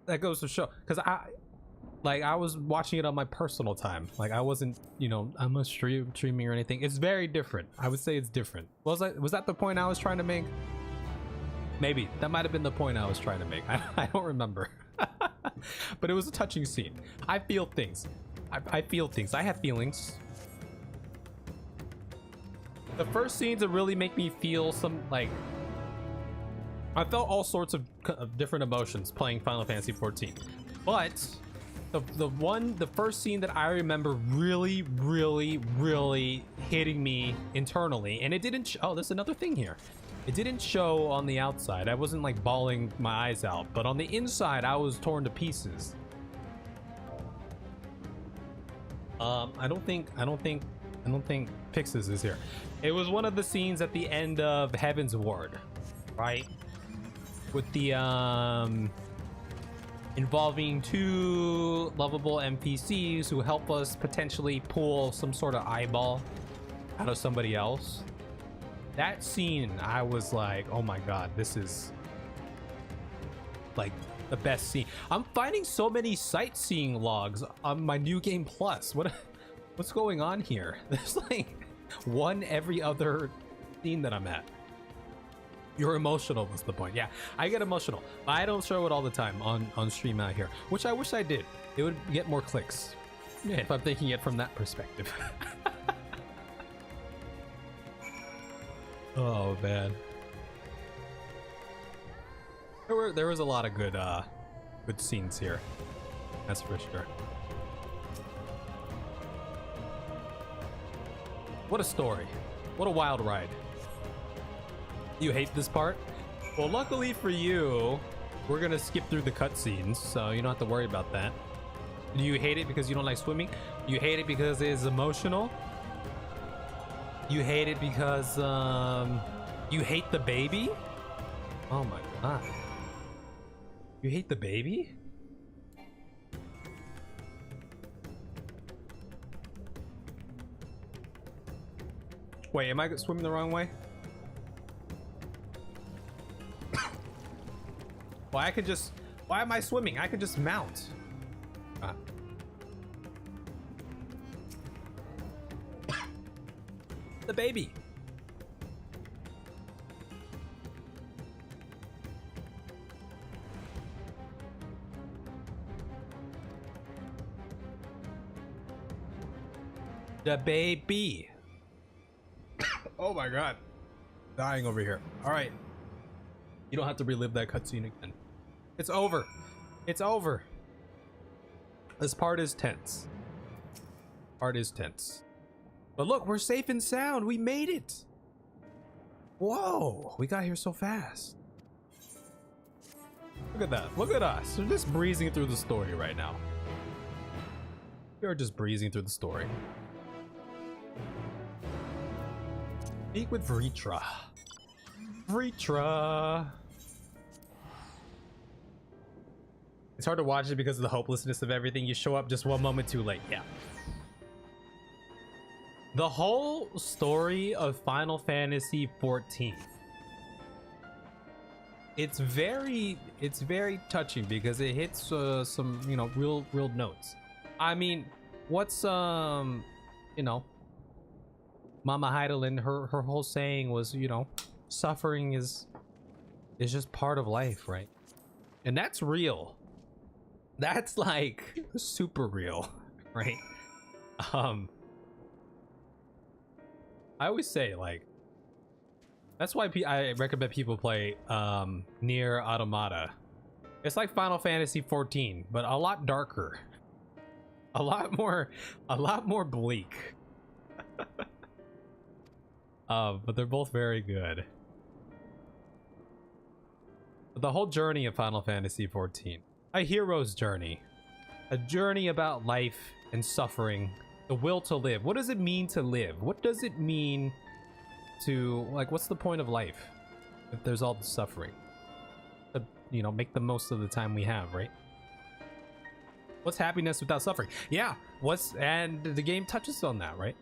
that goes to show, because I was watching it on my personal time. Like I wasn't, you know, I'm not streaming or anything. It's very different. I would say it's different. Was that the point I was trying to make? Maybe that might have been the point I was trying to make. I don't remember. But it was a touching scene. I feel things. I feel things. I have feelings. The first scene to really make me feel some, like, I felt all sorts of different emotions playing Final Fantasy 14. But the first scene that I remember really hitting me internally, and it didn't oh, there's another thing here. It didn't show on the outside. I wasn't like bawling my eyes out, but on the inside I was torn to pieces. I don't think Pixis is here. It was one of the scenes at the end of Heaven's Ward, right? With the involving two lovable NPCs who help us potentially pull some sort of eyeball out of somebody else. That scene, I was like, oh my god, this is like the best scene. I'm finding so many sightseeing logs on my New Game Plus. What's going on here? There's like one every other scene that I'm at. You're emotional was the point. Yeah, I get emotional. I don't show it all the time on stream out here, which I wish I did. It would get more clicks. Yeah, if I'm thinking it from that perspective. Oh man, there was a lot of good scenes here. That's for sure. What a story! What a wild ride. You hate this part? Well, luckily for you, we're gonna skip through the cutscenes, so you don't have to worry about that. Do you hate it because you don't like swimming? You hate it because it's emotional? You hate it because you hate the baby? Oh my god. You hate the baby? Wait, am I swimming the wrong way? Well, I could just, why am I swimming? I could just mount. Ah. The baby. The baby. Oh my god. Dying over here. All right. You don't have to relive that cutscene again. It's over. It's over. This part is tense. Part is tense. But look, we're safe and sound. We made it. Whoa, we got here so fast. Look at that. Look at us. We're just breezing through the story right now. We are just breezing through the story. Speak with Vritra. Vritra. It's hard to watch it because of the hopelessness of everything. You show up just one moment too late. Yeah. The whole story of Final Fantasy XIV. It's very touching because it hits some, you know, real notes. I mean, what's you know, Mama Heidelin, her whole saying was, you know, suffering is just part of life, right? And that's real. That's like super real, right? I always say, like, that's why I recommend people play Nier Automata. It's like Final Fantasy XIV, but a lot darker, a lot more bleak. But they're both very good. But the whole journey of Final Fantasy XIV, a hero's journey, a journey about life and suffering, the will to live. What does it mean to live? What does it mean to, like, what's the point of life if there's all the suffering? To, you know, make the most of the time we have, right? What's happiness without suffering? Yeah, and the game touches on that, right?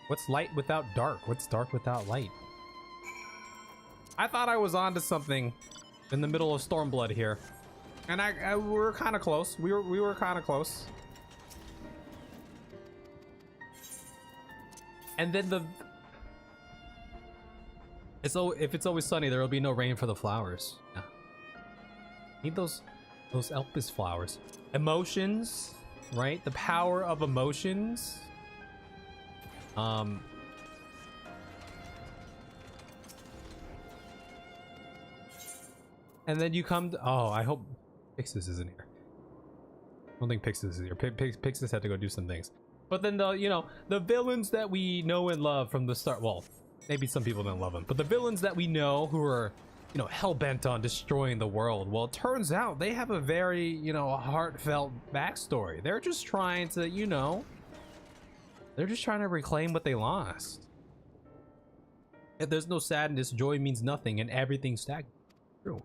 What's light without dark? What's dark without light? I thought I was onto something in the middle of Stormblood here, and we were kind of close. We were kind of close. And then if it's always sunny, there will be no rain for the flowers. Yeah. Need those Elpis flowers. Emotions, right? The power of emotions. And then you come to, oh, I hope Pixis isn't here. I don't think Pixis is here. Pixis had to go do some things. But then the villains that we know and love from the start, well, maybe some people don't love them, but the villains that we know who are, you know, hell-bent on destroying the world, well, it turns out they have a very, you know, heartfelt backstory. They're just trying to, you know, they're just trying to reclaim what they lost. If there's no sadness, joy means nothing, and everything's stagnant. True.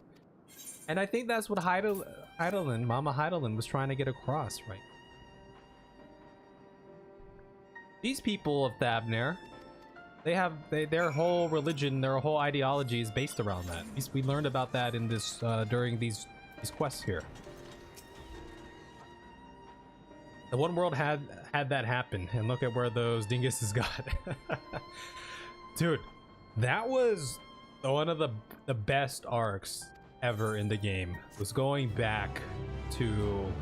And I think that's what Heidelin, Mama Heidelin, was trying to get across, right? These people of Thabner, they have their whole religion, their whole ideology is based around that. We learned about that in this during these quests here. The one world had that happen, and look at where those dinguses got. Dude, that was one of the best arcs ever in the game. Was going back to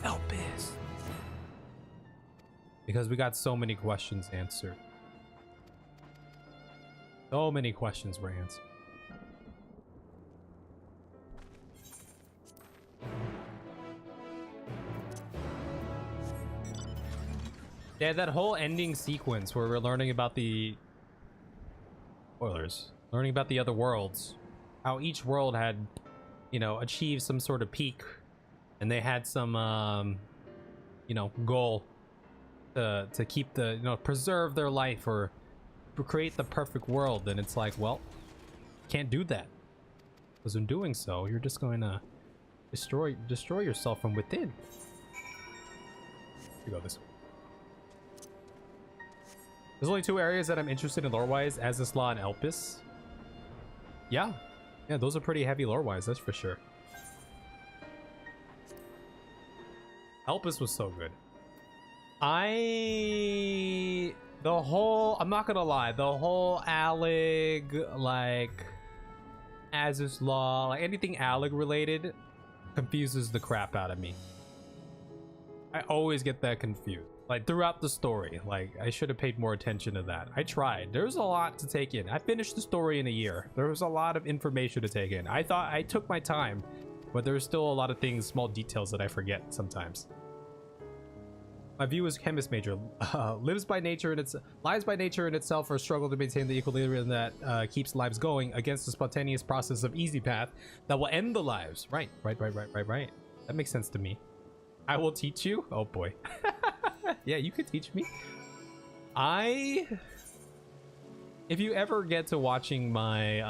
Elpis, because we got so many questions answered. So many questions were answered. Yeah, that whole ending sequence where we're learning about the spoilers, learning about the other worlds, how each world had, you know, achieved some sort of peak, and they had some, you know, goal to keep the, you know, preserve their life or create the perfect world. And it's like, well, can't do that, because in doing so, you're just going to destroy yourself from within. You go this way. There's only two areas that I'm interested in lore-wise, Azislaw and Elpis. Yeah, those are pretty heavy lore-wise, that's for sure. Elpis was so good. I'm not gonna lie, the whole Allig, like, Azislaw, like anything Allig related confuses the crap out of me. I always get that confused. Like, throughout the story, like, I should have paid more attention to that. I tried. There's a lot to take in. I finished the story in a year. There was a lot of information to take in. I thought I took my time, but there's still a lot of things, small details that I forget sometimes. My view as chemist major, lies by nature in itself, or struggle to maintain the equilibrium that keeps lives going against the spontaneous process of easy path that will end the lives. Right. That makes sense to me. I will teach you. Oh boy. Yeah, you could teach me. If you ever get to watching my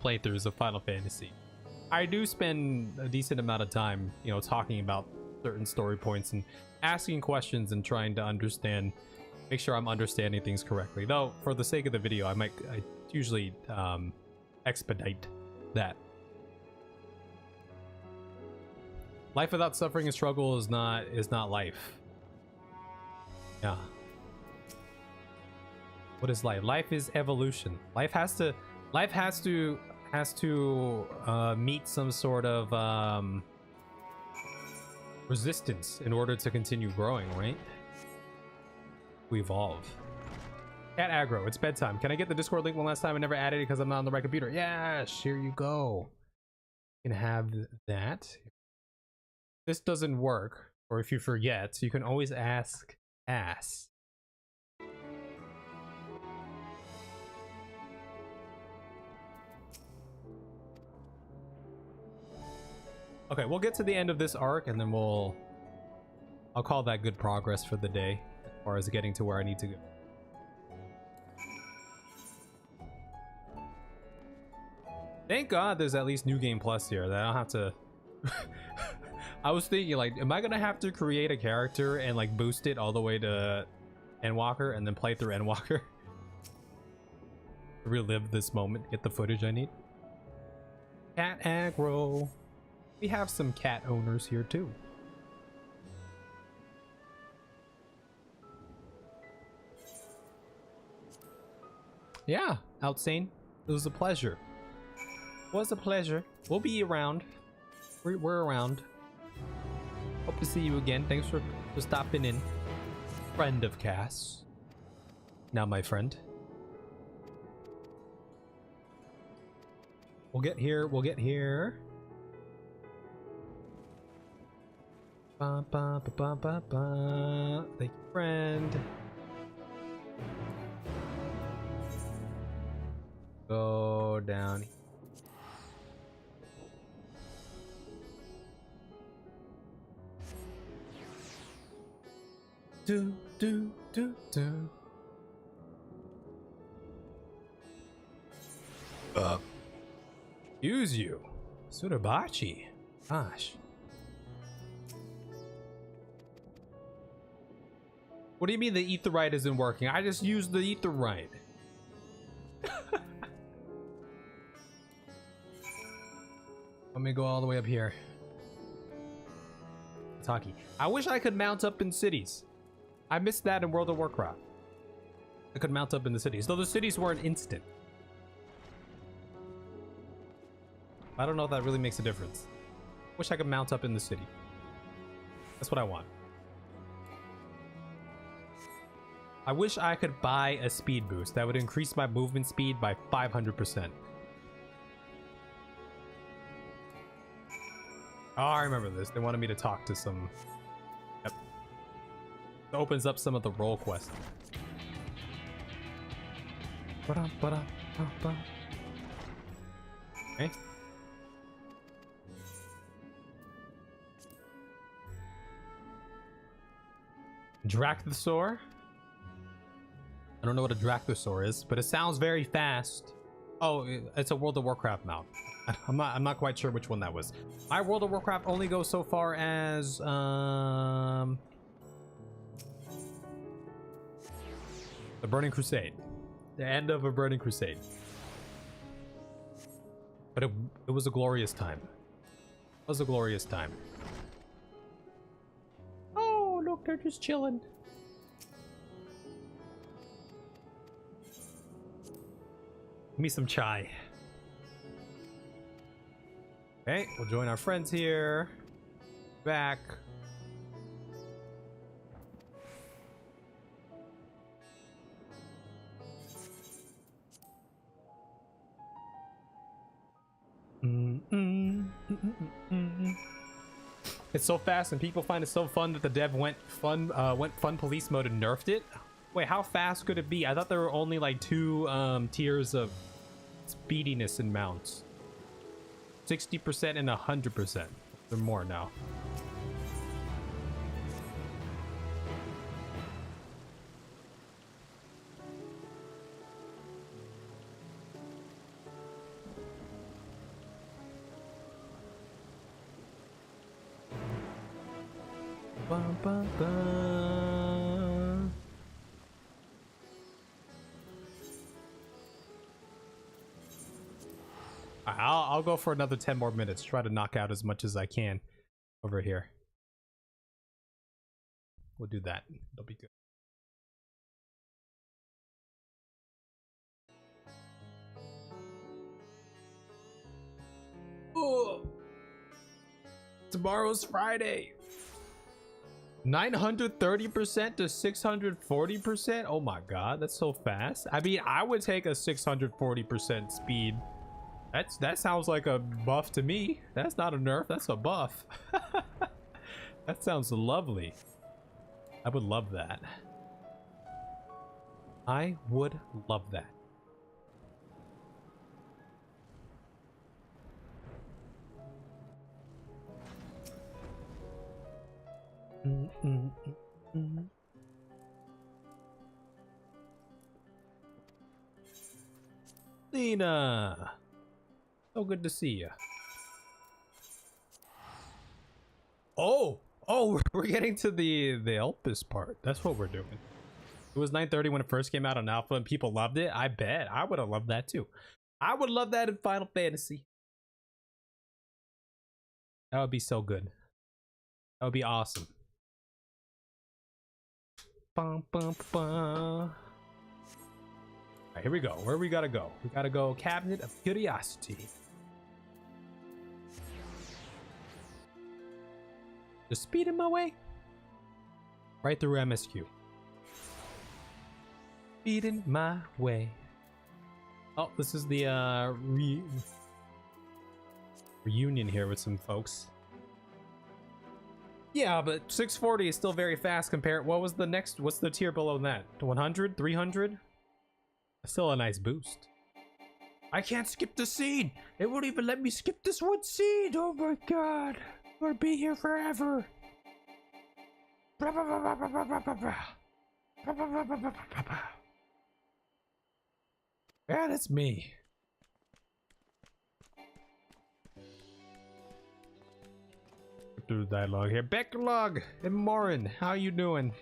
playthroughs of Final Fantasy, I do spend a decent amount of time, you know, talking about certain story points and asking questions and trying to understand, make sure I'm understanding things correctly. Though, for the sake of the video, I usually expedite that. Life without suffering and struggle is not life. Yeah. What is life? Life is evolution. Life has to meet some sort of resistance in order to continue growing, right? We evolve. Cat aggro, it's bedtime. Can I get the Discord link one last time? I never added it because I'm not on the right computer. Yes, here you go. You can have that. If this doesn't work, or if you forget, you can always ask Ass. Okay, we'll get to the end of this arc and then I'll call that good progress for the day as far as getting to where I need to go. Thank God there's at least New Game Plus here that I don't have to I was thinking, like, am I gonna have to create a character and like boost it all the way to Endwalker and then play through Endwalker? Relive this moment, get the footage I need. Cat aggro. We have some cat owners here too. Yeah, Outsane. It was a pleasure. Was a pleasure. We'll be around. We're around. Hope to see you again. Thanks for stopping in. Friend of Cass. Now my friend. We'll get here. We'll get here. Ba, ba, ba, ba, ba, ba. Thank you, friend. Go down here. Do, do, do, do. Use you. Surabachi. Gosh. What do you mean the Aetheryte isn't working? I just used the Aetheryte. Let me go all the way up here. Taki. I wish I could mount up in cities. I missed that in World of Warcraft. I could mount up in the cities, though the cities weren't instant. I don't know if that really makes a difference. Wish I could mount up in the city. That's what I want. I wish I could buy a speed boost that would increase my movement speed by 500%. Oh, I remember this. They wanted me to talk to some... Yep. It opens up some of the role quests. Okay. Dracthosaur? I don't know what a Dracthosaur is, but it sounds very fast. Oh, it's a World of Warcraft mount. I'm not quite sure which one that was. My World of Warcraft only goes so far as the Burning Crusade. The end of a Burning Crusade. But it was a glorious time. It was a glorious time. Oh, look, they're just chilling. Give me some chai. Okay, we'll join our friends here. Back. It's so fast and people find it so fun that the dev went fun police mode and nerfed it. Wait, how fast could it be? I thought there were only like two tiers of speediness in mounts. 60% and 100%. They're more now. Bum, bum, bum. I'll go for another 10 more minutes. Try to knock out as much as I can over here. We'll do that. It'll be good. Oh, tomorrow's Friday. 930% to 640%. Oh my god, that's so fast. I mean, I would take a 640% speed. That sounds like a buff to me. That's not a nerf, that's a buff. That sounds lovely. I would love that. I would love that. Lena, so good to see you. Oh, we're getting to the Elpis part. That's what we're doing. It was 9:30 when it first came out on Alpha and people loved it. I bet I would have loved that too. I would love that in Final Fantasy. That would be so good. That would be awesome. Bum, bum, bum. All right, here we go. Where we gotta go? We gotta go Cabinet of Curiosity. Just speeding my way right through MSQ. Speeding my way. Oh, this is the reunion here with some folks. Yeah, but 640 is still very fast compared. What was the next? What's the tier below that? 100? 300? Still a nice boost. I can't skip the scene. It won't even let me skip this one scene. Oh my god. I'm gonna be here forever. Yeah, that's me. Do the dialogue here. Backlog and Morin, how you doing?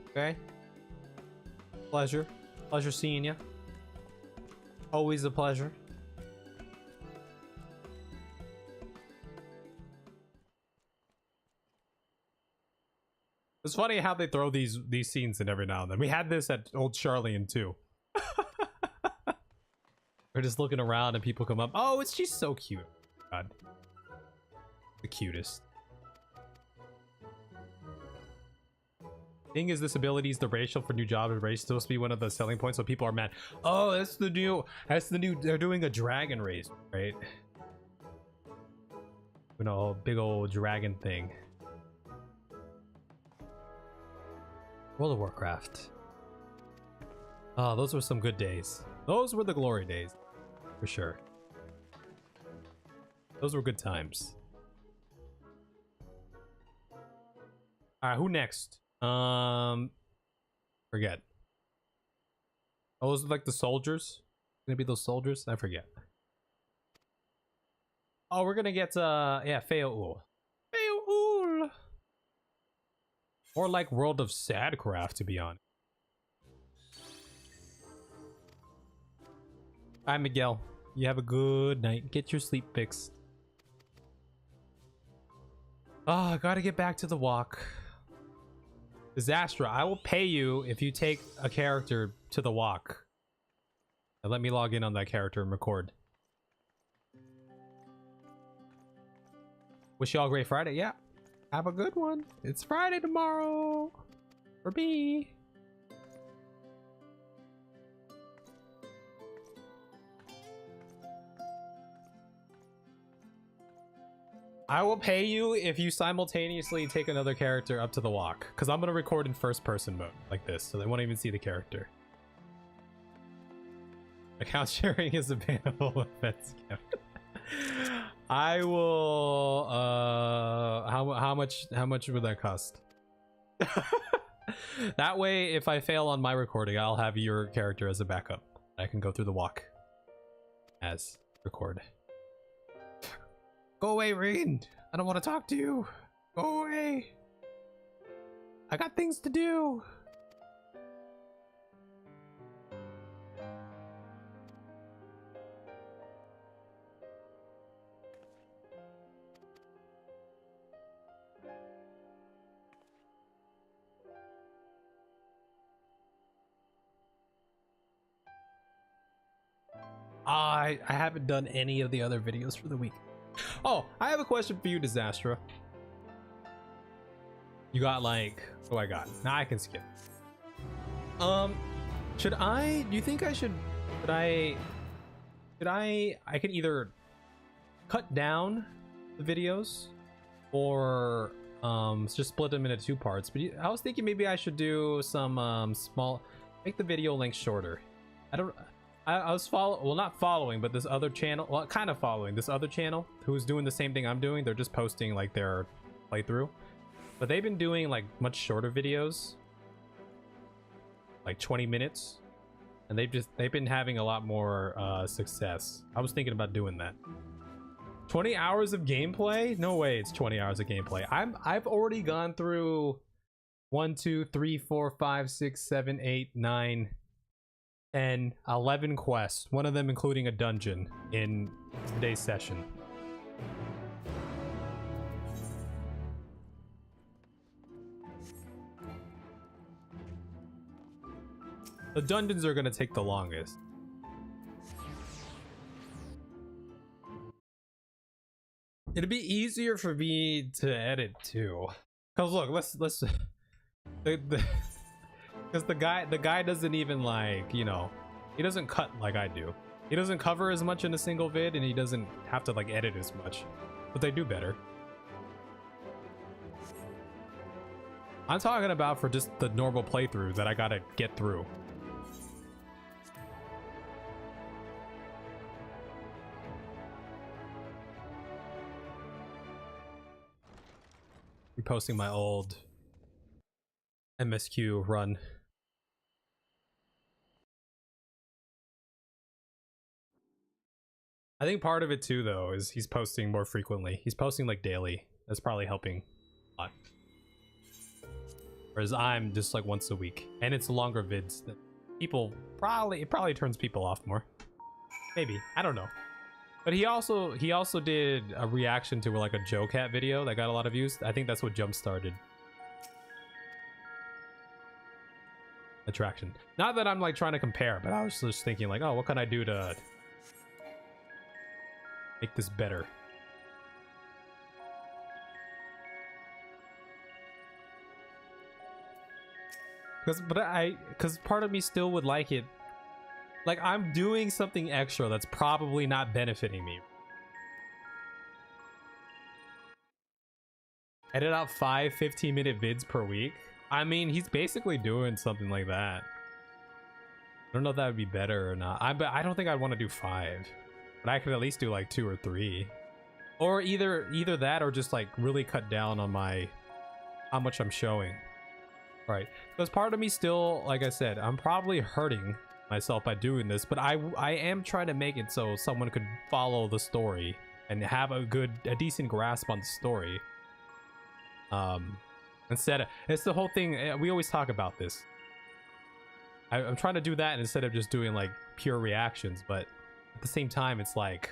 Okay. Pleasure seeing you. Always a pleasure. It's funny how they throw these scenes in every now and then. We had this at Old Charlian too. We're just looking around and people come up. Oh, she's so cute. God. The cutest. Thing is, this ability is the racial for new job and race supposed to be one of the selling points, so people are mad. Oh, that's the new they're doing a dragon race, right? You know, big old dragon thing. World of Warcraft. Oh, those were some good days. Those were the glory days, for sure. Those were good times. All right, who next? Forget. Oh, those are like the soldiers. Gonna be those soldiers? I forget. Oh, we're gonna get yeah, Feoul. Feoul. Or like World of Sadcraft, to be honest. Hi, Miguel. You have a good night. Get your sleep fixed. Oh, I gotta get back to the walk. Disastra, I will pay you if you take a character to the walk. And let me log in on that character and record. Wish you all a great Friday. Yeah. Have a good one. It's Friday tomorrow. For me. I will pay you if you simultaneously take another character up to the walk. Because I'm going to record in first person mode like this. So they won't even see the character. Account sharing is available if that's kept. I will how much would that cost? That way if I fail on my recording, I'll have your character as a backup. I can go through the walk as record. Go away, Rain. I don't want to talk to you. Go away. I got things to do. I haven't done any of the other videos for the week. Oh, I have a question for you, Disastra. You got like, what do I got? Now I can skip. Do you think I should I could either cut down the videos or just split them into 2 parts. But I was thinking maybe I should do some make the video length shorter. I was not following, but this other channel, well, kind of following this other channel who's doing the same thing I'm doing. They're just posting like their playthrough, but they've been doing like much shorter videos, like 20 minutes, and they've been having a lot more success. I was thinking about doing that. 20 hours of gameplay? No way it's 20 hours of gameplay. I've already gone through 1, 2, 3, 4, 5, 6, 7, 8, 9, 10, 11 quests, one of them including a dungeon in today's session. The dungeons are gonna take the longest. It'd be easier for me to edit too. Cause look, let's because the guy doesn't even, like, you know, he doesn't cut like I do. He doesn't cover as much in a single vid, and he doesn't have to like edit as much, but they do better. I'm talking about for just the normal playthrough that I gotta get through. Reposting my old MSQ run. I think part of it too, though, is he's posting more frequently. He's posting like daily. That's probably helping a lot. Whereas I'm just like once a week, and it's longer vids that people it probably turns people off more. Maybe, I don't know. But he also did a reaction to like a Joe Cat video that got a lot of views. I think that's what jump started attraction. Not that I'm like trying to compare, but I was just thinking like, oh, what can I do to make this better? Because part of me still would like it. Like, I'm doing something extra that's probably not benefiting me. Edit out 5 15-minute vids per week. I mean, he's basically doing something like that. I don't know if that would be better or not. But I don't think I'd want to do 5. But I could at least do like 2 or 3. Or either that or just like really cut down on how much I'm showing. Right. Because part of me still, like I said, I'm probably hurting myself by doing this, but I am trying to make it so someone could follow the story and have a decent grasp on the story. Instead of, it's the whole thing, we always talk about this. I'm trying to do that instead of just doing like pure reactions, but at the same time it's like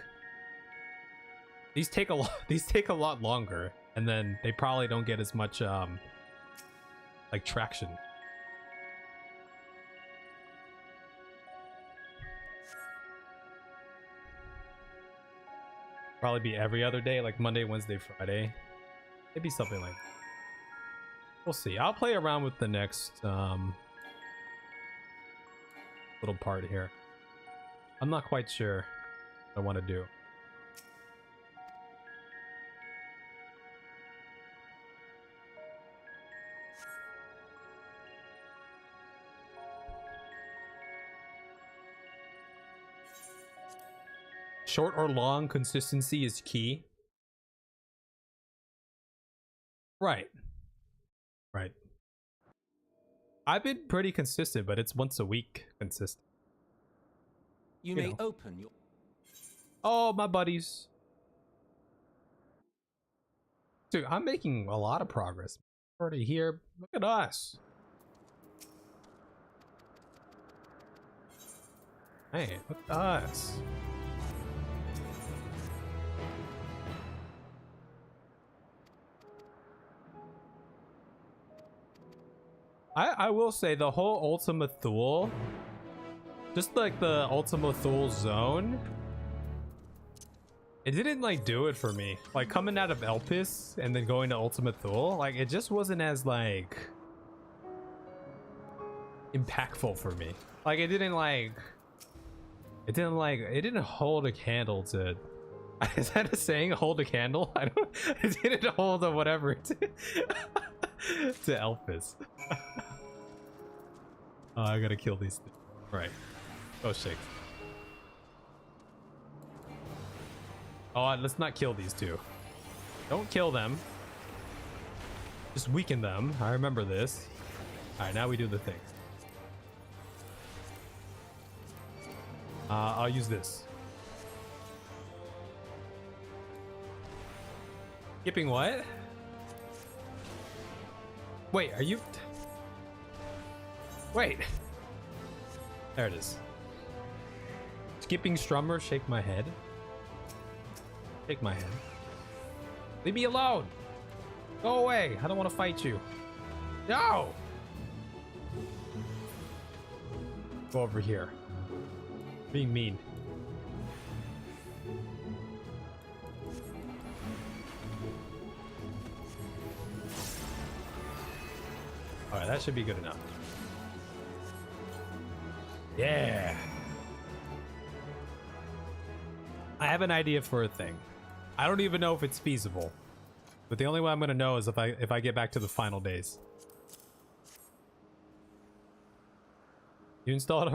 these take a lot longer, and then they probably don't get as much like traction. Probably be every other day, like Monday, Wednesday, Friday. Maybe something like that. We'll see. I'll play around with the next little part here. I'm not quite sure what I want to do. Short or long, consistency is key. Right. Right. I've been pretty consistent, but it's once a week consistent. You may open your... Oh, my buddies. Dude, I'm making a lot of progress. Already here. Look at us. Hey, look at us. I will say the whole Ultima Thule, just like the Ultima Thule zone, it didn't like do it for me. Like coming out of Elpis and then going to Ultima Thule, like it just wasn't as like impactful for me. Like it didn't hold a candle to, is that a saying, hold a candle? I don't, it didn't hold a whatever to Elpis. Oh, I gotta kill these things. Right. Oh, shit. Oh, let's not kill these two. Don't kill them. Just weaken them. I remember this. Alright, now we do the thing. I'll use this. Skipping what? Wait, are you... Wait. There it is. Skipping Strummer, shake my head. Shake my head. Leave me alone. Go away. I don't want to fight you. No. Go over here. Being mean. Alright, that should be good enough. Yeah. I have an idea for a thing. I don't even know if it's feasible, but the only way I'm gonna know is if I get back to the final days. You installed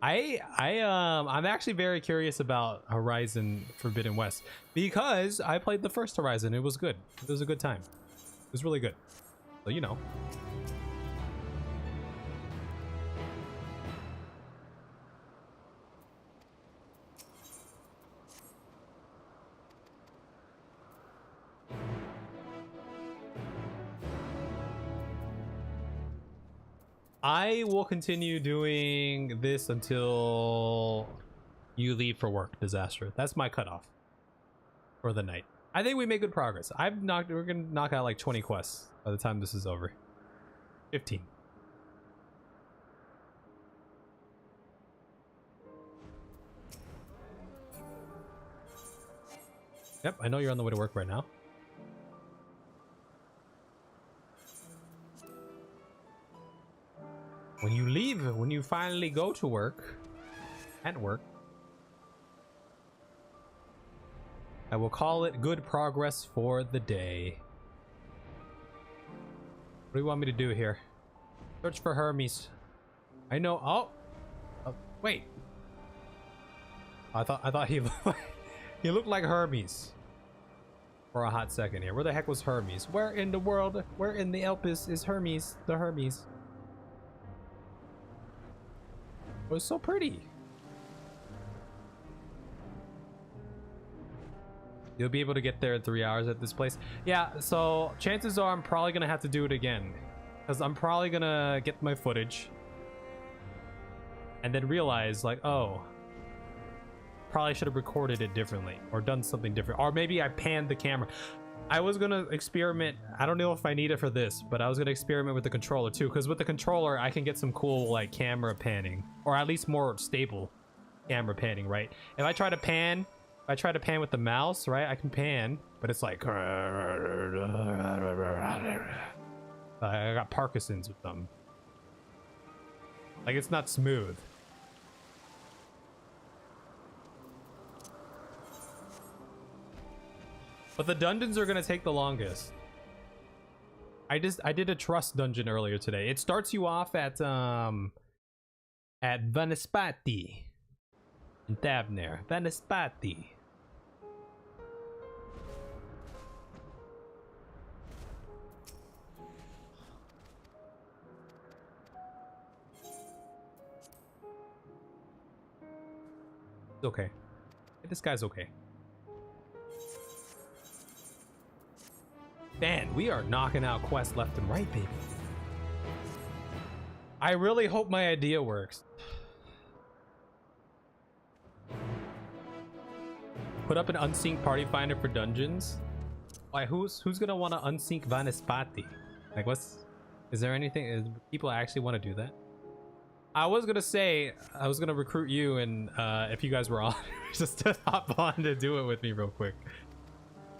I'm actually very curious about Horizon Forbidden West because I played the first Horizon. It was good. It was a good time. It was really good. So you know. I will continue doing this until you leave for work, Disaster. That's my cutoff for the night. I think we made good progress. We're gonna knock out like 20 quests by the time this is over. 15. Yep, I know you're on the way to work right now. When you leave, when you finally go to work, at work, I will call it good progress for the day. What do you want me to do here? Search for Hermes. I know. Oh, wait. I thought he looked like, he looked like Hermes for a hot second here. Where the heck was Hermes? Where in the world? Where in the Elpis is Hermes? The Hermes. It was so pretty. You'll be able to get there in 3 hours at this place. Yeah, so chances are I'm probably gonna have to do it again, because I'm probably gonna get my footage and then realize like, oh, probably should have recorded it differently or done something different, or maybe I panned the camera. I was gonna experiment. I don't know if I need it for this, but I was gonna experiment with the controller too, because with the controller I can get some cool like camera panning, or at least more stable camera panning, right? If I try to pan with the mouse, right, I can pan, but it's like I got Parkinson's with them. Like it's not smooth. But the dungeons are gonna take the longest. I did a trust dungeon earlier today. It starts you off at Vanispati in Thavner. Vanispati. It's okay. This guy's okay. Man, we are knocking out quests left and right, baby. I really hope my idea works. Put up an unsync party finder for dungeons. Why? Who's gonna want to unsync Vanispati? Like, is there anything? People actually want to do that? I was gonna say I was gonna recruit you, and if you guys were on, just to hop on to do it with me real quick.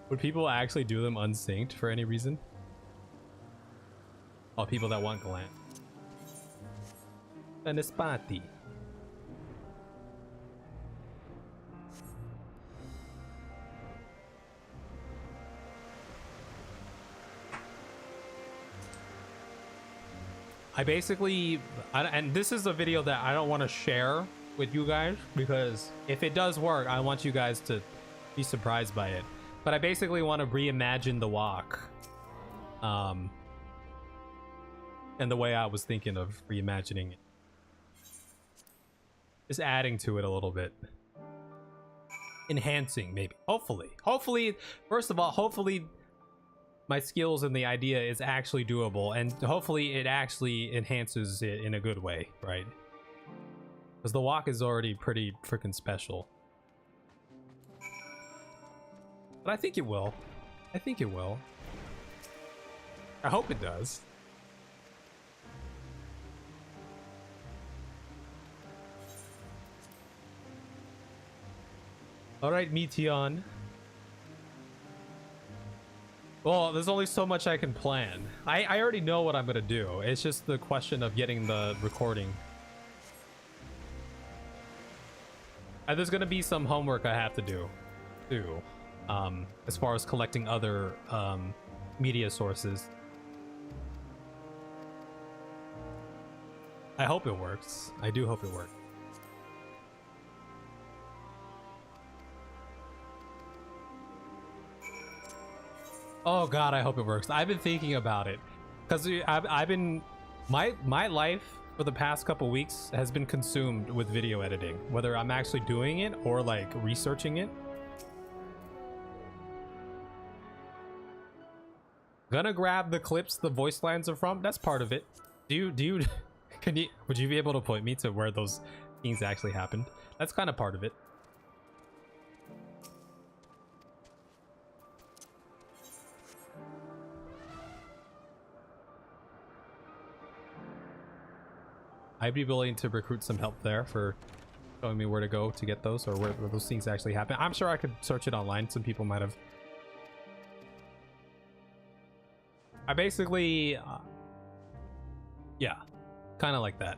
Would people actually do them unsynced for any reason? Oh, people that want Glant. Vanispati. I basically, and this is a video that I don't want to share with you guys, because if it does work, I want you guys to be surprised by it. But I basically want to reimagine the walk, and the way I was thinking of reimagining it, just adding to it a little bit, enhancing maybe, hopefully, first of all, hopefully my skills and the idea is actually doable, and hopefully it actually enhances it in a good way, right? Because the walk is already pretty freaking special. But I think it will. I think it will. I hope it does. Alright, Meteon. Well, there's only so much I can plan. I already know what I'm gonna do. It's just the question of getting the recording. And there's gonna be some homework I have to do, too. As far as collecting other media sources. I hope it works. I do hope it works. Oh god, I hope it works. I've been thinking about it, because I've been my life for the past couple weeks has been consumed with video editing, whether I'm actually doing it or like researching it. Gonna grab the clips the voice lines are from. That's part of it. Do you would you be able to point me to where those things actually happened? That's kind of part of it. I'd be willing to recruit some help there for showing me where to go to get those, or where those things actually happen. I'm sure I could search it online. Some people might have. I basically, yeah, kind of like that.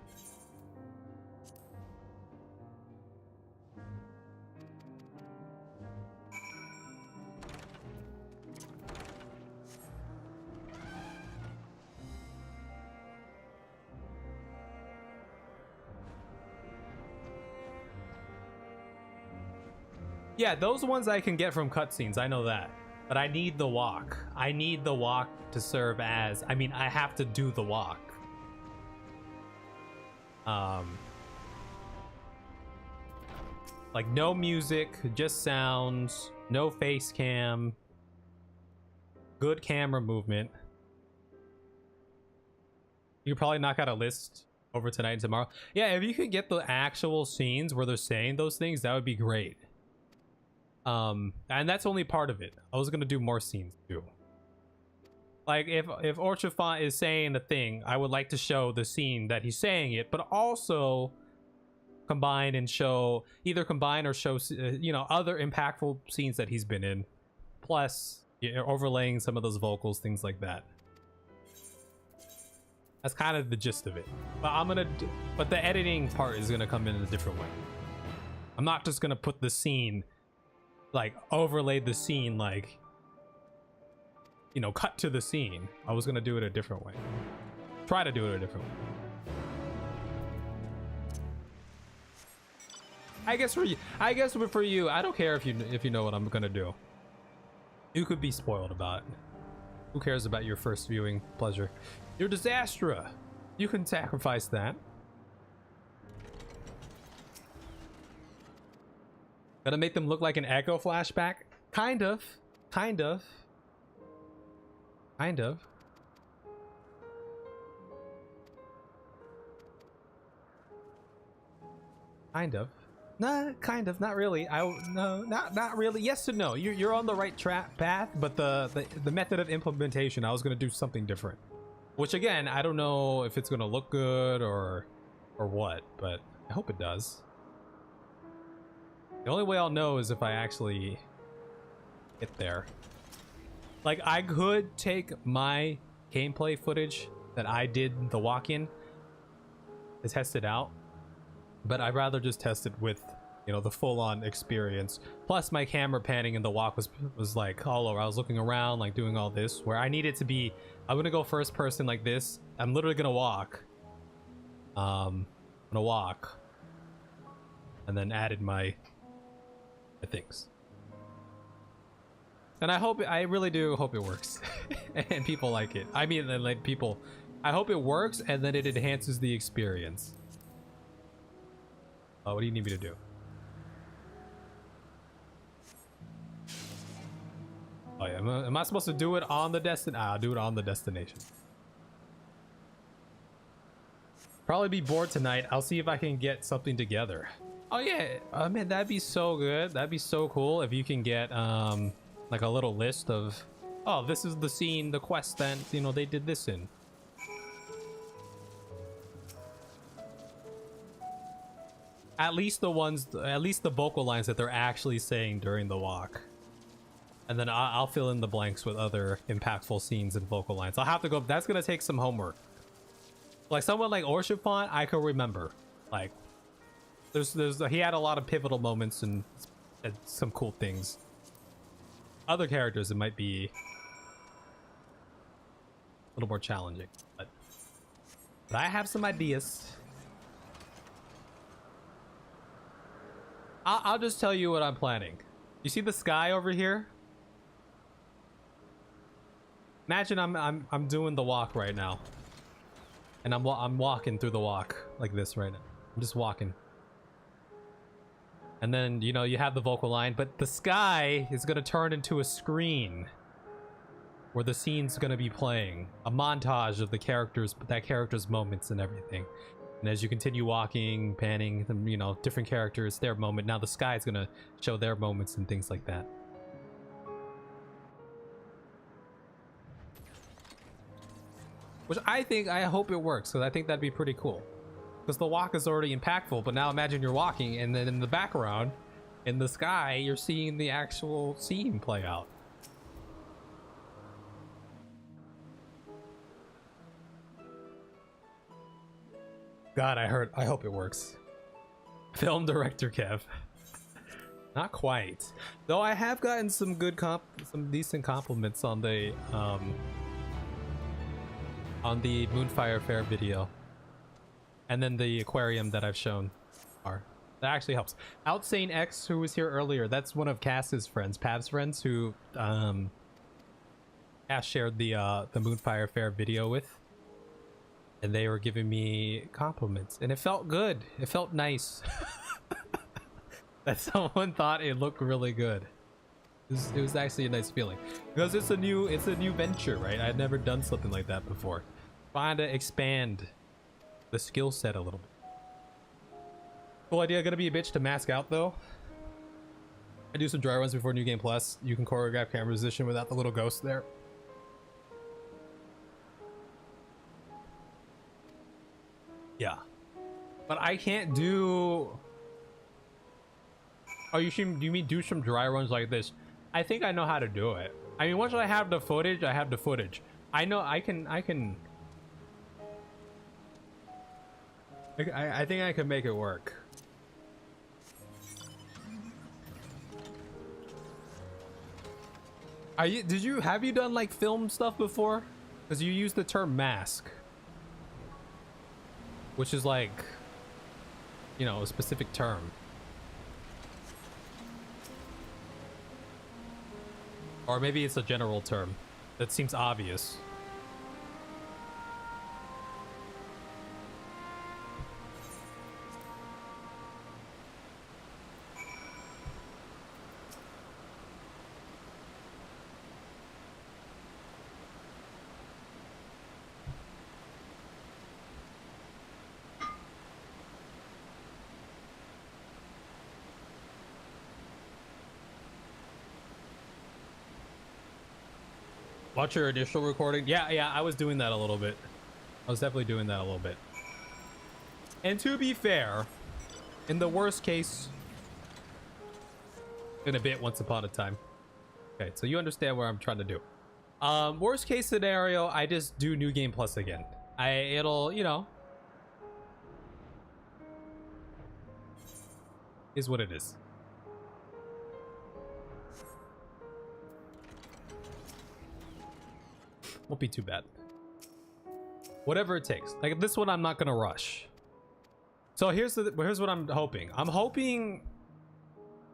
Yeah, those ones I can get from cutscenes, I know that. But I need the walk. I need the walk to serve as... I mean, I have to do the walk. Like, no music, just sounds, no face cam, good camera movement. You could probably knock out a list over tonight and tomorrow. Yeah, if you could get the actual scenes where they're saying those things, that would be great. And that's only part of it. I was gonna do more scenes too. Like if Orchifant is saying a thing, I would like to show the scene that he's saying it, but also combine and show, either combine or show, you know, other impactful scenes that he's been in, plus, you know, overlaying some of those vocals, things like that. That's kind of the gist of it. But but the editing part is gonna come in a different way. I'm not just gonna put the scene, like overlay the scene, like, you know, cut to the scene. I was gonna do it a different way. Try to do it a different way. I guess for you, I don't care if you know what I'm gonna do. You could be spoiled about it. Who cares about your first viewing pleasure? You're Disastra. You can sacrifice that. Gonna make them look like an Echo flashback? Kind of. Kind of. Kind of. Kind of. Nah, kind of. Not really. No, not really. Yes and no. You're on the right path, but the method of implementation, I was gonna do something different. Which again, I don't know if it's gonna look good or what, but I hope it does. The only way I'll know is if I actually get there. Like, I could take my gameplay footage that I did the walk-in to test it out, but I'd rather just test it with, you know, the full-on experience. Plus, my camera panning in the walk was like all over. I was looking around, like doing all this, where I needed to be. I'm gonna go first person like this. I'm literally gonna walk. I'm gonna walk, and then added my things. And I really do hope it works and people like it. I mean, like people, I hope it works and then it enhances the experience. Oh, what do you need me to do? Oh yeah, am I supposed to do it on the I'll do it on the destination. Probably be bored tonight. I'll see if I can get something together. Oh yeah, man, that'd be so good. That'd be so cool if you can get like a little list of, oh, this is the scene, the quest that, you know, they did this in. At least the vocal lines that they're actually saying during the walk. And then I'll fill in the blanks with other impactful scenes and vocal lines. I'll have to go, that's gonna take some homework. Like someone like Orshifont, I can remember. Like, he had a lot of pivotal moments and some cool things. Other characters, it might be a little more challenging, but I have some ideas. I'll just tell you what I'm planning. You see the sky over here? Imagine I'm doing the walk right now, and I'm walking through the walk like this right now. I'm just walking. And then, you know, you have the vocal line, but the sky is going to turn into a screen where the scene's going to be playing. A montage of the characters, that character's moments and everything. And as you continue walking, panning, you know, different characters, their moment. Now the sky is going to show their moments and things like that. Which I hope it works, because I think that'd be pretty cool. Because the walk is already impactful, but now imagine you're walking and then in the background, in the sky, you're seeing the actual scene play out. God, I hope it works. Film director Kev. Not quite. Though I have gotten some some decent compliments on the Moonfire Fair video. And then the aquarium that I've shown are. That actually helps. Outsane X, who was here earlier, that's one of Cass's friends, Pav's friends, who Cass shared the Moonfire Fair video with. And they were giving me compliments. And it felt good. It felt nice. That someone thought it looked really good. It was actually a nice feeling. Because it's a new venture, right? I'd never done something like that before. Trying to expand the skill set a little bit. Cool idea. Gonna be a bitch to mask out though. I do some dry runs before New Game Plus. You can choreograph camera position without the little ghost there. Yeah, but I can't do. Oh, you mean do some dry runs like this? I think I know how to do it. I mean, once I have the footage, I have the footage. I know I can. I think I can make it work. Have you done like film stuff before? Because you use the term mask, which is like, you know, a specific term. Or maybe it's a general term that seems obvious. Watch your initial recording. Yeah, I was doing that a little bit. I was definitely doing that a little bit. And to be fair, in the worst case, in a bit, once upon a time. Okay, so you understand what I'm trying to do. Worst case scenario, I just do New Game Plus again. It'll, you know, is what it is. Won't be too bad. Whatever it takes. Like this one, I'm not gonna rush. So here's what I'm hoping. I'm hoping.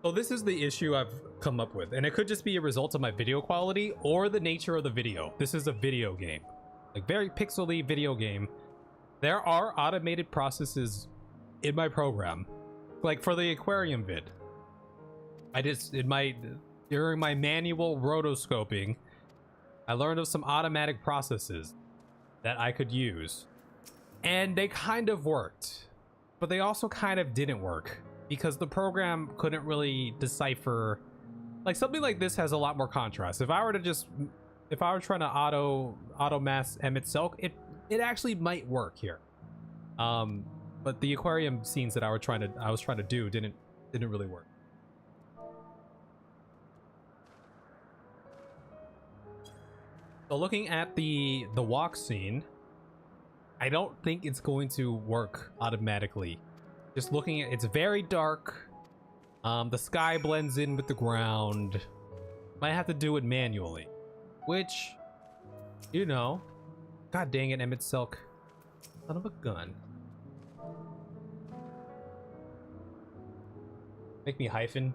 So this is the issue I've come up with, and it could just be a result of my video quality or the nature of the video. This is a video game, like very pixely video game. There are automated processes in my program, like for the aquarium vid. During my manual rotoscoping, I learned of some automatic processes that I could use, and they kind of worked, but they also kind of didn't work because the program couldn't really decipher. Like something like this has a lot more contrast. If I were trying to auto mass Emmett Silk, it actually might work here. But the aquarium scenes that I was trying to do didn't really work. So looking at the walk scene, I don't think it's going to work automatically. Just looking at, it's very dark. The sky blends in with the ground. Might have to do it manually, which, you know, god dang it, Emmett Silk, son of a gun. Make me hyphen.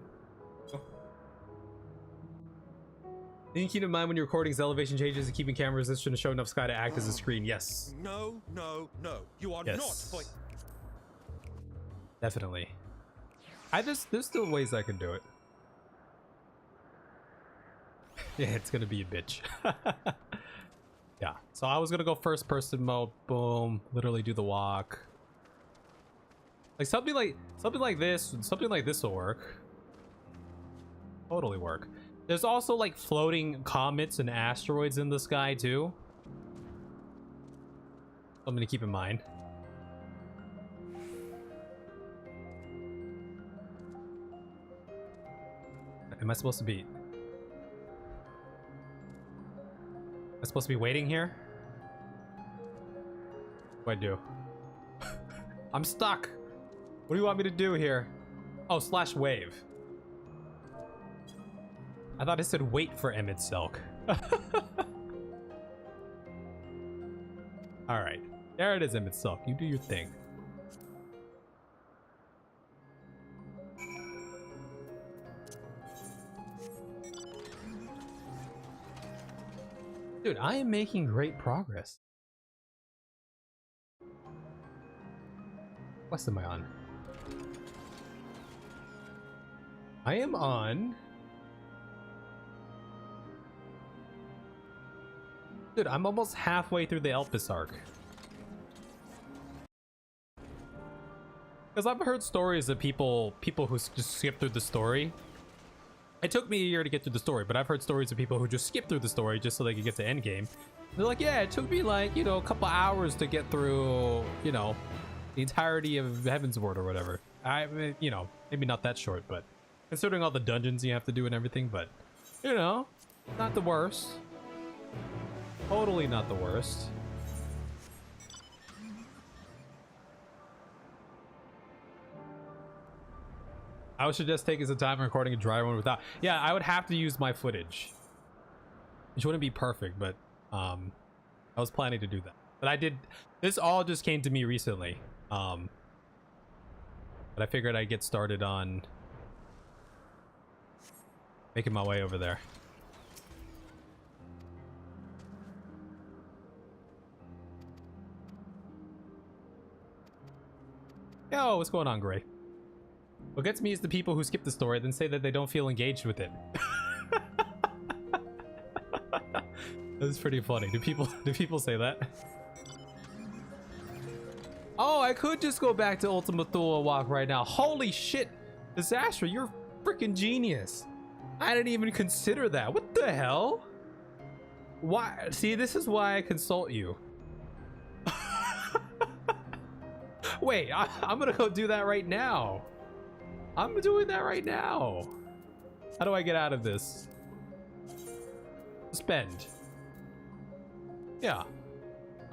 You keep in mind when you're recording elevation changes and keeping camera resistant to show enough sky to act as a screen. Yes. No. You are Yes. not fighting. Definitely. There's still ways I can do it. Yeah, it's gonna be a bitch. Yeah, so I was gonna go first person mode, boom, literally do the walk. Like something like this will work. Totally work. There's also like floating comets and asteroids in the sky too. Something to keep in mind. Am I supposed to be waiting here? What do I do? I'm stuck. What do you want me to do here? Oh, slash wave. I thought it said wait for Emmett Silk. Alright. There it is, Emmett Silk. You do your thing. Dude, I am making great progress. What am I on? I am on... Dude, I'm almost halfway through the Elpis arc. Because I've heard stories of people who just skip through the story. It took me a year to get through the story, but I've heard stories of people who just skip through the story just so they could get to endgame. They're like, yeah, it took me like, you know, a couple hours to get through, you know, the entirety of Heavensward or whatever. You know, maybe not that short, but considering all the dungeons you have to do and everything, but, you know, not the worst. Totally not the worst. I would suggest taking some time and recording a dry one without. Yeah, I would have to use my footage, which wouldn't be perfect, but I was planning to do that. But I did. This all just came to me recently. But I figured I'd get started on making my way over there. Yo, what's going on, Gray? What gets me is the people who skip the story then say that they don't feel engaged with it. That's pretty funny. Do people say that? Oh, I could just go back to Ultima Thule walk right now. Holy shit, Disaster, you're a freaking genius. I didn't even consider that. What the hell? Why? See, this is why I consult you. Wait, I'm gonna go do that right now. I'm doing that right now. How do I get out of this? Spend. Yeah.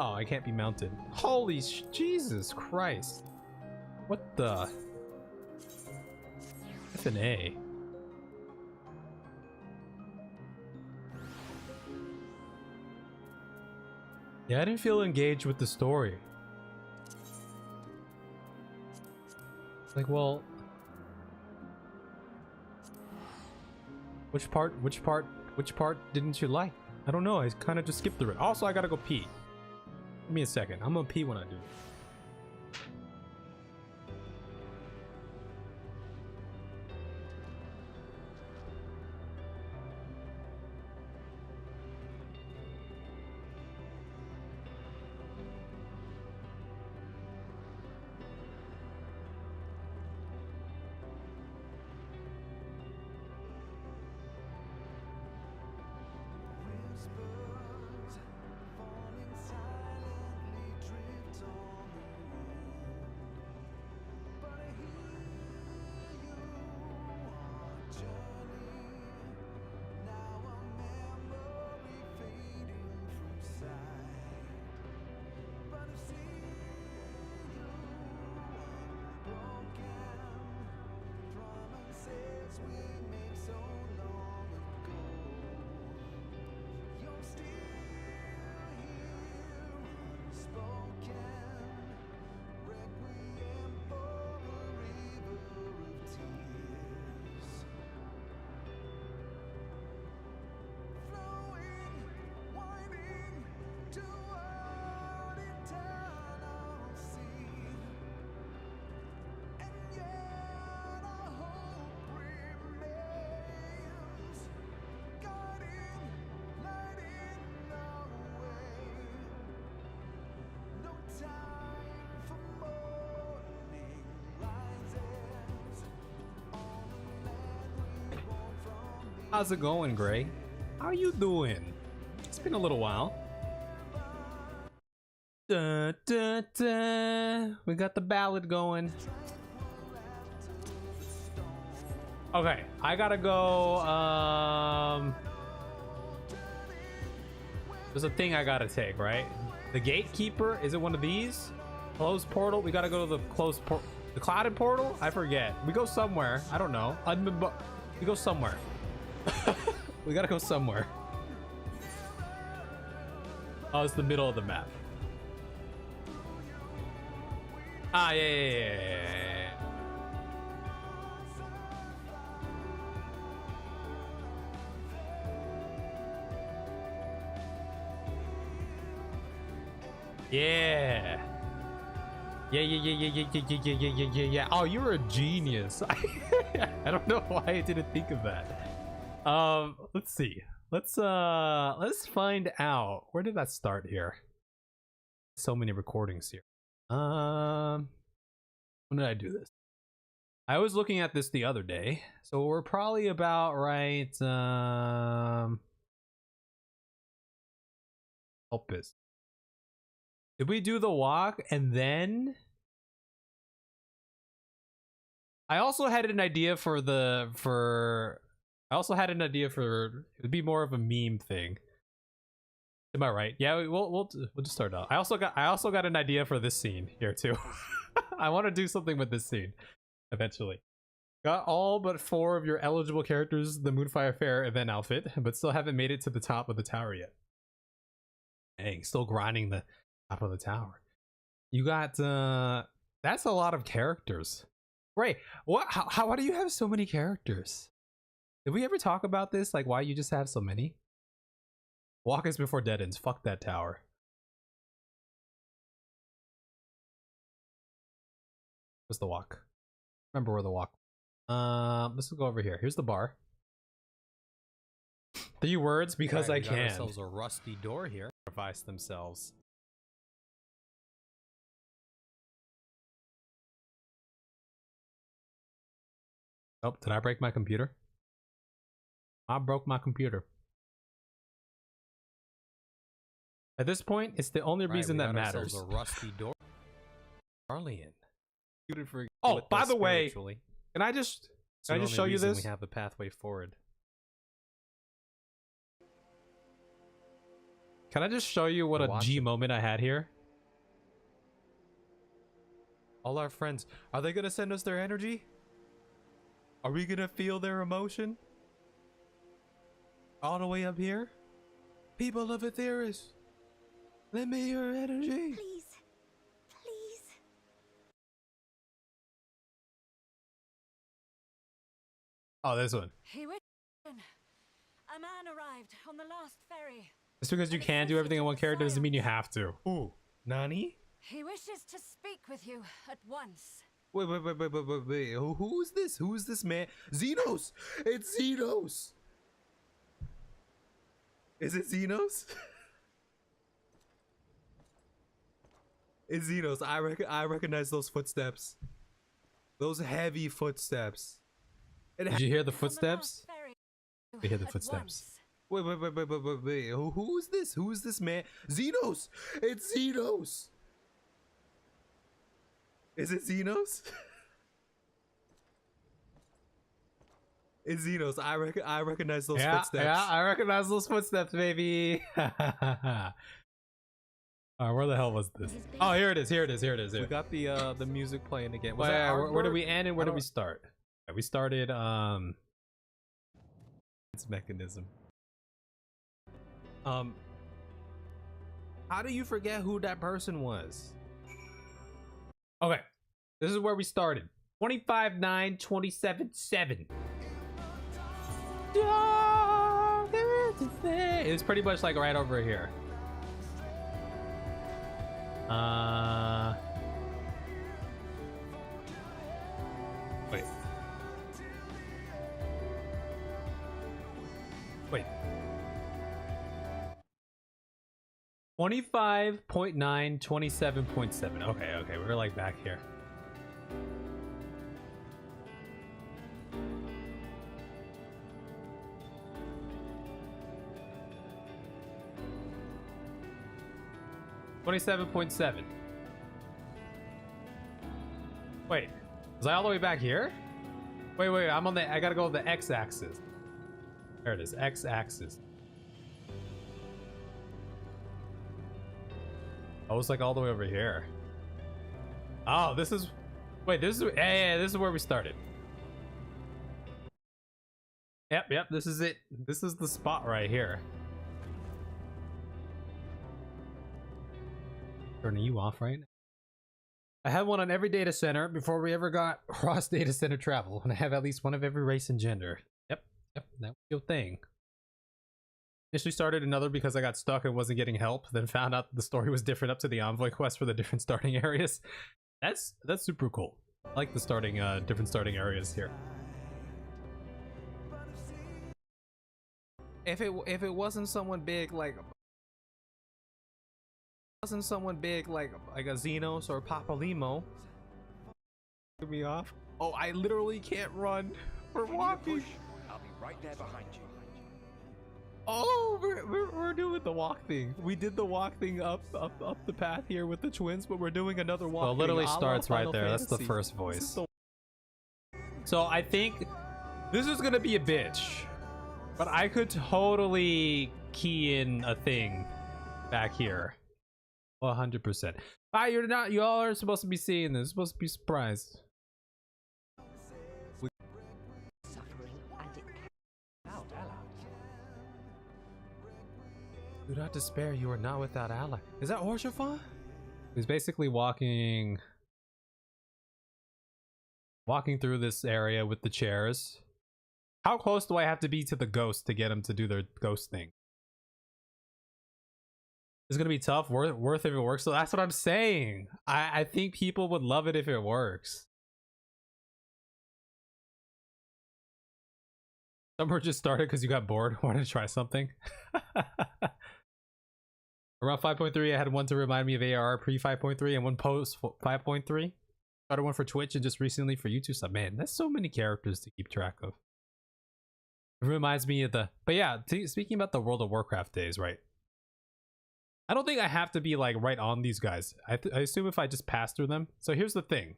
Oh, I can't be mounted. Holy Jesus Christ. What the? F and A. Yeah, I didn't feel engaged with the story. Like, well, which part didn't you like? I don't know. I kind of just skipped through it. Also, I gotta go pee. Give me a second. I'm gonna pee when I do. How's it going, Gray? How you doing? It's been a little while. Da, da, da. We got the ballad going. Okay, I gotta go. There's a thing I gotta take, right? The gatekeeper, is it one of these? Closed portal? We gotta go to the closed portal. The clouded portal? I forget. We go somewhere. I don't know. We go somewhere. We gotta go somewhere. Oh, it's the middle of the map. Ah, yeah. Yeah. Yeah. Oh, you're a genius. I don't know why I didn't think of that. Let's see. Let's find out. Where did that start here? So many recordings here. When did I do this? I was looking at this the other day, so we're probably about right. Help us. Did we do the walk and then? I also had an idea for it would be more of a meme thing. Am I right? Yeah, we'll just start out. I also got an idea for this scene here too. I want to do something with this scene eventually. Got all but 4 of your eligible characters the Moonfire Fair event outfit, but still haven't made it to the top of the tower yet. Dang, still grinding the top of the tower. You got that's a lot of characters. Right. What? Why do you have so many characters? Did we ever talk about this? Like, why you just have so many? Walk is before dead ends. Fuck that tower. Where's the walk? Remember where the walk. Let's go over here. Here's the bar. 3 words because I can. Ourselves a rusty door here. Sacrifice themselves. Oh, did I break my computer? I broke my computer. At this point, it's the only reason that matters. A rusty door. Arlian. Oh, by the way, can I just show you this? We have a pathway forward. Can I just show you what a G moment I had here? All our friends, are they gonna send us their energy? Are we gonna feel their emotion? All the way up here? People of Aetheris, lend me your energy. Please. Please. Oh, this one. A man arrived on the last ferry. Just because you can do everything in one character doesn't mean you have to. Ooh, Nani? He wishes to speak with you at once. Wait. Who's this? Who's this man? Xenos! It's Xenos! Is it Xenos? It's Xenos. I recognize those footsteps. Those heavy footsteps. Did you hear the footsteps? On the last ferry We hear the at footsteps. once. Wait. Who's this? Who's this man? Xenos! It's Xenos! Is it Xenos? It's Xenos. I recognize those footsteps. Yeah, I recognize those footsteps, baby. Alright, where the hell was this? Oh, here it is. We got the music playing again. Was Wait, that where did Artwork? we end and where did we start? We started It's mechanism. How do you forget who that person was? okay. This is where we started. 25-9-27-7. It's pretty much like right over here. Wait. 25.9, 27.7. Okay, we're like back here. $27.7. Wait, was I all the way back here? Wait, I'm on the, I gotta go to the x-axis. There it is, x-axis. I was like all the way over here. Oh, this is, wait, this is, yeah, this is where we started. Yep, this is it. This is the spot right here. Turning you off right now. I had one on every data center before we ever got cross data center travel, and I have at least one of every race and gender. Yep, that was your thing. Initially started another because I got stuck and wasn't getting help, then found out the story was different up to the envoy quest for the different starting areas. That's super cool. I like the starting different starting areas here. If it wasn't someone big like a Xenos or Papalimo, get me off. Oh, I literally can't run. We're walking. I'll be right there behind you. Oh, we're doing the walk thing. We did the walk thing up the path here with the twins, but we're doing another walk. Well, it literally thing, starts right Final there. That's the Fantasy. first voice. So I think this is gonna be a bitch, but I could totally key in a thing back here. 100%. Ah, you're not. You all are supposed to be seeing this. Supposed to be surprised. Suffering and it Out, Ella. Do not despair. You are not without ally. Is that Orshafon? He's basically walking through this area with the chairs. How close do I have to be to the ghost to get him to do their ghost thing? It's gonna be tough. Worth if it works. So that's what I'm saying. I think people would love it if it works. Some were just started because you got bored, wanted to try something. Around 5.3, I had one to remind me of ARR pre 5.3 and one post 5.3. Started one for Twitch and just recently for YouTube. So man, that's so many characters to keep track of. It reminds me of the, but yeah, speaking about the World of Warcraft days, right? I don't think I have to be like right on these guys. I assume if I just pass through them. So here's the thing.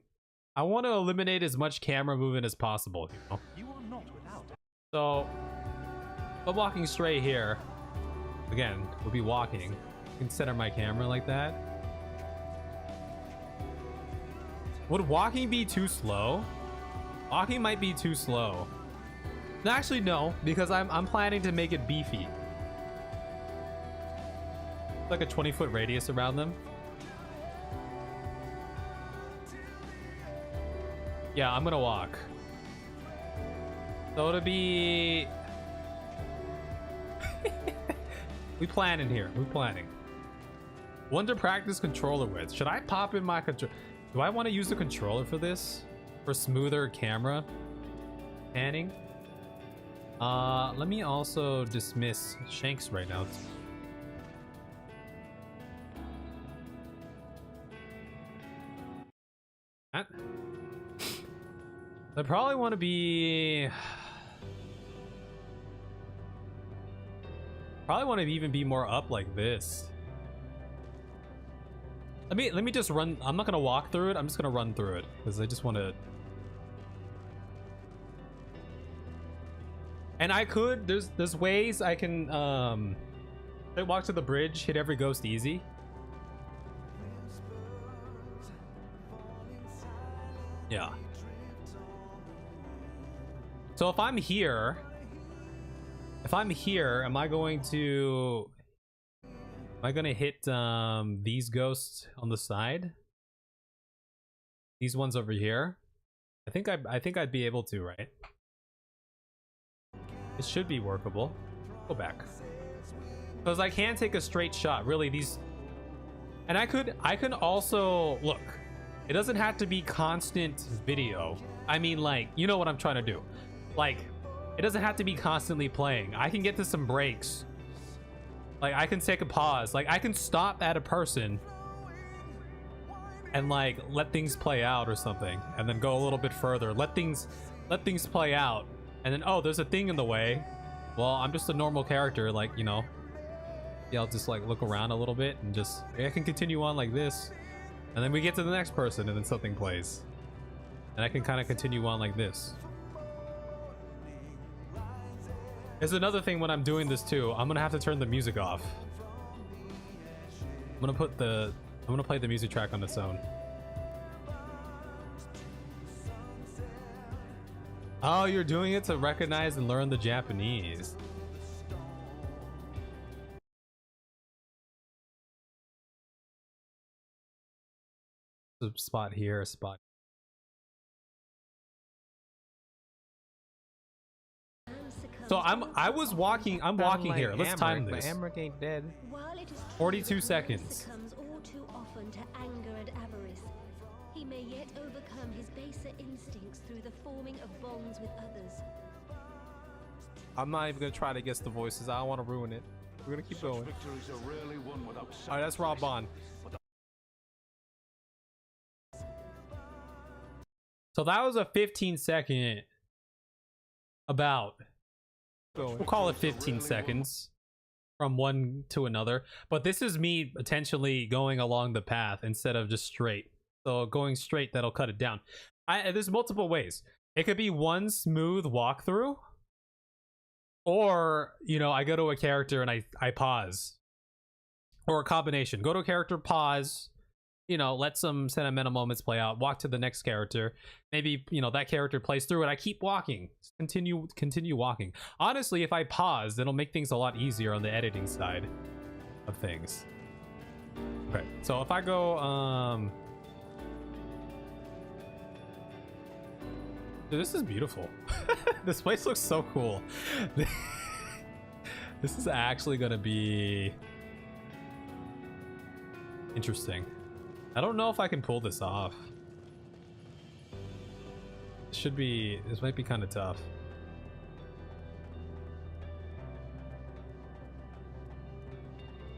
I want to eliminate as much camera movement as possible, you know? You are not without it. So if I'm walking straight here, again, we'll be walking. I can center my camera like that. Would walking be too slow? Walking might be too slow. No, actually, no, because I'm planning to make it beefy. Like a 20-foot radius around them. Yeah, I'm gonna walk. So it'll be... We planning here. We planning. One to practice controller with. Should I pop in my controller? Do I want to use the controller for this? For smoother camera panning? Let me also dismiss Shanks right now. That. I probably want to be... Probably want to even be more up like this. Let me just run. I'm not gonna walk through it. I'm just gonna run through it because I just want to. And I could. There's ways I can walk to the bridge, hit every ghost easy. Yeah. So if I'm here, am I going to hit these ghosts on the side? These ones over here? I think I'd be able to, right? It should be workable. Go back. Because I can take a straight shot, really. These, and I can also look. It doesn't have to be constant video. I mean, like, you know what I'm trying to do. Like, it doesn't have to be constantly playing. I can get to some breaks. Like, I can take a pause. Like, I can stop at a person and like let things play out or something, and then go a little bit further. Let things play out, and then, oh, there's a thing in the way. Well, I'm just a normal character, like, you know. Yeah, I'll just like look around a little bit and just, I can continue on like this, and then we get to the next person, and then something plays, and I can kind of continue on like this. There's another thing when I'm doing this too. I'm gonna have to turn the music off. I'm gonna play the music track on its own. Oh, you're doing it to recognize and learn the Japanese. A spot here, a spot. So I'm walking like here. Let's time this. Amric ain't dead. 42 seconds. Succumbs all too often to anger and avarice. He may yet overcome his baser instincts through the forming of bonds with others. I'm not even gonna try to guess the voices. I don't want to ruin it. We're gonna keep going. All right, that's Rob Bond. So that was a 15-second about. We'll call it 15 seconds from one to another, but this is me potentially going along the path instead of just straight. So going straight, that'll cut it down. There's multiple ways. It could be one smooth walkthrough, or, you know, I go to a character and I pause, or a combination. Go to a character, pause, you know, let some sentimental moments play out, walk to the next character. Maybe, you know, that character plays through it. I keep walking, continue walking. Honestly, if I pause, it'll make things a lot easier on the editing side of things. Okay, so if I go, dude, this is beautiful. This place looks so cool. This is actually gonna be interesting. I don't know if I can pull this off. This might be kind of tough.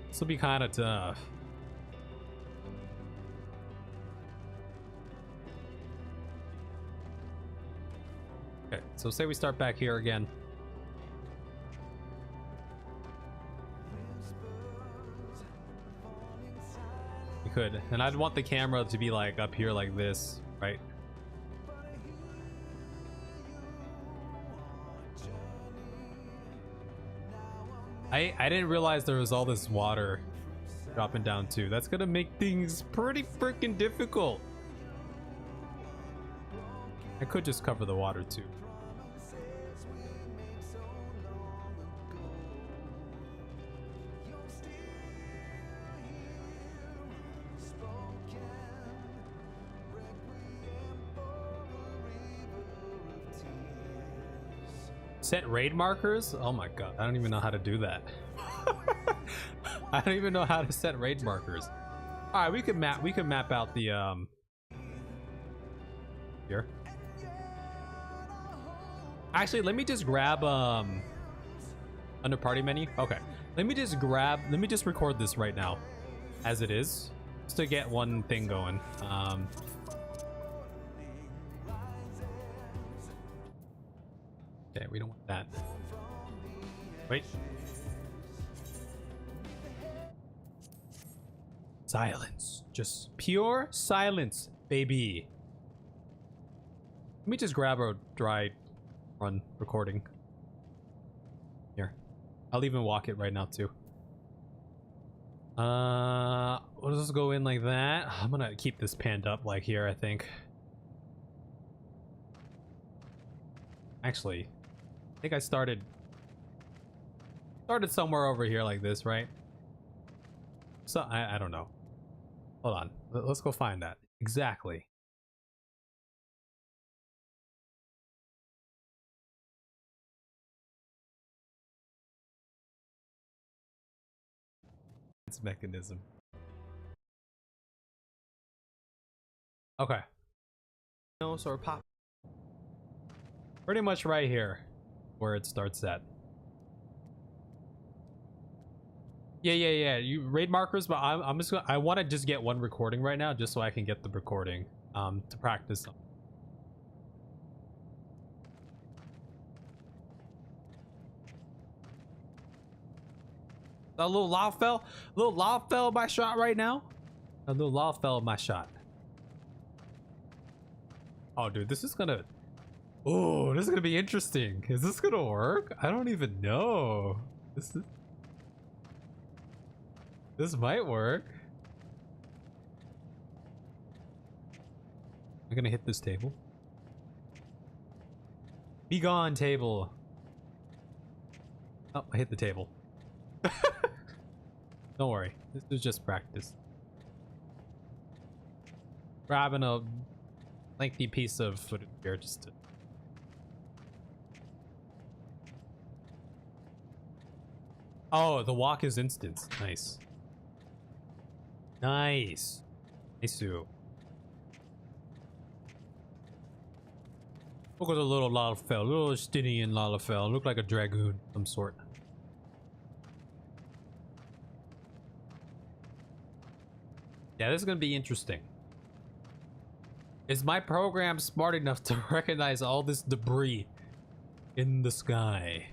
This will be kind of tough. Okay, so say we start back here again. We could. And I'd want the camera to be like up here like this, right? I didn't realize there was all this water dropping down too. That's gonna make things pretty freaking difficult. I could just cover the water too. Set raid markers? Oh my god, I don't even know how to do that. I don't even know how to set raid markers. All right, we could map out the here. Actually, let me just grab under party menu. Okay. Let me just record this right now as it is, just to get one thing going. Okay, we don't want that. Wait. Silence. Just pure silence, baby. Let me just grab a dry run recording. Here. I'll even walk it right now too. We'll just go in like that. I'm gonna keep this panned up like here, I think. Actually, I think I started somewhere over here like this, right? So I don't know. Hold on. Let's go find that. Exactly. Its mechanism. Okay. No, sort of pop. Pretty much right here where it starts at. Yeah. You raid markers, but I'm just gonna, I want to just get one recording right now just so I can get the recording to practice. A little lob fell my shot right now. A little lob fell my shot. Oh, dude, this is gonna. Oh, this is gonna be interesting. Is this gonna work? I don't even know. This might work. I'm gonna hit this table. Be gone, table. Oh, I hit the table. Don't worry, this is just practice. Grabbing a lengthy piece of footage here just to. Oh, the walk is instant. Nice. Nice. Nice. Look at the little Lalafell, little Estinian Lalafell. Look like a dragoon of some sort. Yeah, this is gonna be interesting. Is my program smart enough to recognize all this debris in the sky?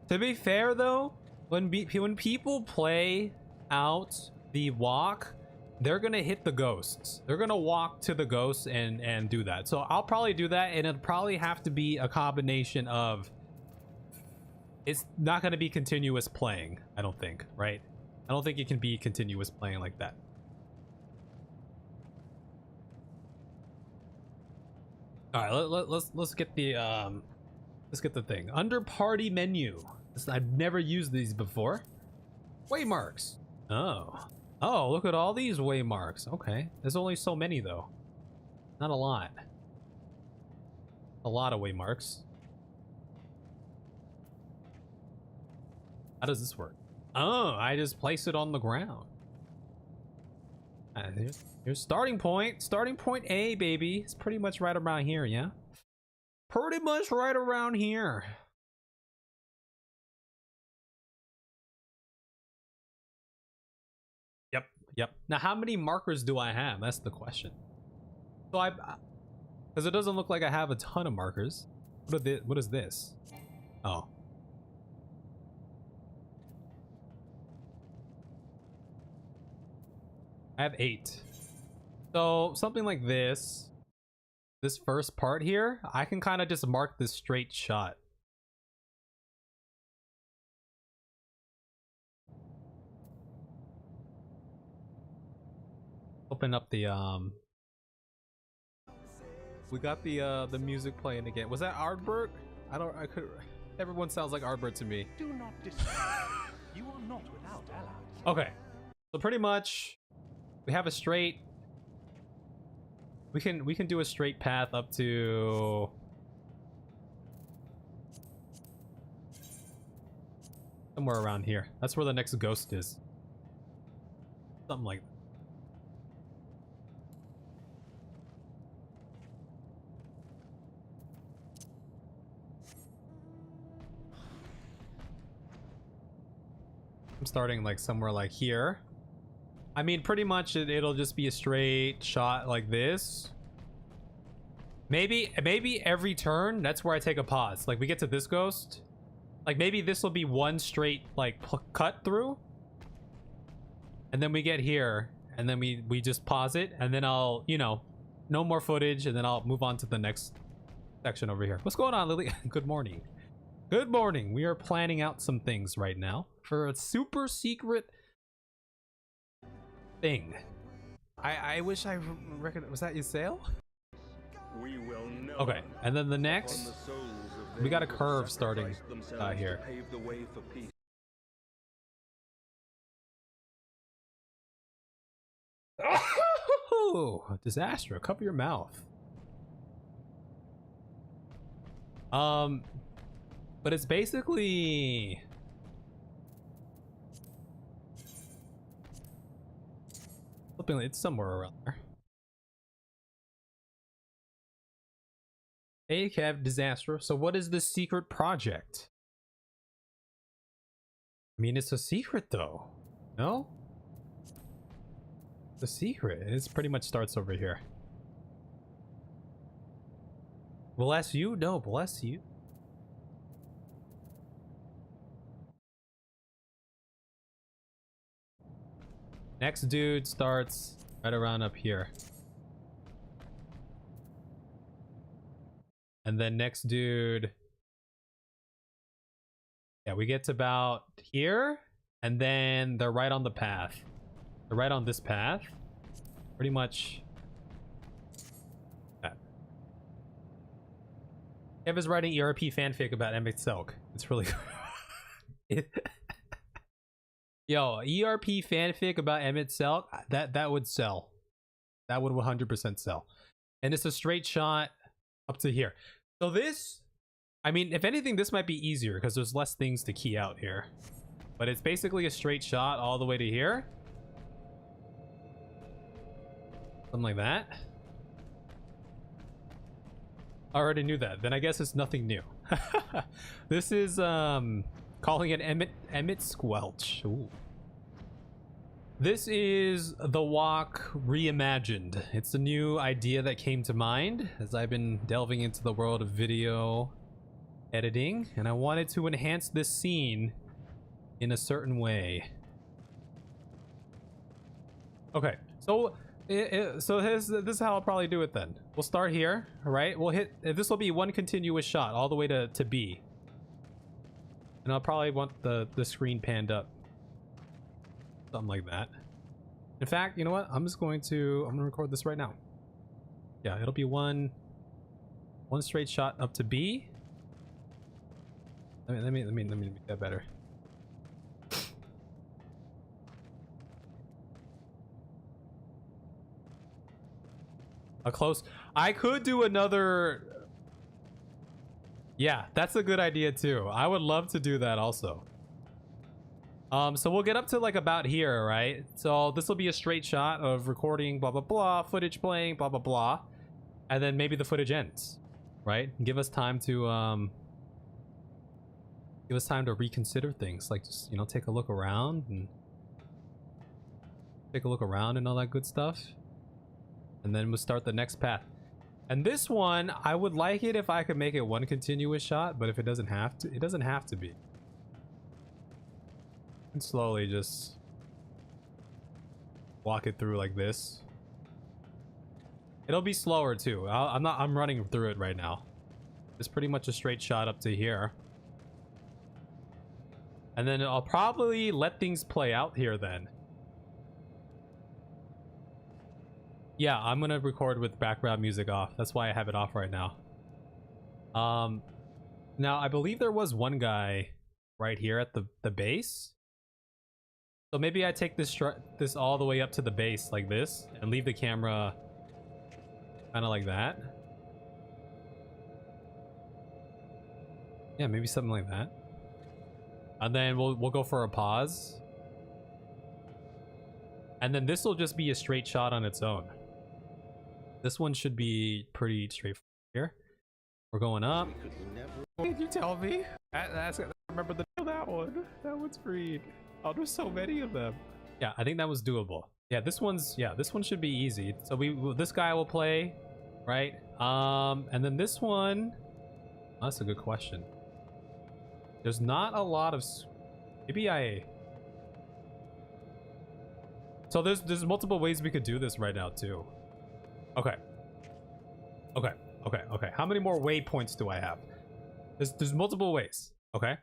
To be fair though, when people play out the walk, they're gonna hit the ghosts. They're gonna walk to the ghosts and do that. So I'll probably do that, and it'll probably have to be a combination of. It's not gonna be continuous playing, I don't think, right? I don't think it can be continuous playing like that. All right, let's get the thing under party menu. I've never used these before. Waymarks. Oh, look at all these waymarks. Okay, there's only so many though. Not a lot. A lot of waymarks. How does this work? Oh, I just place it on the ground. Here's starting point. Starting point A, baby. It's pretty much right around here, yeah? Pretty much right around here. Yep. Now, how many markers do I have? That's the question. So because it doesn't look like I have a ton of markers. What is this? Oh. I have 8. So something like this. This first part here, I can kind of just mark this straight shot. Open up the We got the music playing again. Was that Ardbert? I could. Everyone sounds like Ardbert to me. Do not despair. You are not without allies. Okay, so pretty much we have a straight. We can do a straight path up to somewhere around here. That's where the next ghost is. Something like that. I'm starting like somewhere like here. I mean, pretty much it'll just be a straight shot like this. Maybe every turn, that's where I take a pause. Like we get to this ghost. Like maybe this will be one straight like cut through. And then we get here and then we just pause it and then I'll, you know, no more footage and then I'll move on to the next section over here. What's going on, Lily? Good morning. Good morning. We are planning out some things right now for a super secret thing. I wish I recognize. Was that your sale? We will know. Okay, and then the next, we got a curve starting here. Pave the way for peace. Oh, disaster! Cover your mouth. But it's basically it's somewhere around there. Hey, Kev, disaster. So what is the secret project? I mean, it's a secret though. No? It's a secret. It pretty much starts over here. Bless you? No, bless you. Next dude starts right around up here. And then next dude. Yeah, we get to about here. And then they're right on the path. They're right on this path. Pretty much. That. Kev is writing ERP fanfic about Emmett Selk. It's really good. Yo, ERP fanfic about Emmett Selk, that would sell. That would 100% sell. And it's a straight shot up to here. So this, I mean, if anything, this might be easier because there's less things to key out here. But it's basically a straight shot all the way to here. Something like that. I already knew that. Then I guess it's nothing new. This is calling it Emmett Squelch. Ooh. This is the walk reimagined. It's a new idea that came to mind as I've been delving into the world of video editing, and I wanted to enhance this scene in a certain way. Okay, so this is how I'll probably do it then. We'll start here, all right? We'll hit, this will be one continuous shot all the way to B. And I'll probably want the screen panned up. Something like that. In fact, you know what? I'm gonna record this right now. Yeah, it'll be one straight shot up to B. Let me make that better. A close. I could do another. Yeah, that's a good idea too. I would love to do that also. So we'll get up to like about here, right? So this will be a straight shot of recording, blah blah blah, footage playing, blah blah blah, and then maybe the footage ends, right? Give us time to reconsider things, like just, you know, take a look around and all that good stuff, and then we'll start the next path. And this one, I would like it if I could make it one continuous shot, but if it doesn't have to, it doesn't have to be. And slowly just walk it through like this. It'll be slower too. I'm running through it right now. It's pretty much a straight shot up to here. And then I'll probably let things play out here then. Yeah, I'm gonna record with background music off. That's why I have it off right now. Now I believe there was one guy right here at the base. So maybe I take this all the way up to the base like this and leave the camera kind of like that. Yeah, maybe something like that. And then we'll go for a pause. And then this will just be a straight shot on its own. This one should be pretty straightforward here. We're going up. Did you tell me? I remember that one. That one's free. Oh, there's so many of them. Yeah, I think that was doable. Yeah, this one should be easy. So this guy will play, right? And then this one, oh, that's a good question. There's not a lot of, so there's multiple ways we could do this right now too. Okay. How many more waypoints do I have? There's multiple ways. Okay.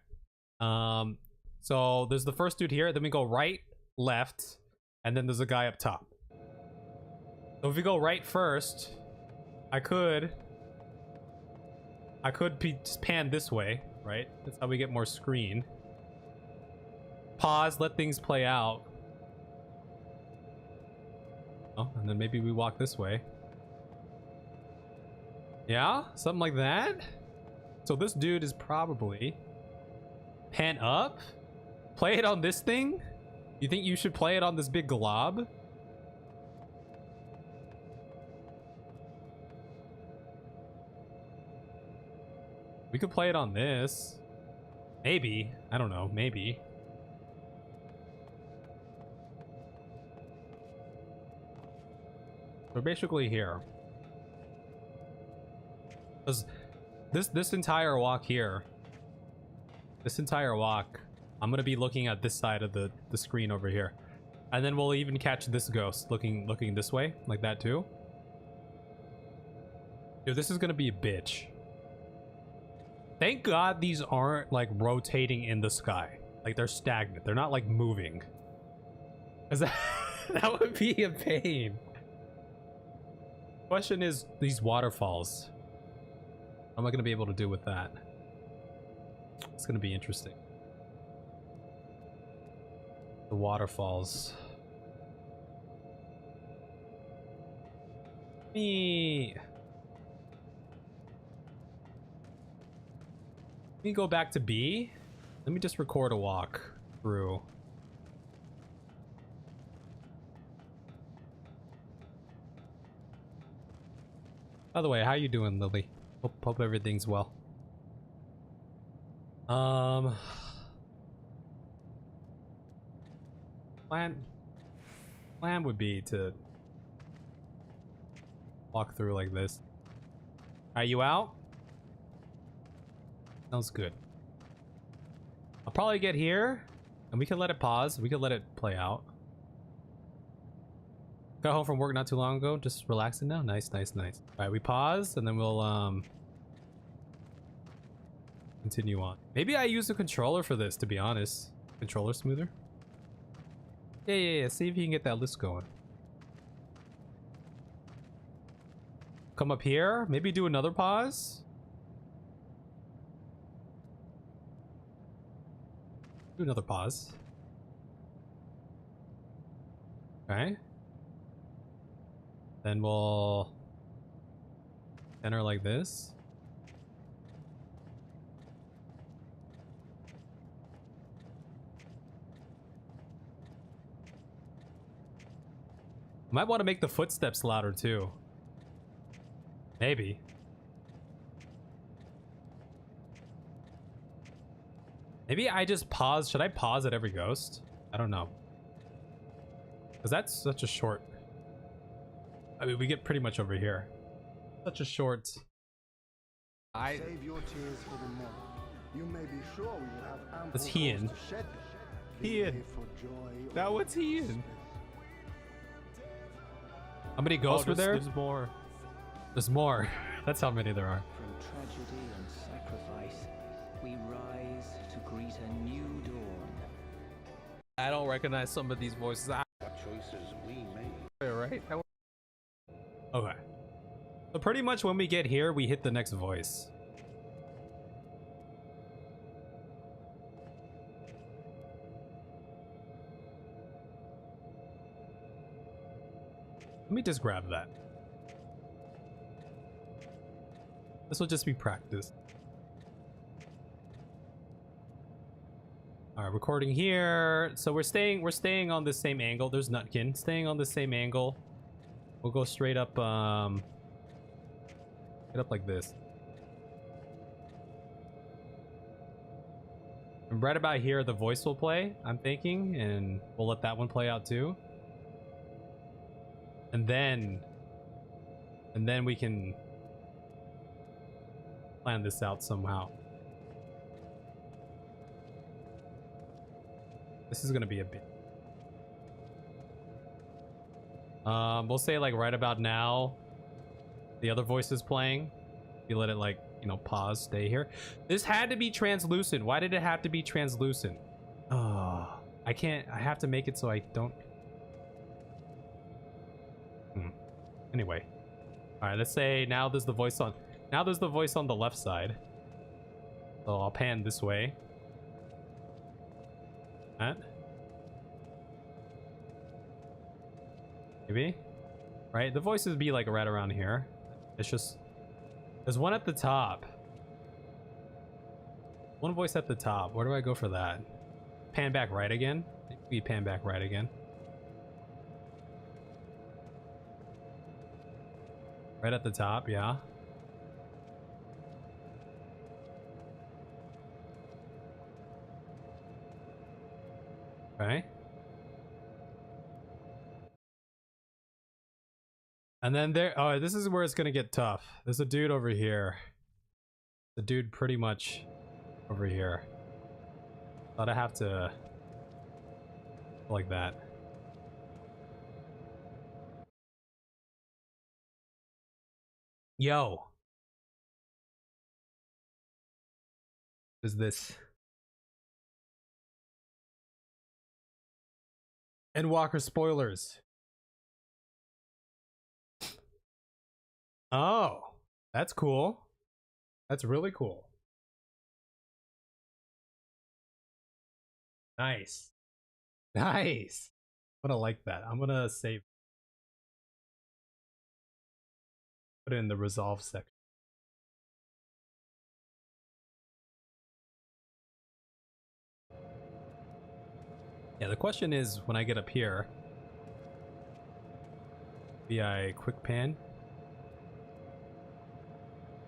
So there's the first dude here, then we go right, left, and then there's a guy up top. So if we go right first, I could just pan this way, right? That's how we get more screen. Pause, let things play out. Oh, and then maybe we walk this way. Yeah, something like that. So this dude is probably pan up, play it on this thing. You think you should play it on this big glob? We could play it on this. Maybe. I don't know. Maybe. We're basically here. Because this entire walk here, I'm gonna be looking at this side of the screen over here. And then we'll even catch this ghost looking this way, like that too. Dude, this is gonna be a bitch. Thank God these aren't like rotating in the sky. Like they're stagnant. They're not like moving. 'Cause that would be a pain. Question is these waterfalls. What am I gonna be able to do with that? It's gonna be interesting. The waterfalls. Me. Let me go back to B. Let me just record a walk through. By the way, how you doing, Lily? Hope everything's well. Plan would be to walk through like this. Are you out? Sounds good. I'll probably get here and we can let it pause. We can let it play out. Got home from work not too long ago. Just relaxing now. Nice. All right, we pause and then we'll continue on. Maybe I use a controller for this, to be honest. Controller smoother. Yeah. See if you can get that list going. Come up here. Maybe do another pause. Do another pause. Okay. Then we'll enter like this. Might want to make the footsteps louder too. Maybe. Maybe I just pause. Should I pause at every ghost? I don't know. Because that's such a short... I mean, we get pretty much over here. Such a short... Save your tears for the morrow. You may be sure we will have ample What's he in? cause to shed them. He in. For joy Now what's he in? How many ghosts were there? There's more. There's more. That's how many there are. From tragedy and sacrifice, we rise to greet a new dawn. I don't recognize some of these voices. Choices we made. Right? Okay. So pretty much when we get here, we hit the next voice. Let me just grab that. This will just be practice. All right, recording here. So we're staying on the same angle. There's Nutkin staying on the same angle. We'll go straight up, get up like this. And right about here, the voice will play, I'm thinking, and we'll let that one play out too. And then we can plan this out somehow. This is gonna be a bit. We'll say like right about now, the other voice is playing. You let it like, you know, pause, stay here. This had to be translucent. Why did it have to be translucent? Oh, I have to make it so I don't. Anyway, all right, let's say now there's the voice on. Now there's the voice on the left side. So I'll pan this way. That. Maybe. Right? The voices be like right around here. It's just... There's one at the top. One voice at the top. Where do I go for that? Pan back right again? Maybe pan back right again. Right at the top, yeah. Okay. And then there, oh, this is where it's gonna get tough. There's a dude over here. The dude pretty much over here. Thought I have to like that. Yo. Is this? Endwalker spoilers. Oh, that's cool. That's really cool. Nice. Nice. I'm gonna like that. I'm gonna save. Put it in the resolve section. Yeah, the question is when I get up here, be I quick pan?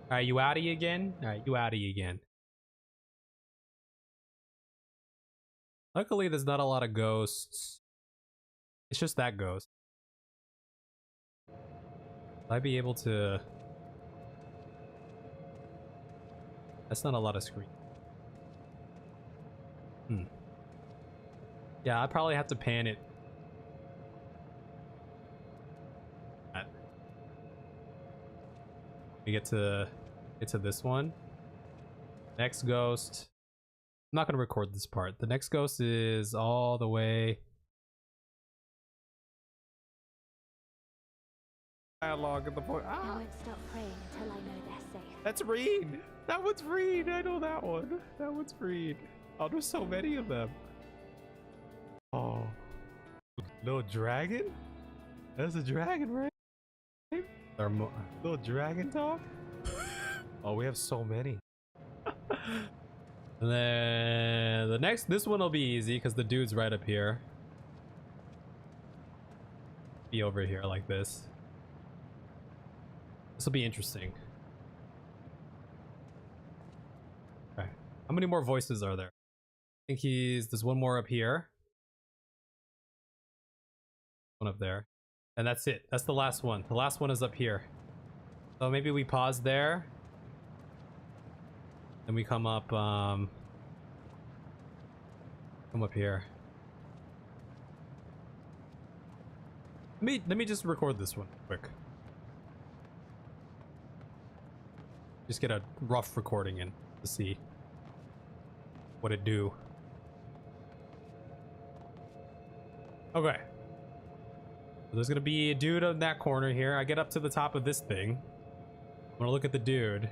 Alright, you outie again? Alright, you outie again. Luckily, there's not a lot of ghosts. It's just that ghost. Will I be able to... That's not a lot of screen. Yeah, I probably have to pan it. We get to this one. Next ghost. I'm not gonna record this part. The next ghost is all the way. Dialogue at the point. I won't stop praying until I know they're safe. That's Reed. That one's Reed. I know that one. That one's Reed. Oh, there's so many of them. Oh, little dragon. That's a dragon, right? Little dragon talk. Oh, we have so many. And then this one will be easy because the dude's right up here. Be over here like this. This will be interesting. Okay. How many more voices are there? I think there's one more up here. One up there. And that's it. That's the last one. The last one is up here. So maybe we pause there. And we come up here. Let me just record this one quick. Just get a rough recording in to see what it do. Okay. So there's gonna be a dude on that corner here. I get up to the top of this thing. I'm gonna look at the dude.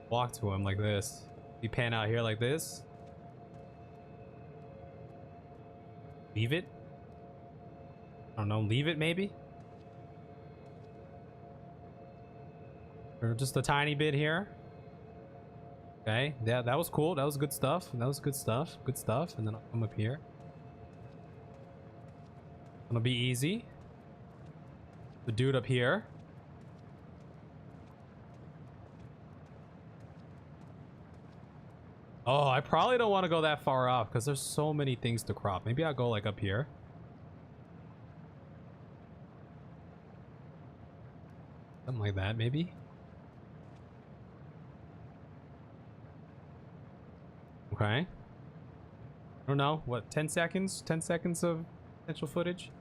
Walk to him like this. You pan out here like this. Leave it. I don't know, leave it maybe? Or just a tiny bit here. Okay, yeah, that was cool. That was good stuff. That was good stuff. Good stuff. And then I'll come up here. It'll be easy. The dude up here. Oh, I probably don't want to go that far off because there's so many things to crop. Maybe I'll go like up here. Something like that, maybe. Okay. I don't know. What, 10 seconds? 10 seconds of potential footage?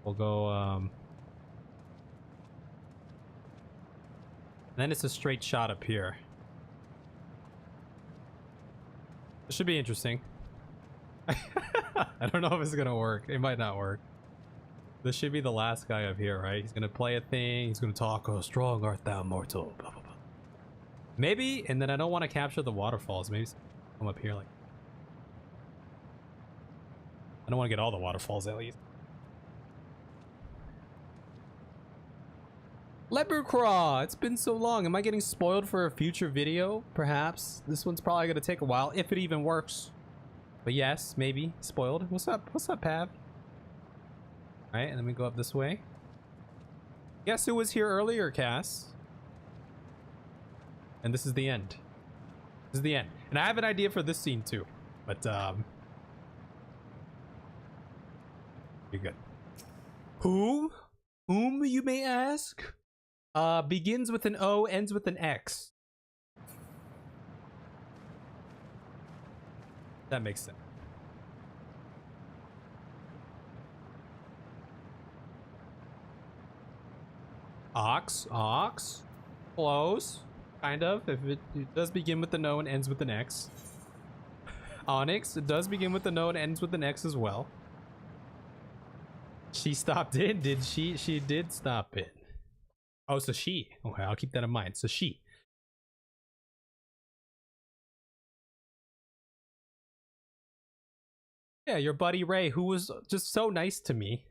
We'll go, then it's a straight shot up here. This should be interesting. I don't know if it's gonna work. It might not work. This should be the last guy up here, right? He's gonna play a thing. He's gonna talk, oh, strong art thou mortal, blah, blah, blah. Maybe, and then I don't want to capture the waterfalls. Maybe come up here like... I don't want to get all the waterfalls at least. Lebercraw, it's been so long. Am I getting spoiled for a future video? Perhaps. This one's probably gonna take a while, if it even works. But yes, maybe. Spoiled. What's up? What's up, Pav? Alright, and then we go up this way. Guess who was here earlier, Cass? And this is the end. This is the end. And I have an idea for this scene too. But, you're good. Who? Whom, you may ask? Begins with an O, ends with an X. That makes sense. Ox. Close. Kind of. If it does begin with an O and ends with an X. Onyx. It does begin with an O and ends with an X as well. She stopped in, did she? She did stop in. Oh, so she. Okay, I'll keep that in mind. So she. Yeah, your buddy Ray, who was just so nice to me,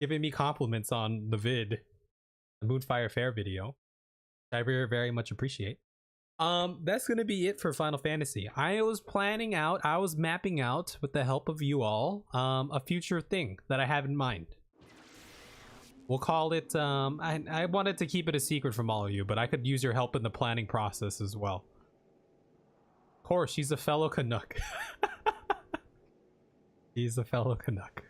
giving me compliments on the vid, the Moonfire Fair video. I very, very much appreciate. That's gonna be it for Final Fantasy. I was mapping out with the help of you all, a future thing that I have in mind. We'll call it, I wanted to keep it a secret from all of you, but I could use your help in the planning process as well. Of course, she's a fellow Canuck. He's a fellow Canuck.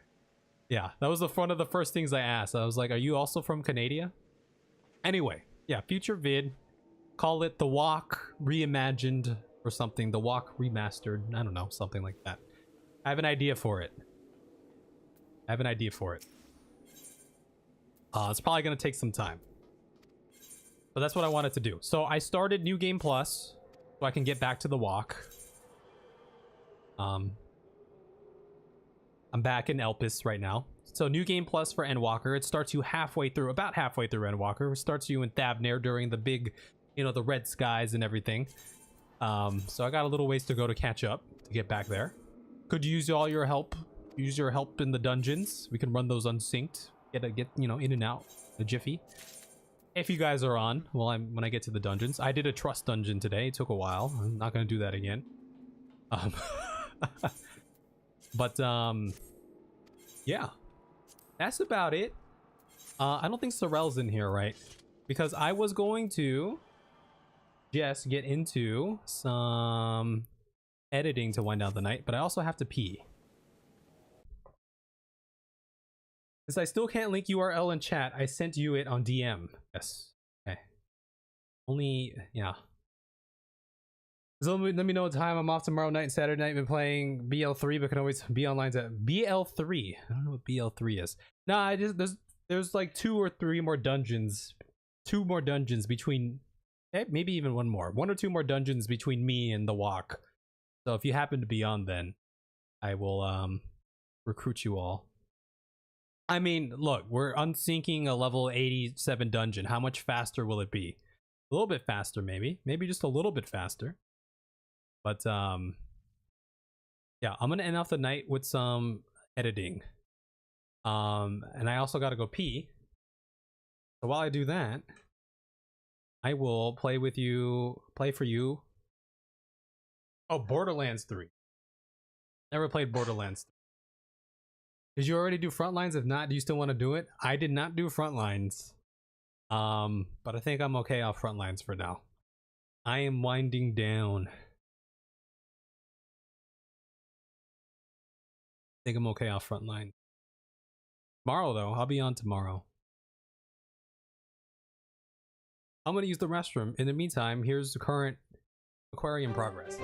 Yeah, that was one of the first things I asked. I was like, are you also from Canada? Anyway, yeah, future vid. Call it The Walk Reimagined or something. The Walk Remastered. I don't know, something like that. I have an idea for it. It's probably going to take some time. But that's what I wanted to do. So I started New Game Plus so I can get back to The Walk. I'm back in Elpis right now. So New Game Plus for Endwalker. It starts you about halfway through Endwalker. It starts you in Thavnair during the big, you know, the red skies and everything. So I got a little ways to go to catch up to get back there. Could use all your help. Use your help in the dungeons. We can run those unsynced. Get you know, in and out a jiffy. If you guys are on, well, when I get to the dungeons. I did a trust dungeon today. It took a while. I'm not gonna do that again. But yeah, that's about it. I don't think Sorel's in here, right? Because I was going to just get into some editing to wind down the night, but I also have to pee. Since I still can't link URL in chat, I sent you it on DM. Yes. Okay. Only, yeah. So let me know what time I'm off tomorrow night and Saturday night. Been playing BL3, but can always be online at BL3. I don't know what BL3 is. Nah, I just there's like 2 or 3 more dungeons. 2 more dungeons between maybe even 1 more. 1 or 2 more dungeons between me and the walk. So if you happen to be on then, I will recruit you all. I mean, look, we're unsinking a level 87 dungeon. How much faster will it be? A little bit faster, maybe just a little bit faster. But yeah, I'm gonna end off the night with some editing. And I also gotta go pee. So while I do that, I will play for you. Oh, Borderlands 3. Never played Borderlands 3. Did you already do Frontlines? If not, do you still want to do it? I did not do Frontlines. But I think I'm okay off Frontlines for now. I am winding down. I think I'm okay off Frontline. Tomorrow though, I'll be on tomorrow. I'm gonna use the restroom. In the meantime, here's the current aquarium progress.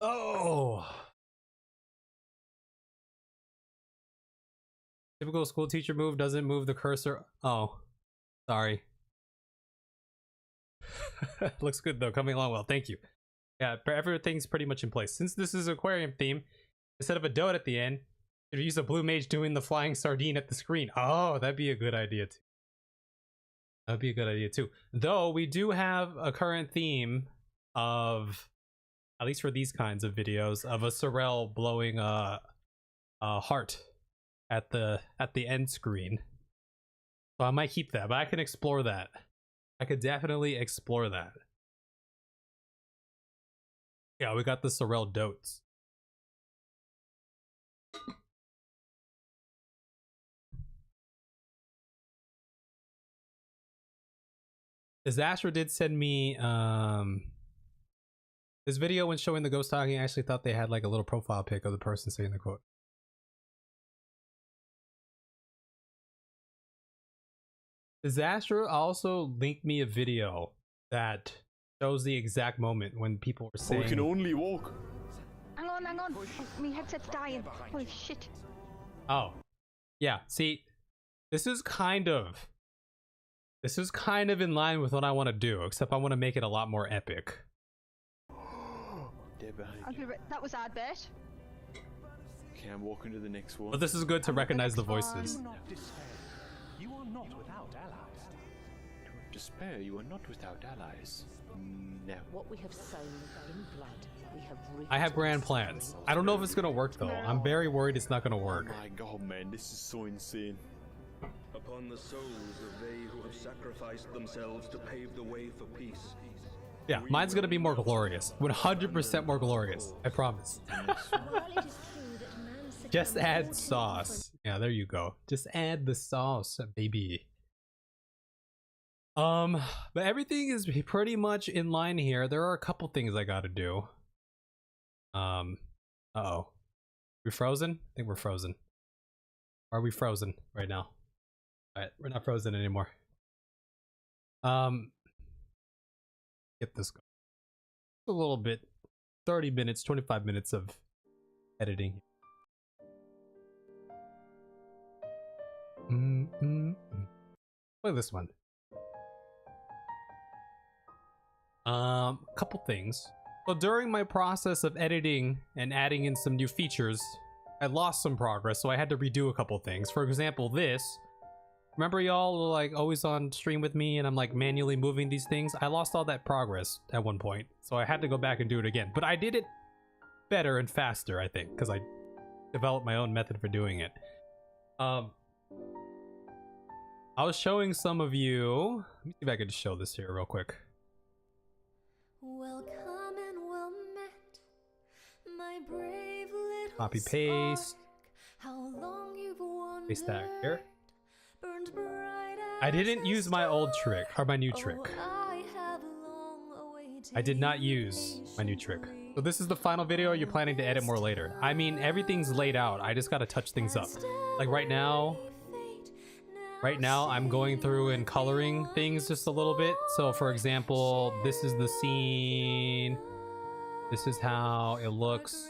Oh, typical school teacher move, doesn't move the cursor. Oh, sorry. Looks good though, coming along well, thank you. Yeah, everything's pretty much in place. Since this is aquarium theme, instead of a dote at the end, you use a blue mage doing the flying sardine at the screen. Oh, that'd be a good idea too. That'd be a good idea too. Though we do have a current theme of, at least for these kinds of videos, of a Sorrel blowing a heart at the end screen. So I might keep that, but I can explore that. I could definitely explore that. Yeah, we got the Sorrel dotes. Disaster did send me this video when showing the ghost talking. I actually thought they had like a little profile pic of the person saying the quote. Disaster also linked me a video that shows the exact moment when people were saying, "We can only walk." Hang on. My headset's dying. Holy shit. Oh, yeah. See, this is kind of in line with what I want to do, except I want to make it a lot more epic. That was our bet. Okay, I'm walking to the next one. But this is good to recognize the voices. Do not despair. You are not without allies. Don't despair, you are not without allies. No. What we have sown in blood, we have reaped. I have grand plans. I don't know if it's gonna work though. I'm very worried it's not gonna work. Oh my god, man, this is so insane. Upon the souls of they who have sacrificed themselves to pave the way for peace. Yeah, mine's gonna be more glorious. 100% more glorious. I promise. Just add sauce. Yeah, there you go. Just add the sauce, baby. But everything is pretty much in line here. There are a couple things I gotta do. Uh-oh. We frozen? I think we're frozen. Are we frozen right now? Alright, we're not frozen anymore. Get this going. A little bit. 30 minutes, 25 minutes of editing. Play this one. Couple things. So during my process of editing and adding in some new features, I lost some progress, so I had to redo a couple things. For example, this. Remember y'all were like always on stream with me and I'm like manually moving these things? I lost all that progress at one point, so I had to go back and do it again. But I did it better and faster, I think, because I developed my own method for doing it. I was showing some of you. Let me see if I could just show this here real quick. Welcome and well met, my brave little Copy paste. How long you've wandered, Paste that here. burned bright I didn't use my old trick or my new trick. I did not use my new trick. So this is the final video. You're planning to edit more later. I mean, everything's laid out. I just gotta touch things up. Like right now I'm going through and coloring things just a little bit. So for example, this is the scene. This is how it looks.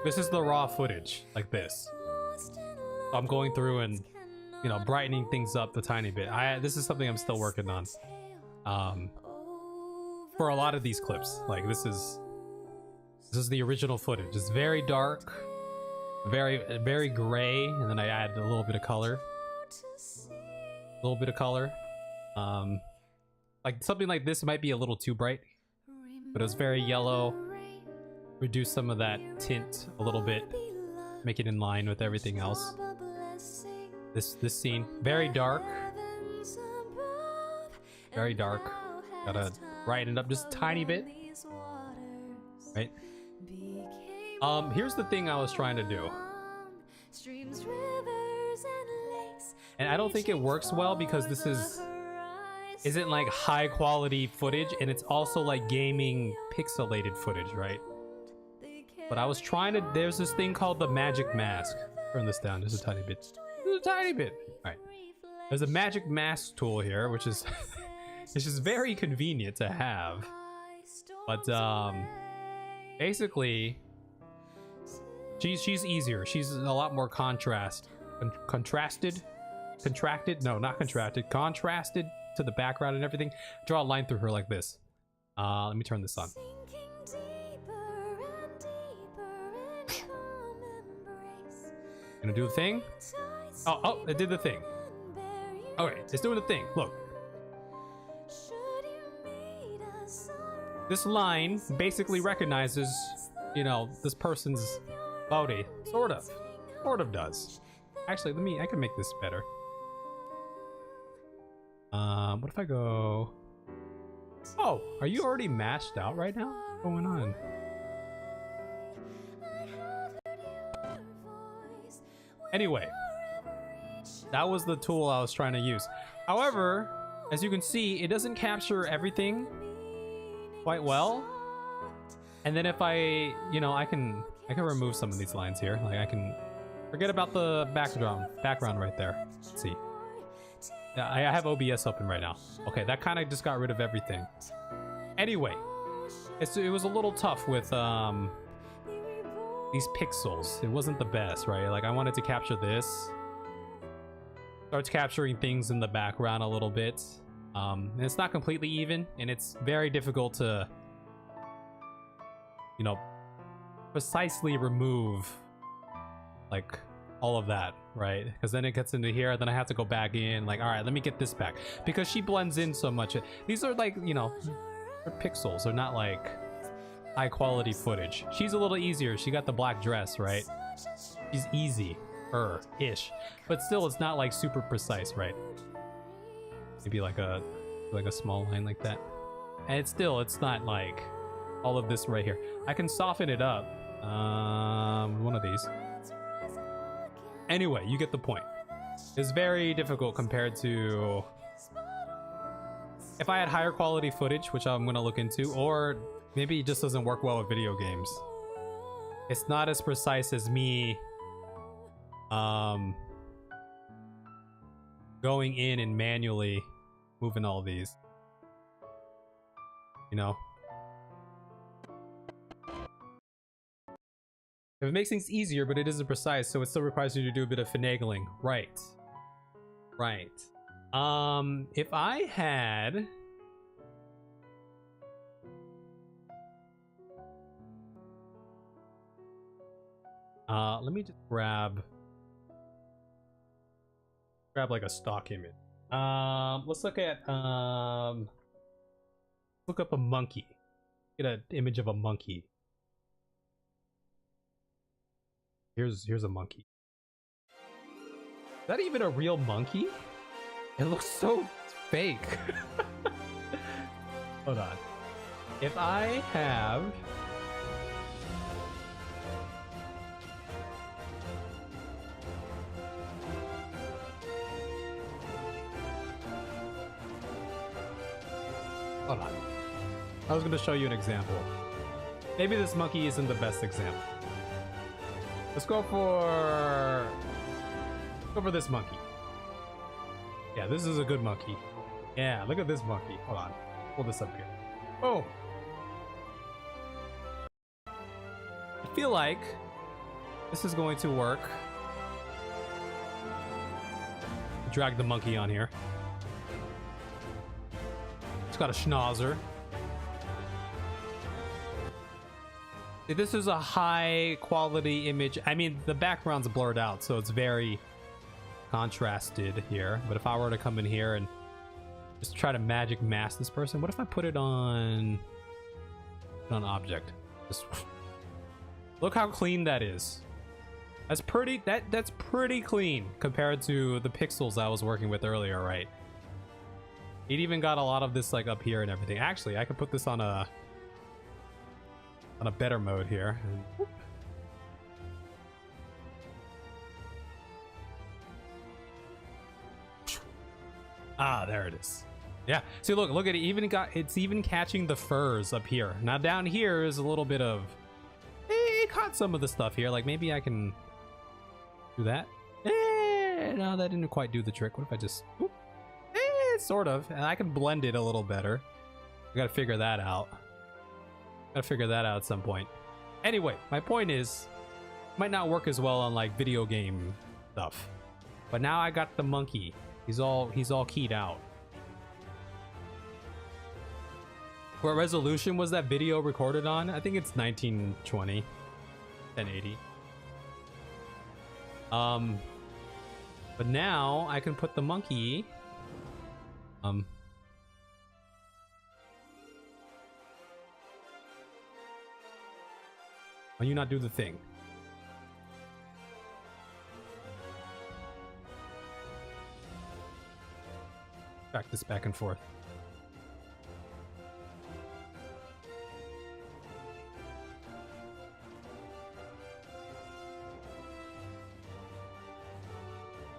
This is the raw footage, like this. So I'm going through and, you know, brightening things up a tiny bit. This is something I'm still working on. For a lot of these clips, like this is the original footage. It's very dark, very gray, and then I add a little bit of color. Like something like this might be a little too bright, but it was very yellow. Reduce some of that tint a little bit, make it in line with everything else. This scene, very dark, gotta brighten it up just a tiny bit, right? Here's the thing I was trying to do, and I don't think it works well because this isn't like high quality footage, and it's also like gaming pixelated footage, right? But I was trying to, there's this thing called the magic mask. Turn this down just a tiny bit. Just a tiny bit. All right. There's a magic mask tool here, which is it's just very convenient to have. But basically, she's easier. She's a lot more contrasted. No, not contrasted. Contrasted to the background and everything. Draw a line through her like this. Let me turn this on. Gonna do the thing. Oh, it did the thing. Okay, it's doing the thing. Look. This line basically recognizes, you know, this person's body. Sort of does. Actually, I can make this better. What if I go... Oh, are you already mashed out right now? What's going on? Anyway, that was the tool I was trying to use. However, as you can see, it doesn't capture everything quite well. And then if I, you know, I can remove some of these lines here. Like I can forget about the background right there. Let's see. Yeah, I have OBS open right now. Okay, that kind of just got rid of everything. Anyway, it was a little tough with these pixels. It wasn't the best, right? Like I wanted to capture this. Starts capturing things in the background a little bit. And it's not completely even, and it's very difficult to, you know, precisely remove like all of that, right? Because then it gets into here, then I have to go back in, like, all right, let me get this back, because she blends in so much. These are like, you know, they're pixels. They're not like high quality footage. She's a little easier. She got the black dress, right? She's easy. ish, but still it's not like super precise, right? Maybe like a small line like that, and it's not like all of this right here. I can soften it up, one of these. Anyway, you get the point. It's very difficult compared to if I had higher quality footage, which I'm gonna look into, or maybe it just doesn't work well with video games. It's not as precise as me going in and manually moving all these, you know. If it makes things easier, but it isn't precise, so it still requires you to do a bit of finagling. Right. Right. If I had... let me just grab like a stock image. Let's look at look up a monkey. Get an image of a monkey. Here's a monkey. Is that even a real monkey? It looks so fake. Hold on. If I have... Hold on. I was going to show you an example. Maybe this monkey isn't the best example. Let's go for this monkey. Yeah, this is a good monkey. Yeah, look at this monkey. Hold on. Pull this up here. Oh. I feel like this is going to work. Drag the monkey on here. It's got a schnauzer. This is a high quality image. I mean, the background's blurred out, so it's very contrasted here. But if I were to come in here and just try to magic mask this person, what if I put it on object? Just look how clean that is. That's pretty clean compared to the pixels I was working with earlier, right? It even got a lot of this like up here and everything. Actually, I could put this on a better mode here. Ah, there it is. Yeah. See, look at it. It's even catching the furs up here. Now down here is a little bit of. It caught some of the stuff here. Like maybe I can do that. No, that didn't quite do the trick. What if I just? Sort of. And I can blend it a little better. I gotta figure that out. Gotta figure that out at some point. Anyway, my point is, might not work as well on like video game stuff. But now I got the monkey. He's all keyed out. What resolution was that video recorded on? I think it's 1920, 1080. But now I can put the monkey. Why you not do the thing? Track this back and forth.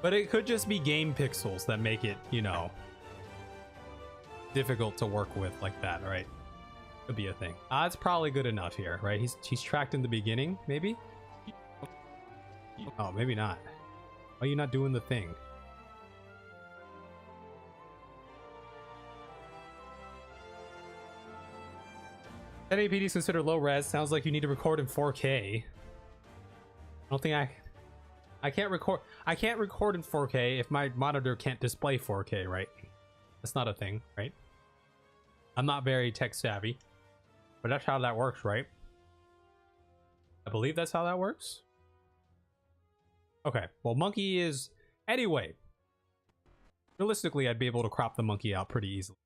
But it could just be game pixels that make it, you know, difficult to work with like that, right? Could be a thing. It's probably good enough here, right? He's tracked in the beginning, maybe? Oh, maybe not. Why are you not doing the thing? 1080p is considered low res. Sounds like you need to record in 4K. I don't think I can't record in 4K if my monitor can't display 4K, right? That's not a thing, right? I'm not very tech savvy, but that's how that works, right? I believe that's how that works. Okay, well, monkey is... Anyway, realistically, I'd be able to crop the monkey out pretty easily.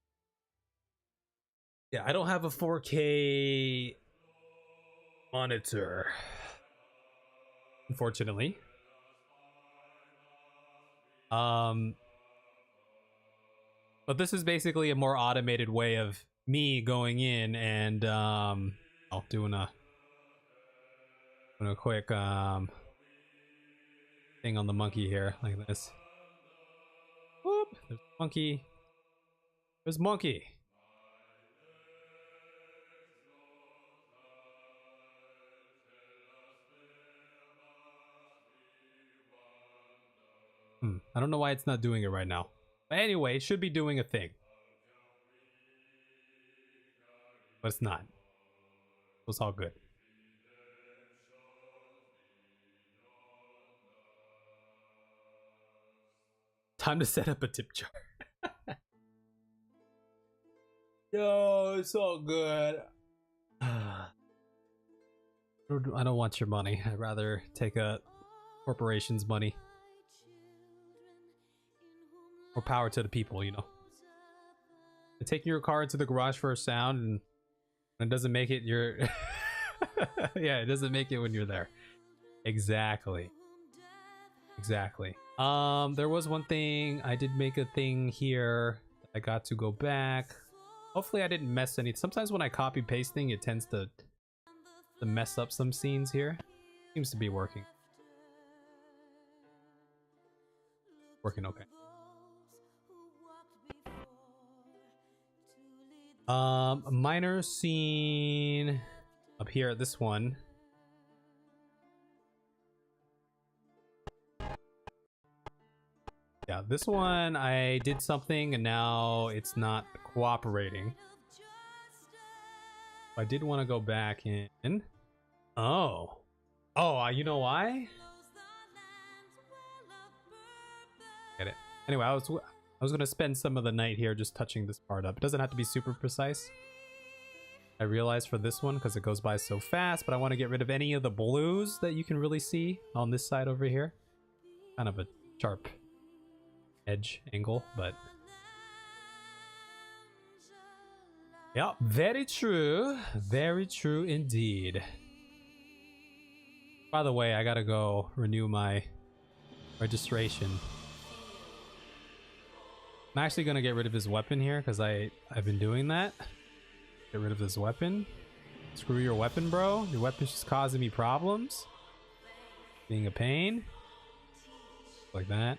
Yeah, I don't have a 4K monitor, unfortunately. But this is basically a more automated way of me going in and doing a quick thing on the monkey here, like this. Whoop! There's monkey. There's monkey. I don't know why it's not doing it right now. But anyway, it should be doing a thing. But it's not. It's all good. Time to set up a tip jar. Yo, it's all good. I don't want your money. I'd rather take a corporation's money. More power to the people, you know. And taking your car into the garage for a sound and it doesn't make it, you're yeah, it doesn't make it when you're there. Exactly. Exactly. There was one thing. I did make a thing here. I got to go back. Hopefully I didn't mess any. Sometimes when I copy pasting, it tends to mess up some scenes here. Seems to be working. Working okay. Minor scene up here at this one. Yeah, this one I did something and now it's not cooperating. I did want to go back in. Oh, you know why? Get it. Anyway, I was gonna spend some of the night here just touching this part up. It doesn't have to be super precise. I realized for this one because it goes by so fast, but I want to get rid of any of the blues that you can really see on this side over here. Kind of a sharp edge angle, but yeah, very true indeed. By the way, I gotta go renew my registration. I'm actually gonna get rid of his weapon here because I've been doing that. Get rid of this weapon. Screw your weapon, bro. Your weapon's just causing me problems. Being a pain. Like that.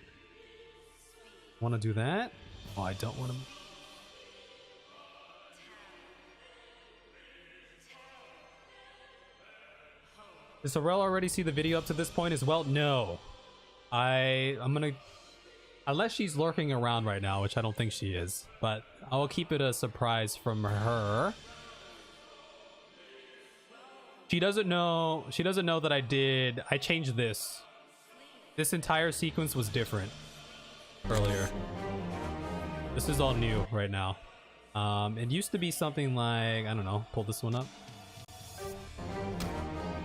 Want to do that? Oh, I don't want to. Does Sorrel already see the video up to this point as well? No. I'm gonna, unless she's lurking around right now, which I don't think she is, but I'll keep it a surprise from her. She doesn't know that I changed this. This entire sequence was different earlier. This is all new right now. It used to be something like, I don't know, pull this one up.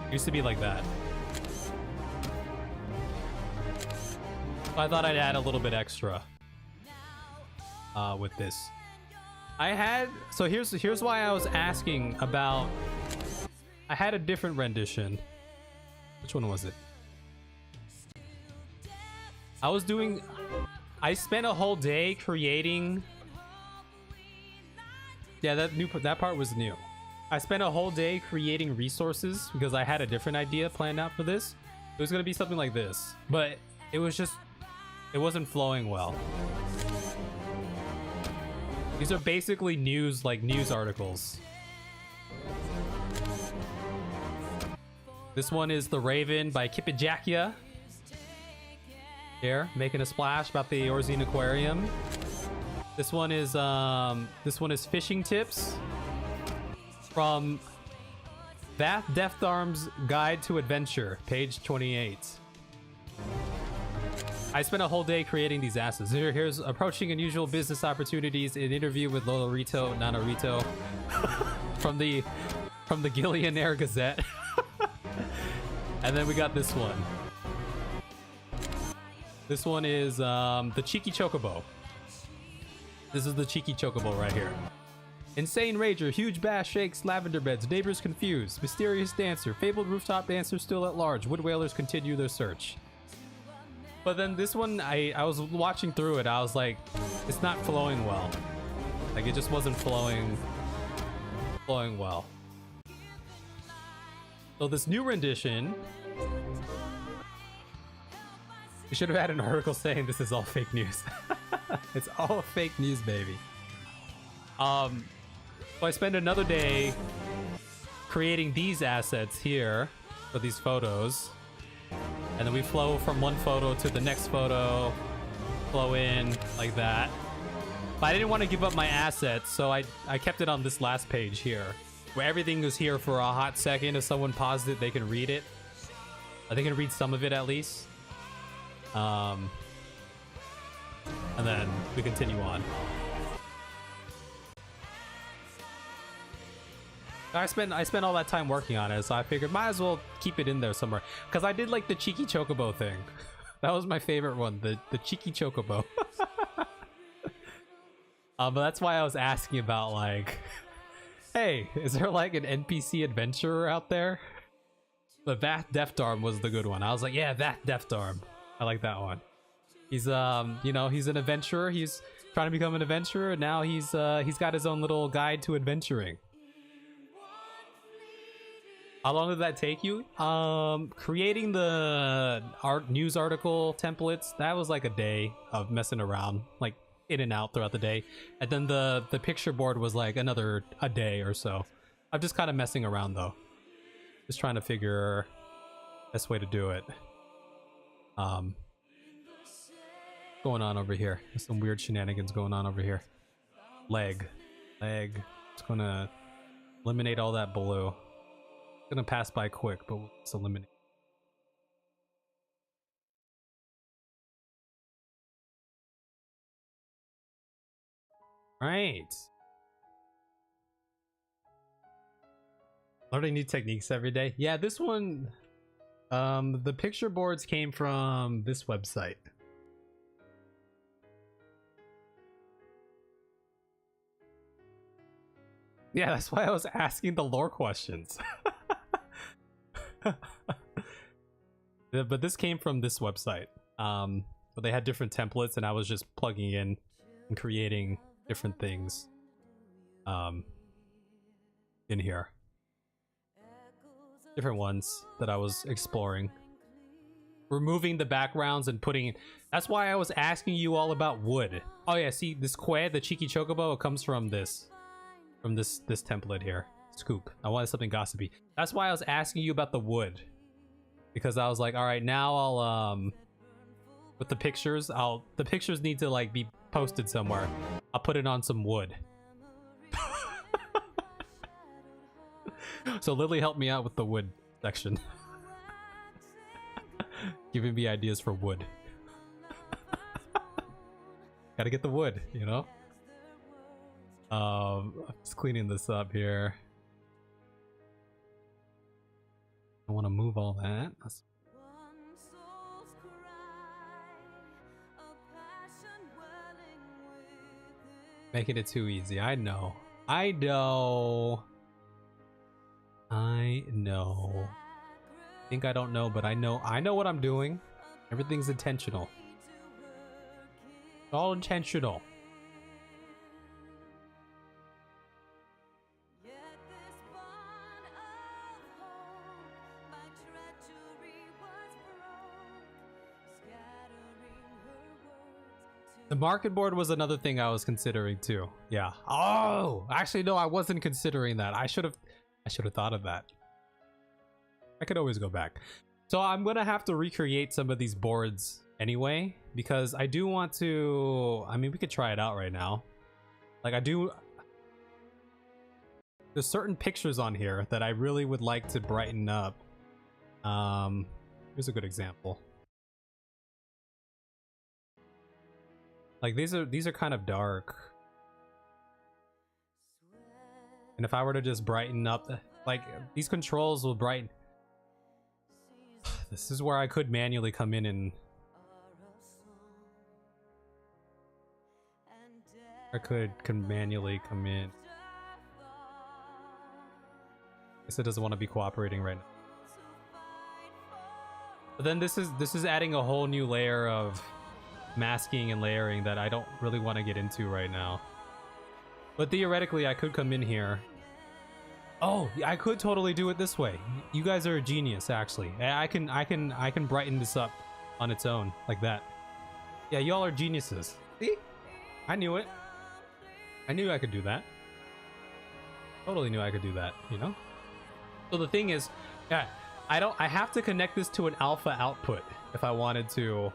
It used to be like that. So I thought I'd add a little bit extra with this. So here's why I was asking about. I had a different rendition. Which one was it? I spent a whole day creating. Yeah, that part was new. I spent a whole day creating resources because I had a different idea planned out for this. It was gonna be something like this, but it wasn't flowing well. These are basically news articles. This one is The Raven by Kipijakia. Here, making a splash about the Orzine Aquarium. This one is fishing tips from Deft Arm's Guide to Adventure, page 28. I spent a whole day creating these asses. Here's approaching unusual business opportunities, an interview with Lolorito Nanarito from the Gillionaire Gazette. And then we got this one. This one is the Cheeky Chocobo. This is the Cheeky Chocobo right here. Insane Rager, huge bass shakes, lavender beds, neighbors confused, mysterious dancer, fabled rooftop dancer still at large, wood whalers continue their search. But then this one, I was watching through it. I was like, it's not flowing well. Like it just wasn't flowing well. So this new rendition, we should have had an article saying this is all fake news. It's all fake news, baby. So I spent another day creating these assets here for these photos, and then we flow from one photo to the next photo, flow in like that. But I didn't want to give up my assets, so I kept it on this last page here, where everything was here for a hot second. If someone paused it, they can read it. They can read some of it at least. And then we continue on. I spent all that time working on it, so I figured might as well keep it in there somewhere. Because I did like the cheeky chocobo thing. That was my favorite one, the cheeky chocobo. But that's why I was asking about, like, hey, is there like an NPC adventurer out there? But that Deft Arm was the good one. I was like, yeah, that Deft Arm. I like that one. He's you know, he's an adventurer. He's trying to become an adventurer. Now he's got his own little guide to adventuring. How long did that take you? Creating the news article templates, that was like a day of messing around, like in and out throughout the day. And then the picture board was like a day or so. I'm just kind of messing around though. Just trying to figure best way to do it. Going on over here. There's some weird shenanigans going on over here. Leg. It's gonna eliminate all that blue. It's gonna pass by quick, but we'll just eliminate. Right. Learning new techniques every day. Yeah, this one, the picture boards came from this website. Yeah, that's why I was asking the lore questions. But this came from this website. But they had different templates, and I was just plugging in and creating different things in here. Different ones that I was exploring. Removing the backgrounds and putting... That's why I was asking you all about wood. Oh yeah, see this Kwe, the cheeky chocobo, it comes from this. From this template here. Scoop. I wanted something gossipy. That's why I was asking you about the wood. Because I was like, alright, now I'll with the pictures, the pictures need to like be posted somewhere. I'll put it on some wood. So Lily helped me out with the wood section. Giving me ideas for wood. Gotta get the wood, you know? I'm just cleaning this up here. I want to move all that. Making it too easy. I know. I think I don't know, but I know what I'm doing. Everything's intentional. It's all intentional. The market board was another thing I was considering too. Yeah. Oh, actually no, I wasn't considering that. I should have thought of that. I could always go back. So I'm gonna have to recreate some of these boards anyway, because I do want to. I mean, we could try it out right now. Like there's certain pictures on here that I really would like to brighten up. Here's a good example. Like these are kind of dark. And if I were to just brighten up, like these controls will brighten. This is where I could manually come in and I could manually come in. I guess it doesn't want to be cooperating right now. But then this is adding a whole new layer of masking and layering that I don't really want to get into right now. But theoretically, I could come in here. Oh, I could totally do it this way. You guys are a genius, actually. I can brighten this up on its own like that. Yeah, y'all are geniuses. See? I knew it. I knew I could do that. Totally knew I could do that, you know? So the thing is, yeah, I have to connect this to an alpha output if I wanted to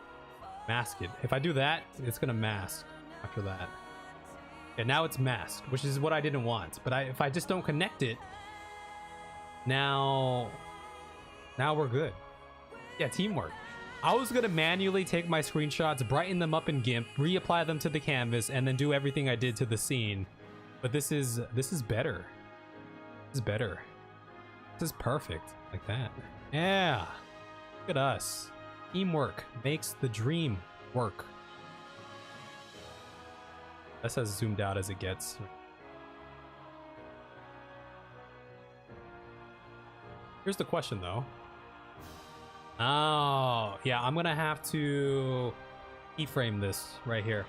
mask it. If I do that, it's gonna mask after that. And now it's masked, which is what I didn't want. But if I just don't connect it, now we're good. Yeah, teamwork. I was gonna manually take my screenshots, brighten them up in GIMP, reapply them to the canvas, and then do everything I did to the scene. But this is better. This is better. This is perfect, like that. Yeah. Look at us. Teamwork makes the dream work. That's as zoomed out as it gets. Here's the question, though. Oh, yeah, I'm gonna have to keyframe this right here.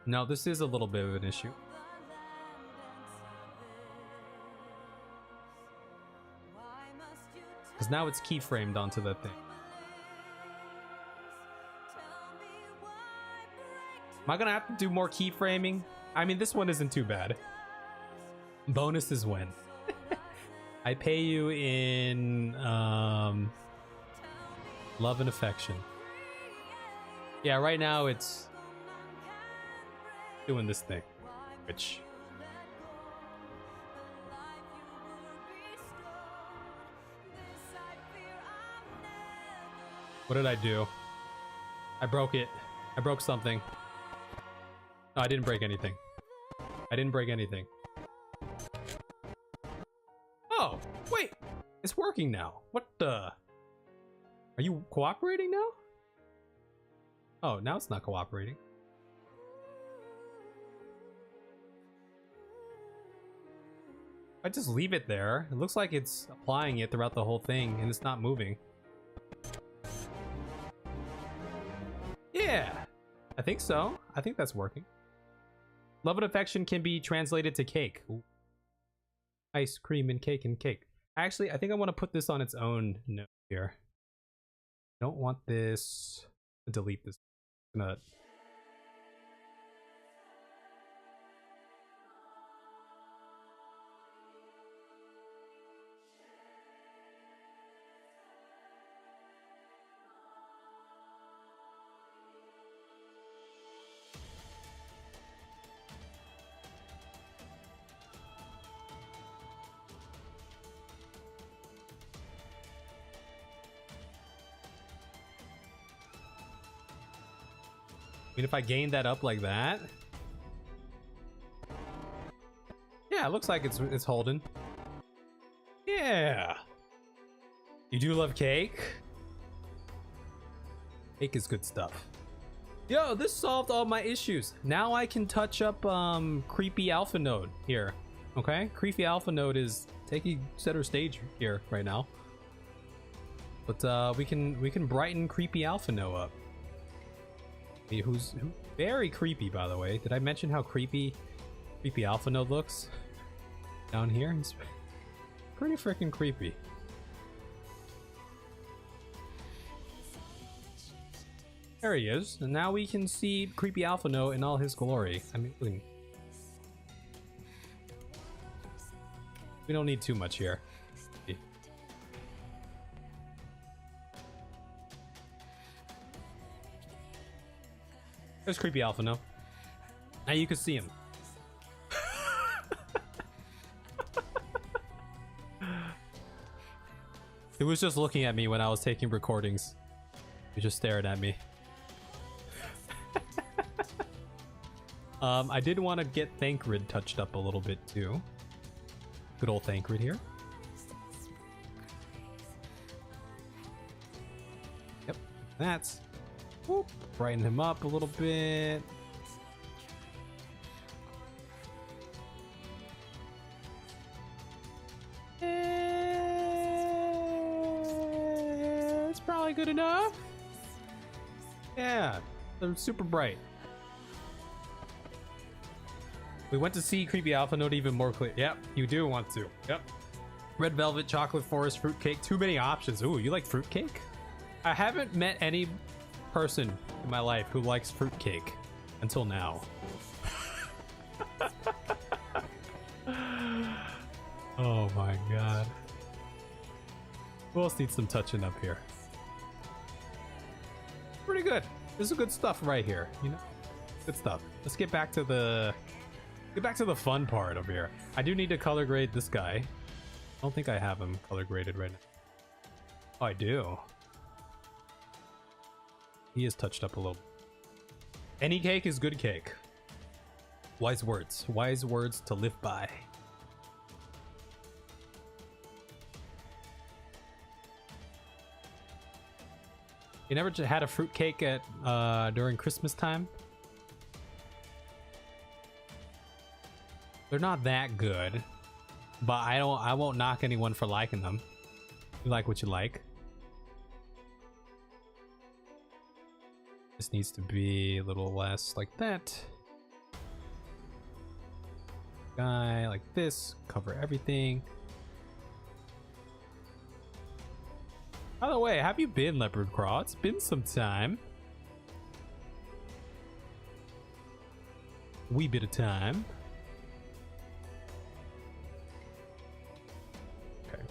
No, this is a little bit of an issue. Because now it's keyframed onto the thing. Am I gonna have to do more keyframing? I mean, this one isn't too bad. Bonus is when. I pay you in love and affection. Yeah, right now it's doing this thing, which what did I do? I broke it. I broke something. No, I didn't break anything. I didn't break anything. Oh, wait. It's working now. What the? Are you cooperating now? Oh, now it's not cooperating. I just leave it there. It looks like it's applying it throughout the whole thing and it's not moving. Yeah, I think so. I think that's working. Love and affection can be translated to cake. Ooh. Ice cream and cake and cake. Actually, I think I want to put this on its own note here. Don't want this. Delete this. I'm gonna I mean, if I gain that up like that, yeah, it looks like it's holding. Yeah, you do love cake. Cake is good stuff. Yo, this solved all my issues. Now I can touch up creepy alpha node here. Okay, creepy alpha node is taking center stage here right now. But we can brighten creepy alpha node up. Who's very creepy, by the way. Did I mention how creepy alpha node looks down here? He's pretty freaking creepy. There he is, and now we can see creepy alpha node in all his glory. I mean, we don't need too much here. There's creepy alpha now. Now you can see him. He was just looking at me when I was taking recordings. He just stared at me. I did want to get Thancred touched up a little bit too. Good old Thancred here. Yep, that's. Whoop, brighten him up a little bit. probably good enough. Yeah, they're super bright. We went to see Creepy Alpha Note even more clear. Yep, you do want to. Yep. Red Velvet, Chocolate Forest, Fruitcake. Too many options. Ooh, you like fruitcake? I haven't met any person in my life who likes fruitcake until now. Oh my god. Who else needs some touching up here? Pretty good. There's some good stuff right here, you know? Good stuff. Let's get back to the fun part of here. I do need to color grade this guy. I don't think I have him color graded right now. Oh, I do. He is touched up a little. Any cake is good cake. Wise words. Wise words to live by. You never had a fruitcake at during Christmas time? They're not that good, but I won't knock anyone for liking them. You like what you like. This needs to be a little less like that. Guy like this, cover everything. By the way, have you been, Leopard Craw? It's been some time. Wee bit of time. Okay.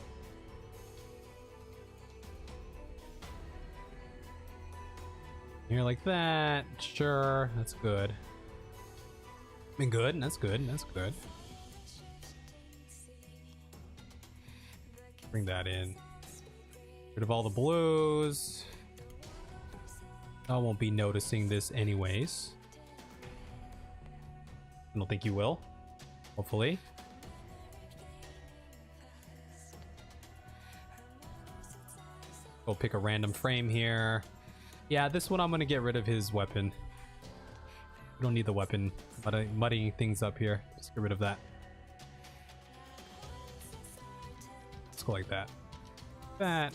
Here like that. Sure, that's good. Been good. That's good. That's good. Bring that in. Rid of all the blues. I won't be noticing this anyways. I don't think you will. Hopefully. Go pick a random frame here. Yeah, this one I'm gonna get rid of his weapon. We don't need the weapon muddying things up here. Just get rid of that. Let's go like that. That.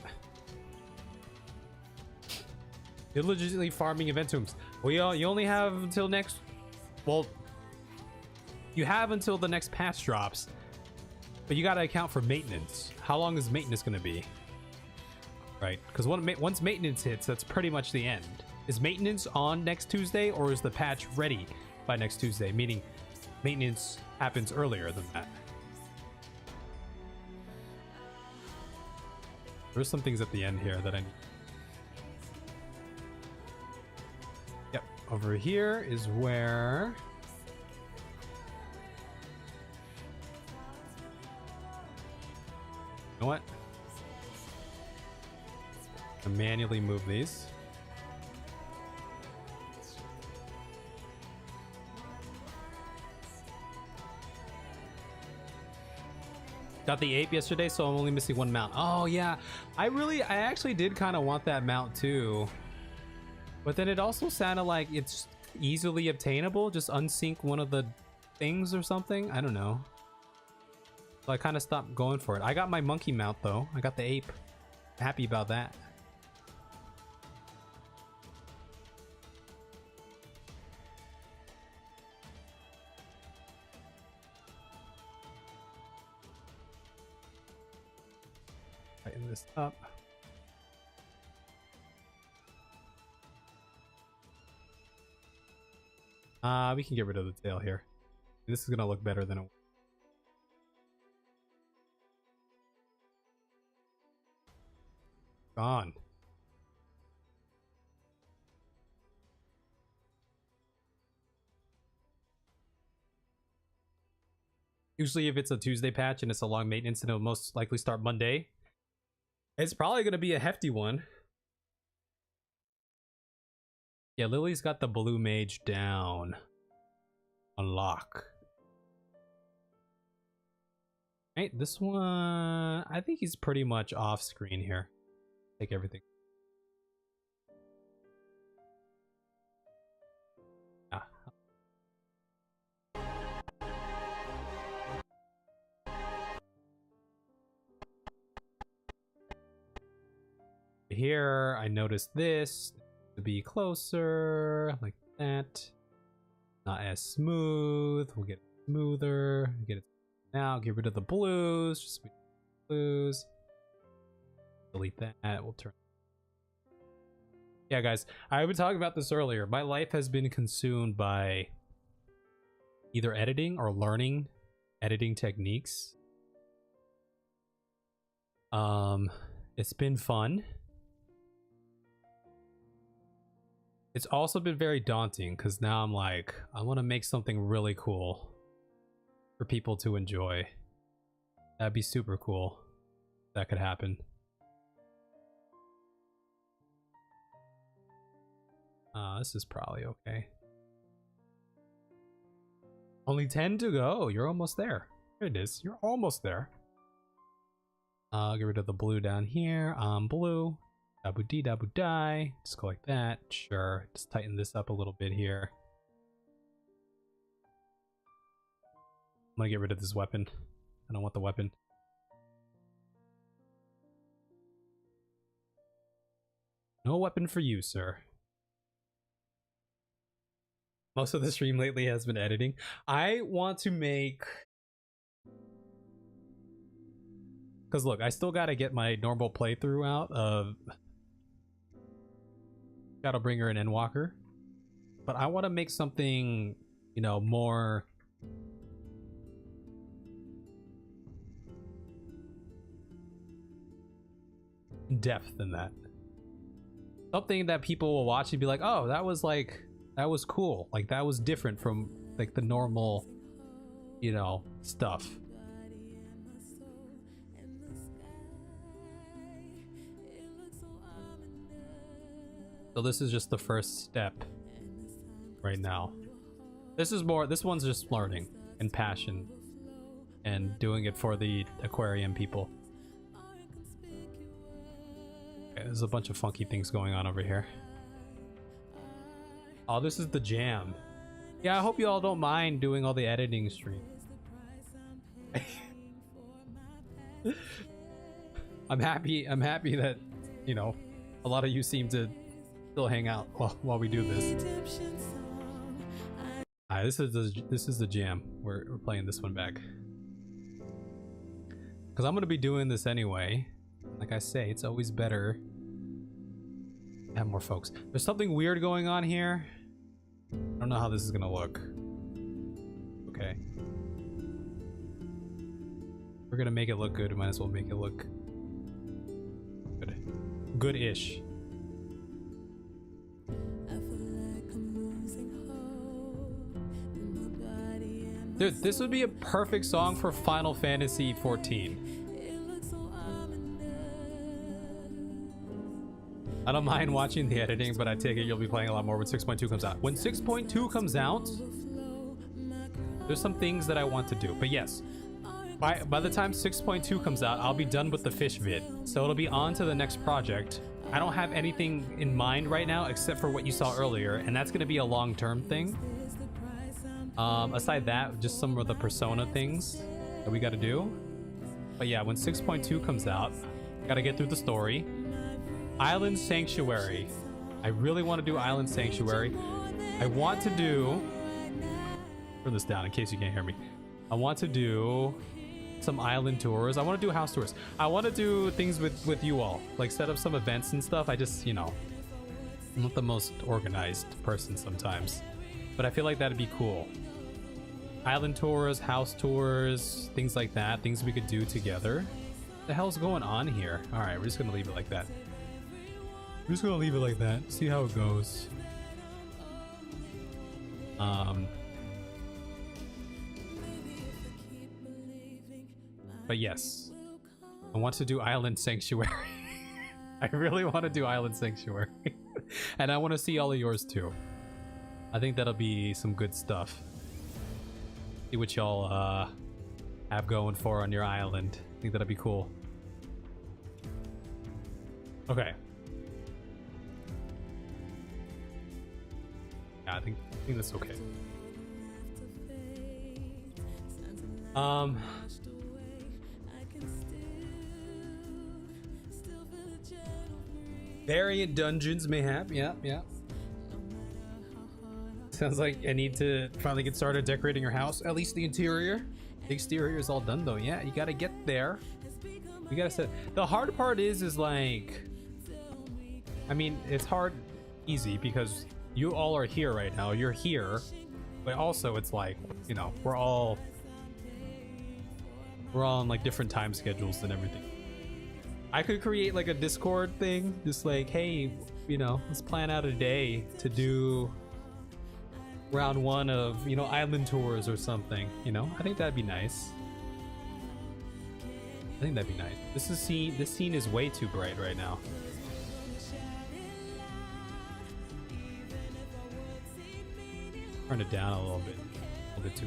You're legitimately farming Eventuums. Well, you only have until next... Well, you have until the next patch drops. But you gotta account for maintenance. How long is maintenance gonna be? Right, because once maintenance hits, that's pretty much the end. Is maintenance on next Tuesday, or is the patch ready by next Tuesday? Meaning, maintenance happens earlier than that. There's some things at the end here that I need. Yep, over here is where... You know what? I manually move these. Got the ape yesterday, so I'm only missing one mount. Oh yeah, I actually did kind of want that mount too, but then it also sounded like it's easily obtainable. Just unsync one of the things or something. I don't know. So I kind of stopped going for it. I got my monkey mount though. I got the ape. Happy about that. Tighten this up. We can get rid of the tail here. This is gonna look better than it. Gone. Usually if it's a Tuesday patch and it's a long maintenance, then it'll most likely start Monday. It's probably going to be a hefty one. Yeah, Lily's got the blue mage down. Unlock. Right, this one... I think he's pretty much off screen here. Take everything. Ah. here, I noticed this to be closer, like that. Not as smooth. We'll get it smoother. Get it now. Get rid of the blues. Just blues. Delete that. We'll turn. Yeah, guys, I've been talking about this earlier. My life has been consumed by either editing or learning editing techniques. It's been fun. It's also been very daunting because now I'm like, I want to make something really cool for people to enjoy. That'd be super cool. That could happen. This is probably okay. Only 10 to go. You're almost there. There it is. You're almost there. Get rid of the blue down here. Blue. Dabu dee dabu die. Just go like that. Sure. Just tighten this up a little bit here. I'm gonna get rid of this weapon. I don't want the weapon. No weapon for you, sir. Most of the stream lately has been editing. I want to make... Because look, I still gotta get my normal playthrough out of Shadowbringer and Endwalker. But I want to make something, you know, more... in depth than that. Something that people will watch and be like, oh, that was like... that was cool. Like, that was different from, like, the normal, you know, stuff. So this is just the first step right now. This is more, this one's just learning and passion and doing it for the aquarium people. Okay, there's a bunch of funky things going on over here. Oh, this is the jam. Yeah, I hope you all don't mind doing all the editing stream. I'm happy that, you know, a lot of you seem to still hang out while we do this. Alright, this is the jam. We're playing this one back. Because I'm gonna be doing this anyway. Like I say, it's always better to have more folks. There's something weird going on here. I don't know how this is gonna look. Okay. We're gonna make it look good. Might as well make it look good. Good-ish. Dude, this would be a perfect song for Final Fantasy 14. I don't mind watching the editing, but I take it you'll be playing a lot more when 6.2 comes out. When 6.2 comes out, there's some things that I want to do. But yes, by the time 6.2 comes out, I'll be done with the fish vid. So it'll be on to the next project. I don't have anything in mind right now except for what you saw earlier, and that's going to be a long-term thing. Aside that, just some of the Persona things that we got to do. But yeah, when 6.2 comes out, got to get through the story. Island Sanctuary. I really want to do Island Sanctuary. I want to do... turn this down in case you can't hear me. I want to do some island tours. I want to do house tours. I want to do things with you all. Like set up some events and stuff. I just, you know, I'm not the most organized person sometimes. But I feel like that'd be cool. Island tours, house tours, things like that. Things we could do together. What the hell's going on here? Alright, we're just gonna leave it like that. We're just gonna leave it like that. See how it goes. But yes, I want to do Island Sanctuary. I really want to do Island Sanctuary. And I want to see all of yours too. I think that'll be some good stuff. See what y'all have going for on your island. I think that'll be cool. Okay. Yeah, I think that's okay. Variant dungeons, mayhap. Yeah, yeah. Sounds like I need to finally get started decorating your house. At least the interior. The exterior is all done though. Yeah, you gotta get there. You gotta set. The hard part is like, I mean, it's hard, easy because you all are here right now. You're here, but also it's like, you know, we're all on like different time schedules and everything. I could create like a Discord thing, just like, hey, you know, let's plan out a day to do round 1 of, you know, island tours or something, you know. I think that'd be nice. I think that'd be nice. This scene is way too bright right now. Turn it down a little bit too.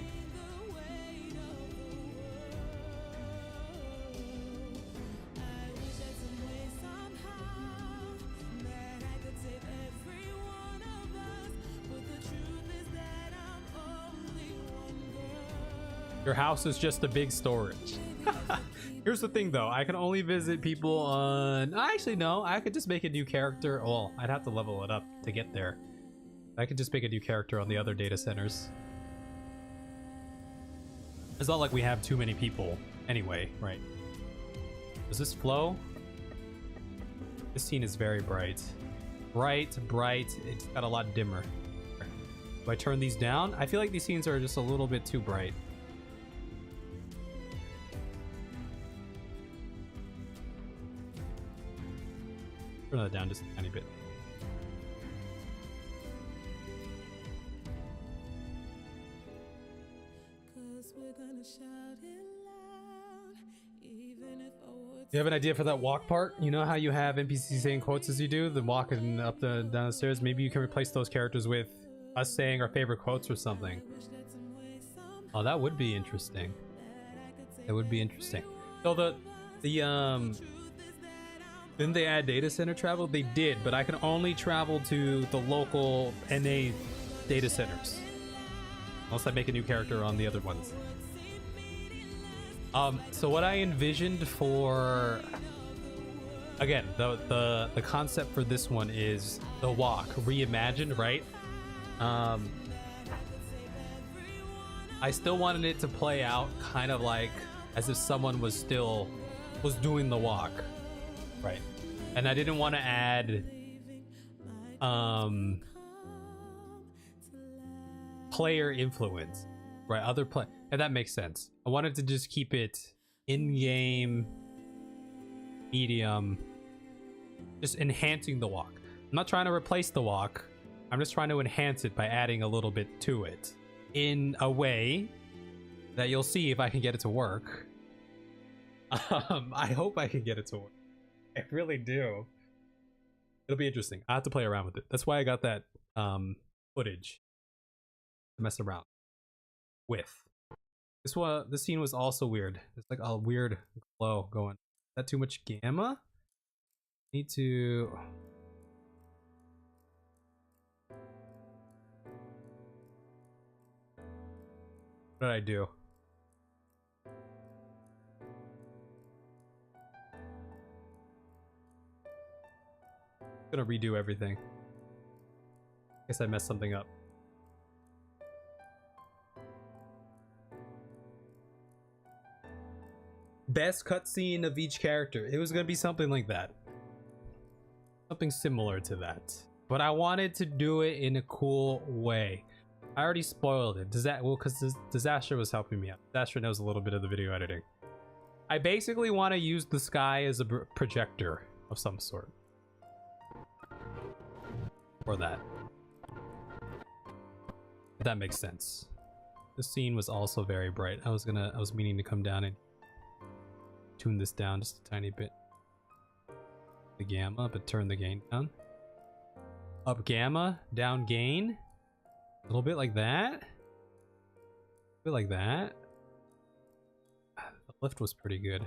Your house is just a big storage. Here's the thing though, I can only visit people on... Actually no, I could just make a new character. Well, I'd have to level it up to get there. I could just make a new character on the other data centers. It's not like we have too many people anyway, right? Does this flow? This scene is very bright. Bright, it's got a lot dimmer. Do I turn these down? I feel like these scenes are just a little bit too bright. Turn that down just a tiny bit. You have an idea for that walk part? You know how you have NPCs saying quotes as you do, the walking up the down the stairs? Maybe you can replace those characters with us saying our favorite quotes or something. Oh, that would be interesting. That would be interesting. So didn't they add data center travel? They did, but I can only travel to the local NA data centers. Unless I make a new character on the other ones. So what I envisioned for... Again, the concept for this one is the walk reimagined, right? I still wanted it to play out kind of like as if someone was doing the walk, right? And I didn't want to add player influence, right? And that makes sense. I wanted to just keep it in-game medium, just enhancing the walk. I'm not trying to replace the walk. I'm just trying to enhance it by adding a little bit to it in a way that you'll see if I can get it to work. I hope I can get it to work. I really do. It'll be interesting. I have to play around with it. That's why I got that footage to mess around with. This scene was also weird. It's like a weird glow going. Is that too much gamma? Need to... What did I do? I'm gonna redo everything. Guess I messed something up. Best cutscene of each character. It was gonna be something like that. Something similar to that. But I wanted to do it in a cool way. I already spoiled it. Because Disaster was helping me out. Disaster knows a little bit of the video editing. I basically want to use the sky as a projector of some sort. Or that. If that makes sense. The scene was also very bright. I was meaning to come down and tune this down just a tiny bit. The gamma, but turn the gain down. Up gamma, down gain. A little bit like that. A bit like that. The lift was pretty good.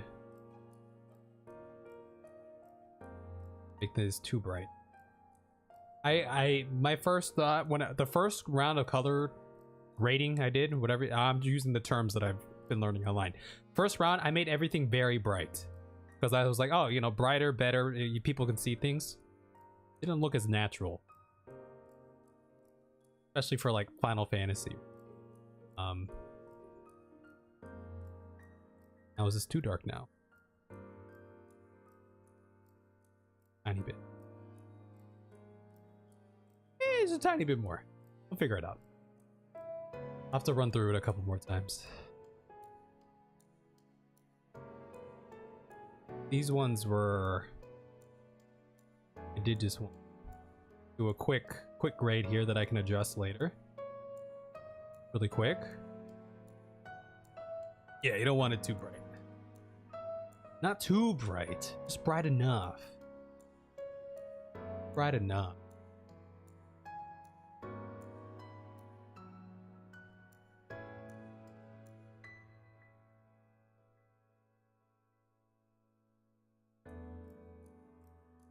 Make this too bright. My first thought the first round of color grading I did, whatever, I'm using the terms that I've been learning online. First round, I made everything very bright because I was like, oh, you know, brighter, better, people can see things. Didn't look as natural. Especially for like Final Fantasy. Now is this too dark now? Tiny bit. Just a tiny bit more. We'll figure it out. I'll have to run through it a couple more times. These ones were... I did just want to do a quick grade here that I can adjust later. Really quick. Yeah, you don't want it too bright. Not too bright, just bright enough. Bright enough.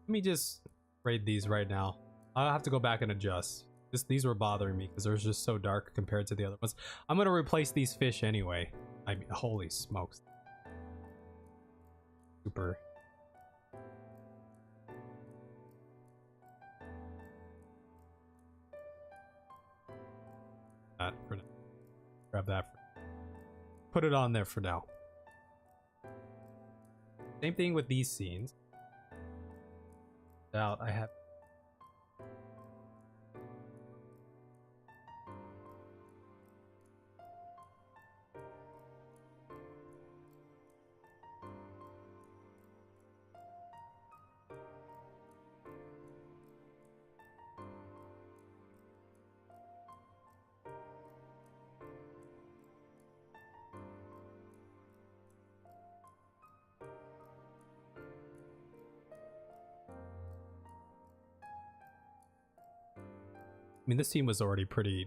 Let me just grade these right now. I'll have to go back and adjust. These were bothering me because they're just so dark compared to the other ones. I'm gonna replace these fish anyway. I mean, holy smokes. Super. That for now. Grab that. Put it on there for now. Same thing with these scenes. Out, I have. I mean, this scene was already pretty...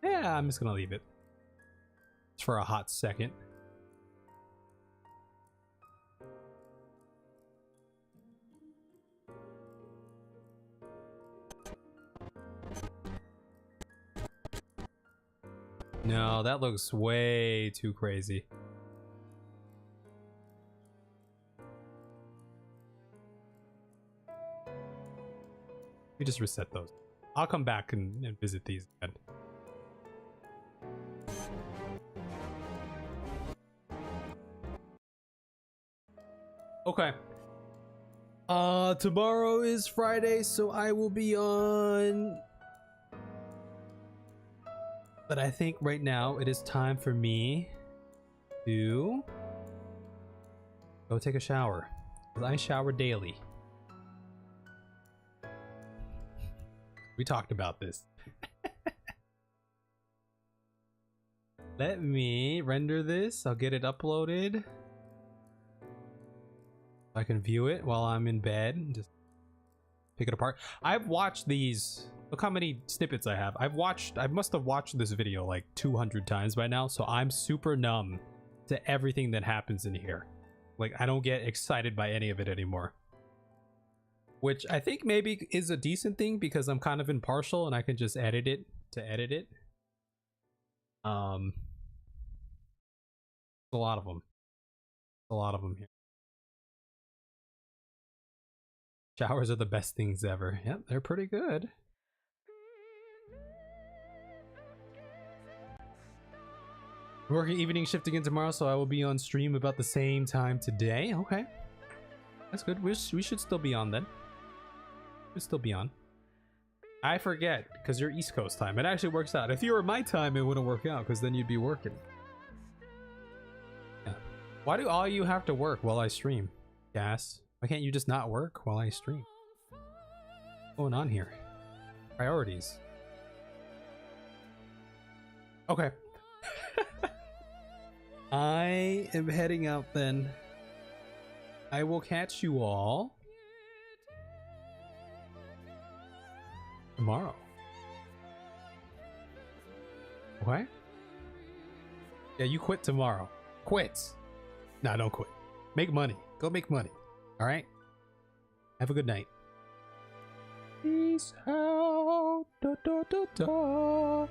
Yeah, I'm just gonna leave it. It's for a hot second. No, that looks way too crazy. We just reset those. I'll come back and visit these again. Okay. Tomorrow is Friday, so I will be on... But I think right now it is time for me to go take a shower. Because I shower daily. We talked about this. Let me render this. I'll get it uploaded. I can view it while I'm in bed and just pick it apart. I've watched these. Look how many snippets I have. I must have watched this video like 200 times by now, so I'm super numb to everything that happens in here. Like, I don't get excited by any of it anymore. Which I think maybe is a decent thing because I'm kind of impartial and I can just edit it to edit it. A lot of them. A lot of them here. Showers are the best things ever. Yep, they're pretty good. I'm working evening shift again tomorrow, so I will be on stream about the same time today. Okay. That's good. We should still be on then. We'll still be on. I forget, because you're East Coast time. It actually works out. If you were my time, it wouldn't work out, because then you'd be working. Yeah. Why do all you have to work while I stream? Gas. Why can't you just not work while I stream? What's going on here? Priorities. Okay. I am heading out then. I will catch you all tomorrow. Okay? Yeah, you quit tomorrow. Quit. Nah, don't quit. Make money. Go make money. All right. Have a good night. Peace out. Da, da, da, da.